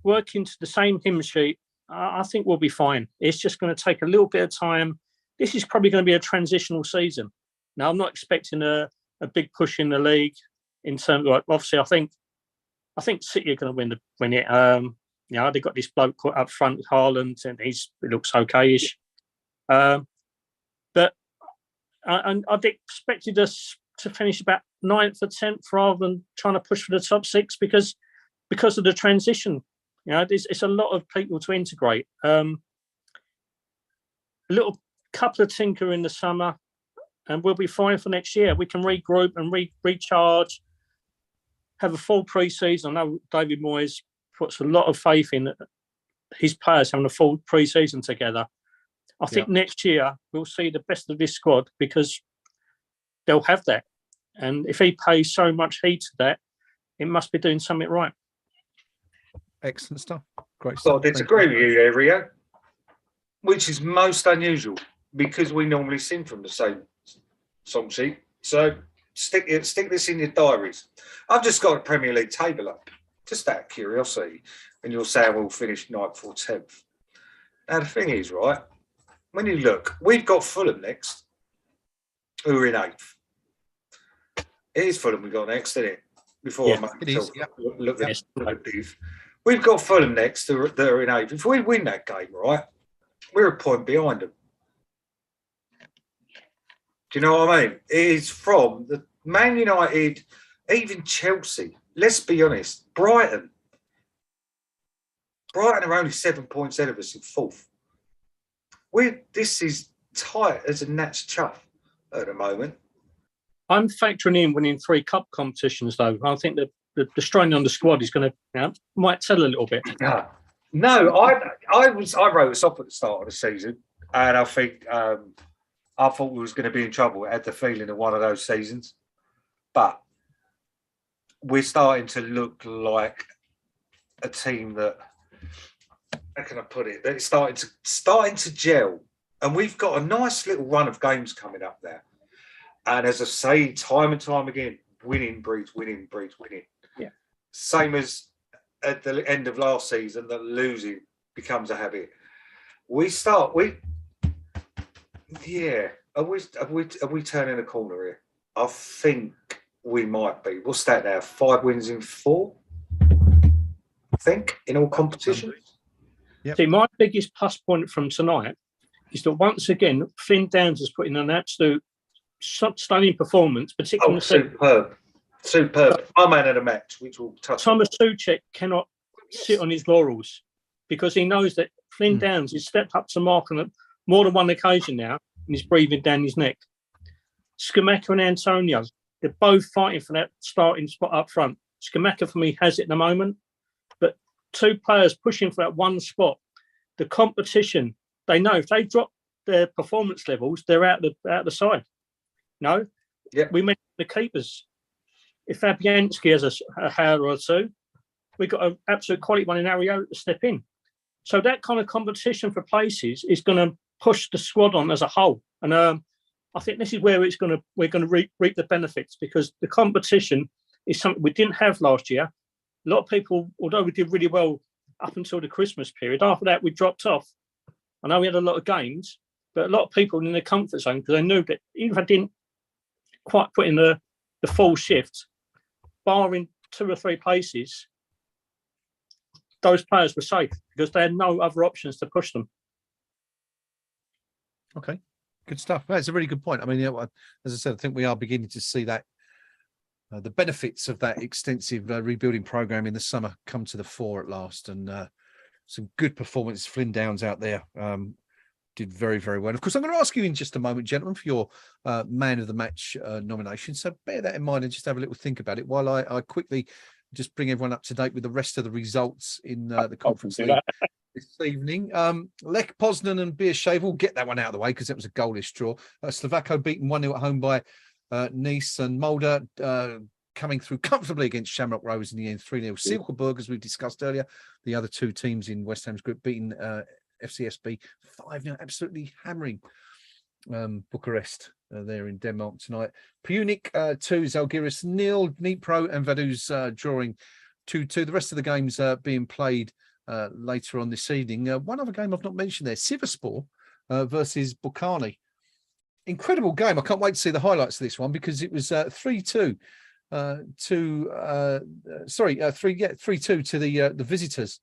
working to the same hymn sheet, I think we'll be fine. It's just going to take a little bit of time. This is probably going to be a transitional season. Now, I'm not expecting a big push in the league in terms of, obviously, I think City are going to win it. They've got this bloke up front, Haaland, and he looks okay-ish. But I'd expected us to finish about 9th or 10th rather than trying to push for the top 6 because of the transition. You know, it's a lot of people to integrate. A little couple of tinker in the summer, and we'll be fine for next year. We can regroup and recharge, have a full pre-season. I know David Moyes puts a lot of faith in his players having a full pre-season together. I think next year we'll see the best of this squad because they'll have that. And if he pays so much heed to that, it must be doing something right. Excellent stuff. Great stuff. Well, I disagree with you there, Rio, which is most unusual because we normally sing from the same song sheet. So stick this in your diaries. I've just got a Premier League table up, just out of curiosity, and you'll say we'll finish 9th or 10th. Now, the thing is, right, when you look, we've got Fulham next, who are in 8th. It is Fulham we got next, isn't it? Before I make myself look at this. We've got Fulham next that are in 8th. If we win that game, right, we're a point behind them. Do you know what I mean? It is from the Man United, even Chelsea. Let's be honest, Brighton are only 7 points ahead of us in fourth. This is tight as a gnat's chuff at the moment. I'm factoring in winning 3 cup competitions, though. I think that the strain on the squad is going to might tell a little bit. No, I wrote us off at the start of the season, and I think I thought we was going to be in trouble. I had the feeling of one of those seasons, but we're starting to look like a team that, how can I put it? That it's starting to gel, and we've got a nice little run of games coming up there. And as I say, time and time again, winning breeds winning breeds winning. Yeah. Same as at the end of last season, that losing becomes a habit. Are we turning a corner here? I think we might be. What's that now? 5 wins in 4, I think, in all competitions. Yep. See, my biggest plus point from tonight is that once again, Flynn Downs has put in an absolute stunning performance, particularly superb. Our man of the match, which will touch. Thomas Souček cannot sit on his laurels because he knows that Flynn Downs has stepped up to mark on more than one occasion now, and he's breathing down his neck. Skamaka and Antonio, they're both fighting for that starting spot up front. Skamaka, for me, has it at the moment, but 2 players pushing for that one spot. The competition, they know if they drop their performance levels, they're out the side. No, we mentioned the keepers. If Fabianski has a hair or 2, we've got an absolute quality one in Ariel to step in. So that kind of competition for places is going to push the squad on as a whole. And I think this is where we're going to reap the benefits, because the competition is something we didn't have last year. A lot of people, although we did really well up until the Christmas period, after that we dropped off. I know we had a lot of games, but a lot of people in their comfort zone, because they knew that even if I didn't quite put in the full shift, barring 2 or 3 places, those players were safe because they had no other options to push them. Okay, good stuff. That's a really good point. I mean, as I said, I think we are beginning to see that the benefits of that extensive rebuilding program in the summer come to the fore at last, and some good performances. Flynn Downs out there did very, very well. Of course, I'm going to ask you in just a moment, gentlemen, for your man of the match nomination. So bear that in mind and just have a little think about it while I quickly just bring everyone up to date with the rest of the results in the Conference League this evening. Lech Poznan and Beersheva, we'll get that one out of the way because it was a goalless draw. Slovako beaten 1-0 at home by Nice, and Mulder coming through comfortably against Shamrock Rovers in the end, 3-0. Silkeborg, as we discussed earlier, the other 2 teams in West Ham's group, beating FCSB 5-0, absolutely hammering Bucharest there in Denmark tonight. Punic 2, Zalgiris 0, Dnipro and Vaduz drawing 2-2. The rest of the games being played later on this evening. One other game I've not mentioned there, Sivasspor versus Bucharest. Incredible game. I can't wait to see the highlights of this one because it was 3-2 3-2 to the visitors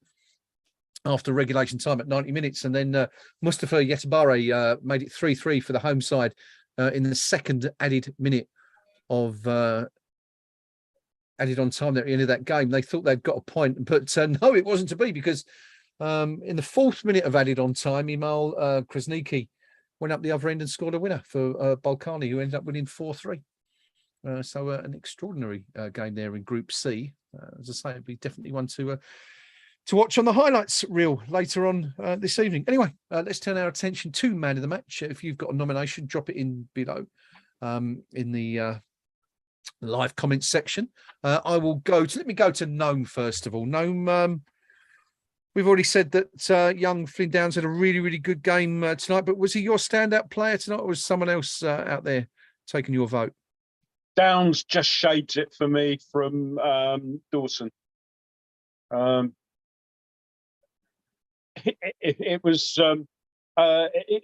after regulation time at 90 minutes. And then Mustafa Yetabare made it 3-3 for the home side in the second added minute of added on time there at the end of that game. They thought they'd got a point, but no, it wasn't to be, because in the 4th minute of added on time, Imal Krasniki went up the other end and scored a winner for Balkani, who ended up winning 4-3. So an extraordinary game there in Group C. As I say, it'd be definitely one to watch on the highlights reel later on this evening. Anyway, let's turn our attention to Man of the Match. If you've got a nomination, drop it in below in the live comments section. Let me go to Gnome first of all. Gnome, we've already said that young Flynn Downs had a really, really good game tonight, but was he your standout player tonight, or was someone else out there taking your vote? Downs just shades it for me from Dawson. It was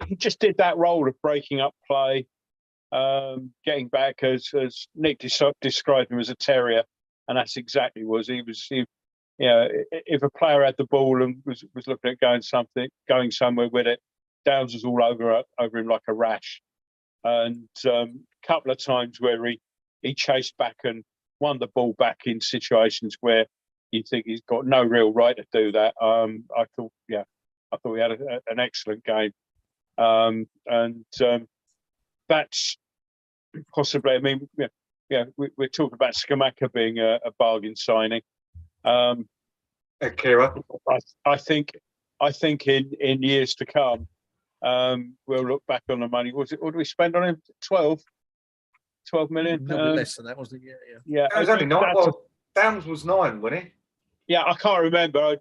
he just did that role of breaking up play, getting back, as Nick described him as a terrier, and that's exactly what he was. If a player had the ball and was looking at going somewhere with it, Downs was all over him like a rash. and a couple of times where he chased back and won the ball back in situations where you think he's got no real right to do that. I thought he had an excellent game, and that's possibly. I mean, we're talking about Skamaka being a bargain signing. Akira. I think in years to come, we'll look back on the money. What did we spend on him? 12 million. A little bit less than that, wasn't it? Yeah. It was only 9. Well, Downs was 9, wasn't he? Yeah, I can't remember. I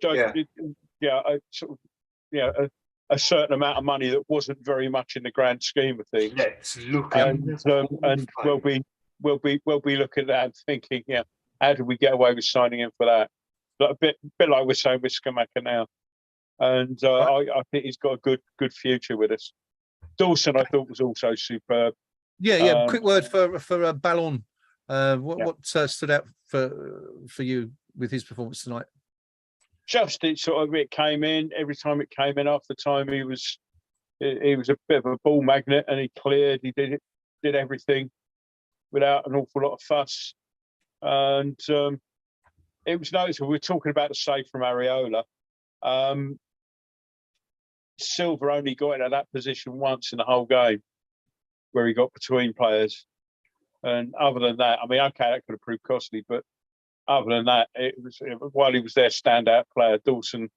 Yeah. A certain amount of money that wasn't very much in the grand scheme of things. Let's look And we'll be looking at that and thinking, how did we get away with signing him for that? But a bit like we're saying with Skamaka now. And I think he's got a good future with us. Dawson, I thought, was also superb. Yeah. Quick word for Ballon. What stood out for you with his performance tonight? Just it came in every time it came in. After time, he was a bit of a ball magnet, and he cleared. He did everything without an awful lot of fuss, and it was noticeable. We're talking about the save from Areola. Silva only got into that position once in the whole game, where he got between players, and other than that, I mean, okay, that could have proved costly, but other than that, it was while he was their standout player, Dawson,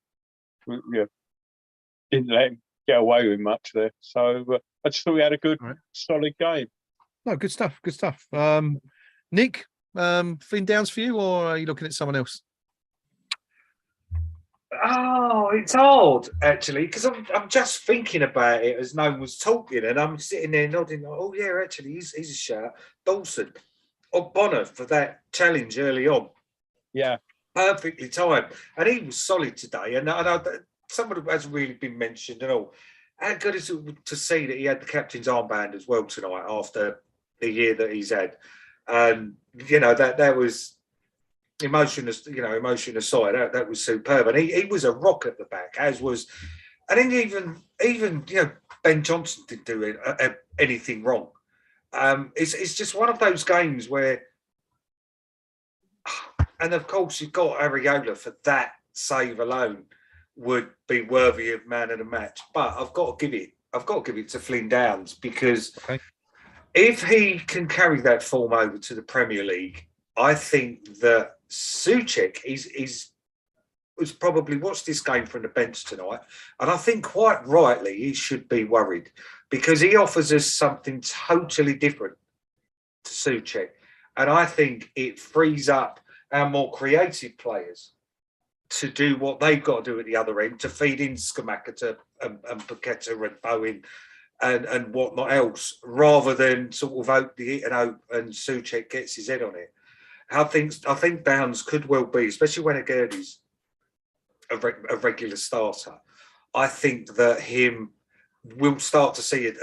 didn't let him get away with much there. So I just thought we had a good, solid game. No, good stuff. Good stuff. Nick, Flynn Downs for you, or are you looking at someone else? Oh, it's hard actually, because I'm just thinking about it as no one was talking, and I'm sitting there nodding. Like, oh yeah, actually, he's a shout. Dawson, Bonner for that challenge early on. Yeah, perfectly timed, and he was solid today. And I know that someone hasn't really been mentioned at all. How good is it to see that he had the captain's armband as well tonight after the year that he's had? That was emotion aside, that was superb, and he was a rock at the back, as was, and then even Ben Johnson didn't do anything wrong. It's just one of those games where, and of course you've got Areola for that save alone would be worthy of man of the match, but I've got to give it to Flynn Downs, because if he can carry that form over to the Premier League, I think that Souček was probably watched this game from the bench tonight, and I think quite rightly he should be worried, because he offers us something totally different to Souček, and I think it frees up our more creative players to do what they've got to do at the other end, to feed in Skamaka and Paqueta and Bowen and whatnot else, rather than sort of hope and Souček gets his head on it. I think Downs could well be, especially when Aguirre's a regular starter. I think that we'll start to see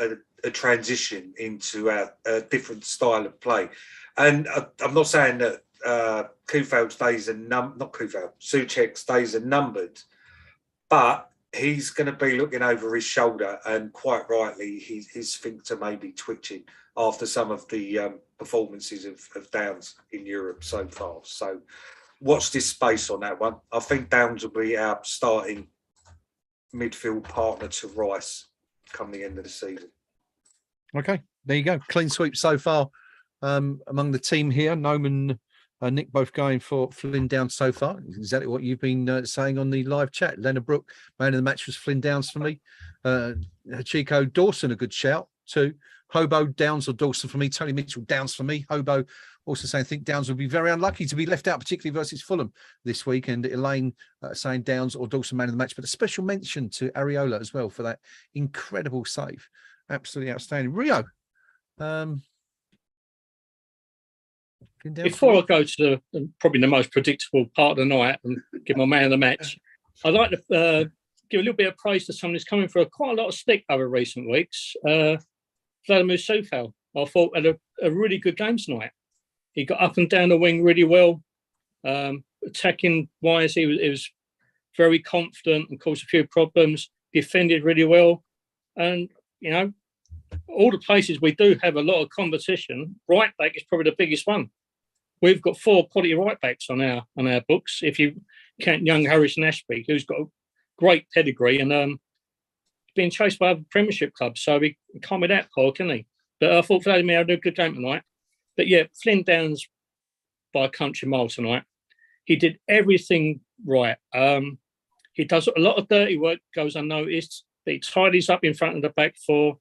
a transition into a different style of play. And I'm not saying that Souček's days are numbered, but he's going to be looking over his shoulder, and quite rightly, his sphincter may be twitching after some of the performances of Downs in Europe so far. So watch this space on that one. I think Downs will be our starting midfield partner to Rice come the end of the season. Okay, there you go. Clean sweep so far among the team here. Noman and Nick both going for Flynn Downs so far. Exactly what you've been saying on the live chat. Leonard Brook, man of the match was Flynn Downs for me. Chico Dawson, a good shout too. Hobo, Downs or Dawson for me. Tony Mitchell, Downs for me. Hobo also saying, I think Downs would be very unlucky to be left out, particularly versus Fulham this week. And Elaine saying Downs or Dawson, man of the match. But a special mention to Areola as well for that incredible save. Absolutely outstanding. Rio. Before I go to probably the most predictable part of the night and give my man of the match, I'd like to give a little bit of praise to someone who's coming for quite a lot of stick over recent weeks. Vladimir Soufal, I thought, had a really good game tonight. He got up and down the wing really well. Attacking wise, he was very confident and caused a few problems. Defended really well, and all the places we do have a lot of competition, right back is probably the biggest one. We've got 4 quality right backs on our books. If you count young Harrison Ashby, who's got a great pedigree and being chased by other Premiership clubs, so he can't be that poor, can he? But I thought Vladimir had a good game tonight. But yeah, Flynn Downs by a country mile tonight. He did everything right. He does a lot of dirty work, goes unnoticed. He tidies up in front of the back 4.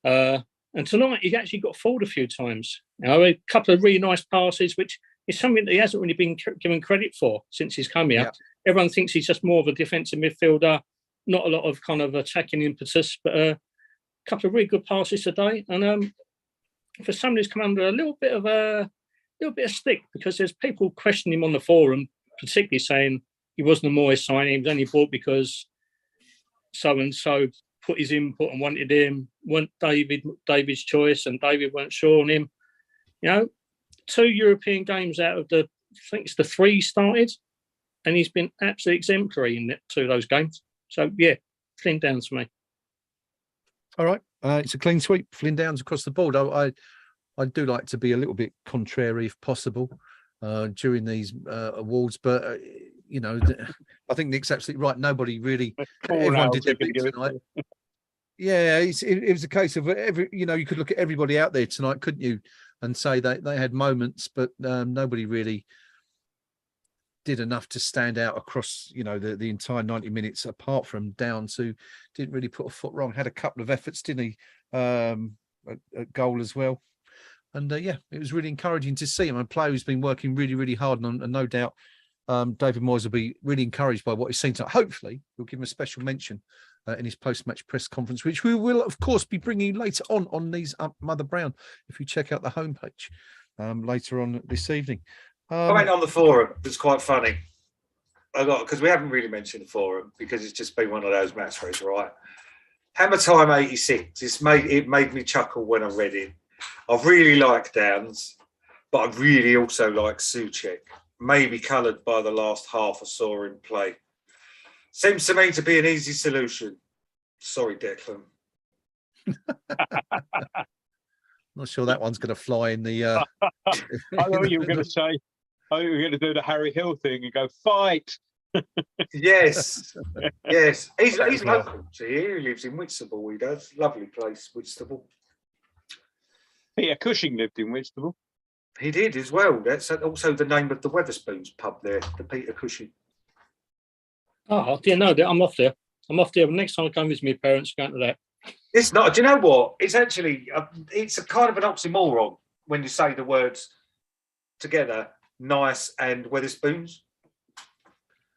And tonight he actually got forward a few times. A couple of really nice passes, which is something that he hasn't really been given credit for since he's come here. Yeah. Everyone thinks he's just more of a defensive midfielder, not a lot of kind of attacking impetus, but a couple of really good passes today. And for somebody who's come under a little bit of stick, because there's people questioning him on the forum, particularly saying he wasn't a Moyes signing, he was only bought because so and so put his input and wanted him, weren't David's choice, and David weren't sure on him. 2 European games out of I think it's the 3 started, and he's been absolutely exemplary in 2 of those games. So yeah, Flynn Downs for me. All right, it's a clean sweep. Flynn Downs across the board. I do like to be a little bit contrary if possible during these awards, but I think Nick's absolutely right. Nobody really, everyone did their bit tonight. Yeah, it was a case of you could look at everybody out there tonight, couldn't you, and say that they had moments, but nobody really did enough to stand out across, the entire 90 minutes, apart from Downs, who didn't really put a foot wrong. Had a couple of efforts, didn't he, at goal as well. And it was really encouraging to see him. A player who's been working really, really hard, and no doubt David Moyes will be really encouraged by what he's seen tonight. Hopefully, we'll give him a special mention in his post-match press conference, which we will, of course, be bringing later on these Mother Brown, if you check out the homepage later on this evening. I went on the forum. It's quite funny. Because we haven't really mentioned the forum, because it's just been one of those match races, right? Hammer Time 86. It made me chuckle when I read it. I really like Downs, but I really also like Souček. Maybe coloured by the last half I saw him play. Seems to me to be an easy solution. Sorry, Declan. Not sure that one's going to fly in the... I thought you were going to say, you were going to do the Harry Hill thing and go, fight! Yes. Yes. He's local to here. He lives in Whitstable, he does. Lovely place, Whitstable. Peter Cushing lived in Whitstable. He did as well. That's also the name of the Wetherspoons pub there, the Peter Cushing. Oh, I didn't know that. I'm off there. Next time I come visit my parents, going to that. It's not. Do you know what? It's actually, it's a kind of an oxymoron when you say the words together, nice and Wetherspoons.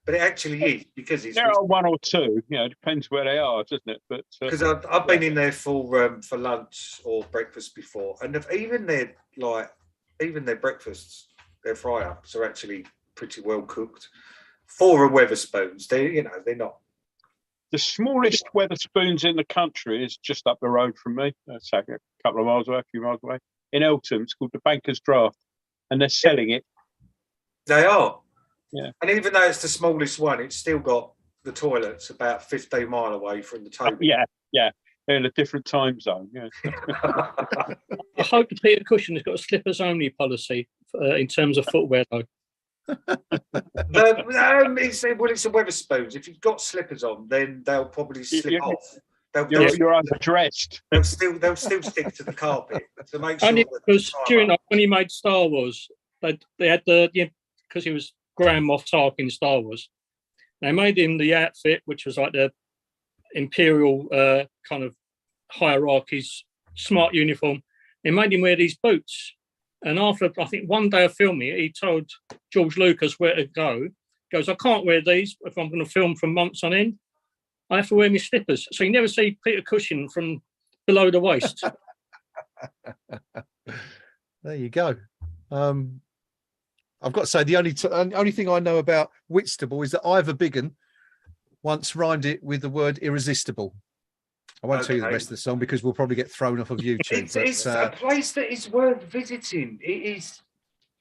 But it actually is, because it's... There are 1 or 2, it depends where they are, doesn't it? But because I've been in there for lunch or breakfast before, and even their breakfasts, their fry-ups are actually pretty well cooked. For a Wetherspoons, they're not. The smallest Wetherspoons in the country is just up the road from me. That's a couple of miles away, a few miles away. In Eltham, it's called the Banker's Draft, and they're selling it. They are. Yeah. And even though it's the smallest one, it's still got the toilets about 15 miles away from the table. Yeah. They're in a different time zone. Yeah. I hope Peter Cushing has got a slippers only policy in terms of footwear, though. It's a Wetherspoons. If you've got slippers on, then they'll probably slip off. You're underdressed. They'll still stick to the carpet to make sure. Only because when he made Star Wars, they had because he was Grand Moff Tarkin in Star Wars. They made him the outfit, which was like the Imperial kind of hierarchy's smart uniform. They made him wear these boots. And after, I think, one day of filming, he told George Lucas where to go. He goes, I can't wear these if I'm going to film for months on end. I have to wear my slippers. So you never see Peter Cushing from below the waist. There you go. I've got to say, the only thing I know about Whitstable is that Ivor Biggin once rhymed it with the word irresistible. I won't tell you the rest of the song because we'll probably get thrown off of YouTube. It's a place that is worth visiting. It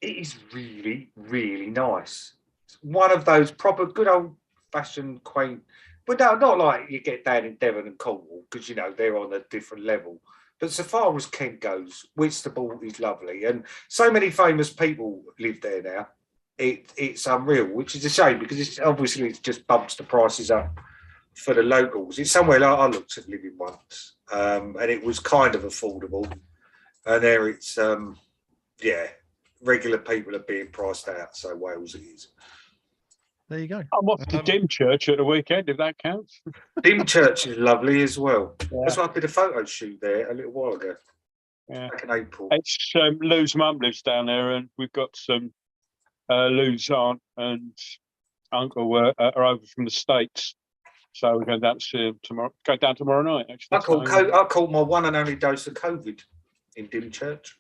is really, really nice. It's one of those proper good old-fashioned, quaint... But no, not like you get down in Devon and Cornwall. because, you know, they're on a different level. But so far as Kent goes, Whitstable is lovely. And so many famous people live there now. It's unreal, which is a shame because it just bumps the prices up for the locals. It's somewhere like I looked at living once, and it was kind of affordable. And there it's, regular people are being priced out. So Wales it is. There you go. I'm off to Dymchurch at the weekend, if that counts. Dymchurch is lovely as well. Yeah. That's why I did a photo shoot there a little while ago. Yeah. Back in April. It's Lou's mum lives down there, and we've got some Lou's aunt and uncle are over from the States. So we're going down to see them tomorrow. Go down tomorrow night, actually. I caught my one and only dose of COVID in Dymchurch.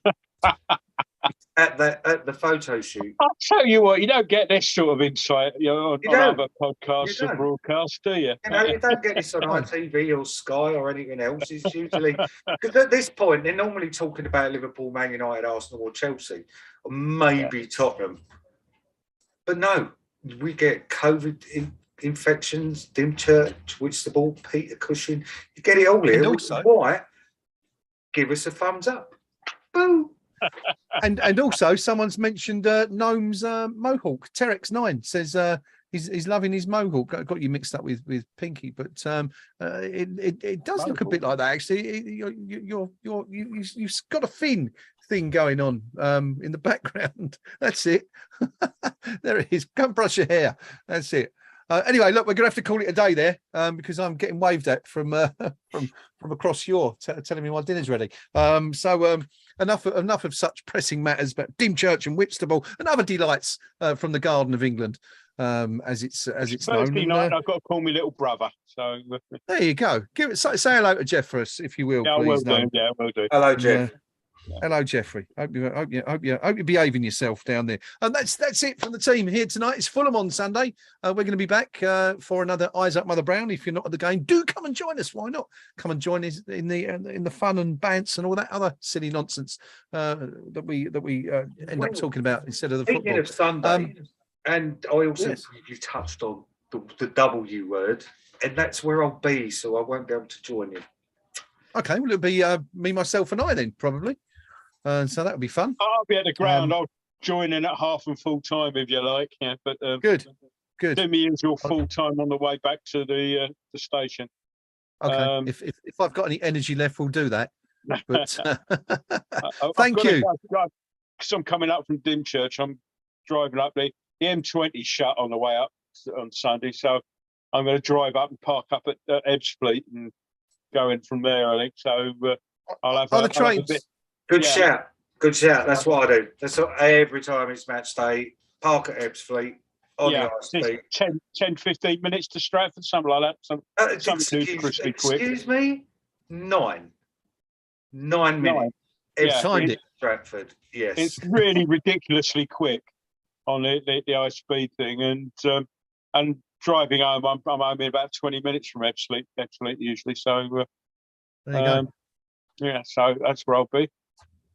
at the photo shoot. I'll tell you what, you don't get this ssort of insight on other podcasts and broadcasts, do you? You know, you don't get this on ITV or Sky or anything else. It's usually because at this point they're normally talking about Liverpool, Man United, Arsenal, or Chelsea, or maybe Tottenham. But no, we get COVID infections, Dymchurch, Whitstable, Peter Cushing. You get it all here. Why? Give us a thumbs up. Boo. and also someone's mentioned Gnome's mohawk. Terex9 says he's loving his mohawk. I got you mixed up with Pinky, but it does look a bit like that actually. You've got a fin thing going on in the background. That's it. There it is. Come brush your hair. That's it. Anyway, look, we're gonna have to call it a day there because I'm getting waved at from across your telling me my dinner's ready. Enough of such pressing matters, but Dymchurch and Whitstable and other delights from the Garden of England, as it's known. Thursday night, I've got to call me little brother. So there you go. Say hello to Jeff for us, if you will, yeah, please. I will do. Hello, Jeff. Hello, Jeffrey. Hope you're behaving yourself down there. And that's it from the team here tonight. It's Fulham on Sunday. We're going to be back for another Eyes Up Mother Brown. If you're not at the game, do come and join us. Why not? Come and join us in the fun and bants and all that other silly nonsense that we end up talking about instead of the football. Speaking of Sunday, and I also you touched on the W word, and that's where I'll be, so I won't be able to join you. Okay, well it'll be me, myself, and I then probably. So that would be fun. I'll be at the ground. I'll join in at half and full time if you like. Yeah, but good. Do my usual full time on the way back to the station. Okay. If I've got any energy left, we'll do that. But thank you. Because I'm coming up from Dymchurch, I'm driving up the M20 shut on the way up on Sunday, so I'm going to drive up and park up at Ebbsfleet and go in from there. I think so. I'll have the trains. Good shout. That's what I do. That's what, every time it's match day. Park at Ebbsfleet on the ice speed. 10, 15 minutes to Stratford, something like that. Excuse me? 9 minutes. Timed it. Stratford. Yes. It's really ridiculously quick on the ice speed thing, and driving home, I'm home in about 20 minutes from Ebbsfleet usually. So there you go. Yeah, so that's where I'll be.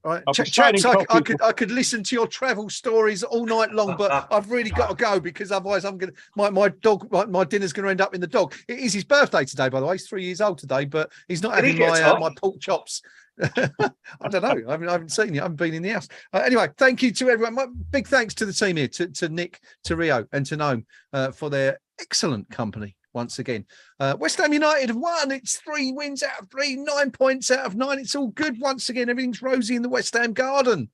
All right, chaps, I could listen to your travel stories all night long, but I've really got to go because otherwise I'm gonna my dinner's gonna end up in the dog. It is his birthday today, by the way. He's 3 years old today, but he's not having my pork chops. I don't know. I haven't seen you. I haven't been in the house. Anyway, thank you to everyone. Big thanks to the team here, to Nick, to Rio, and to Gnome for their excellent company. Once again, West Ham United have won. It's 3 wins out of 3, 9 points out of 9. It's all good once again. Everything's rosy in the West Ham garden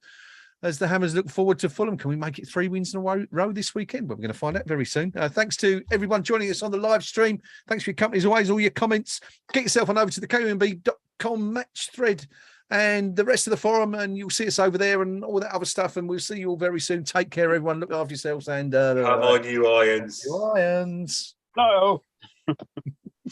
as the Hammers look forward to Fulham. Can we make it 3 wins in a row this weekend? Well, we're going to find out very soon. Thanks to everyone joining us on the live stream. Thanks for your company as always, all your comments. Get yourself on over to the KUMB.com match thread and the rest of the forum, and you'll see us over there and all that other stuff. And we'll see you all very soon. Take care, everyone. Look after yourselves. And come on, you Irons. You Irons. No.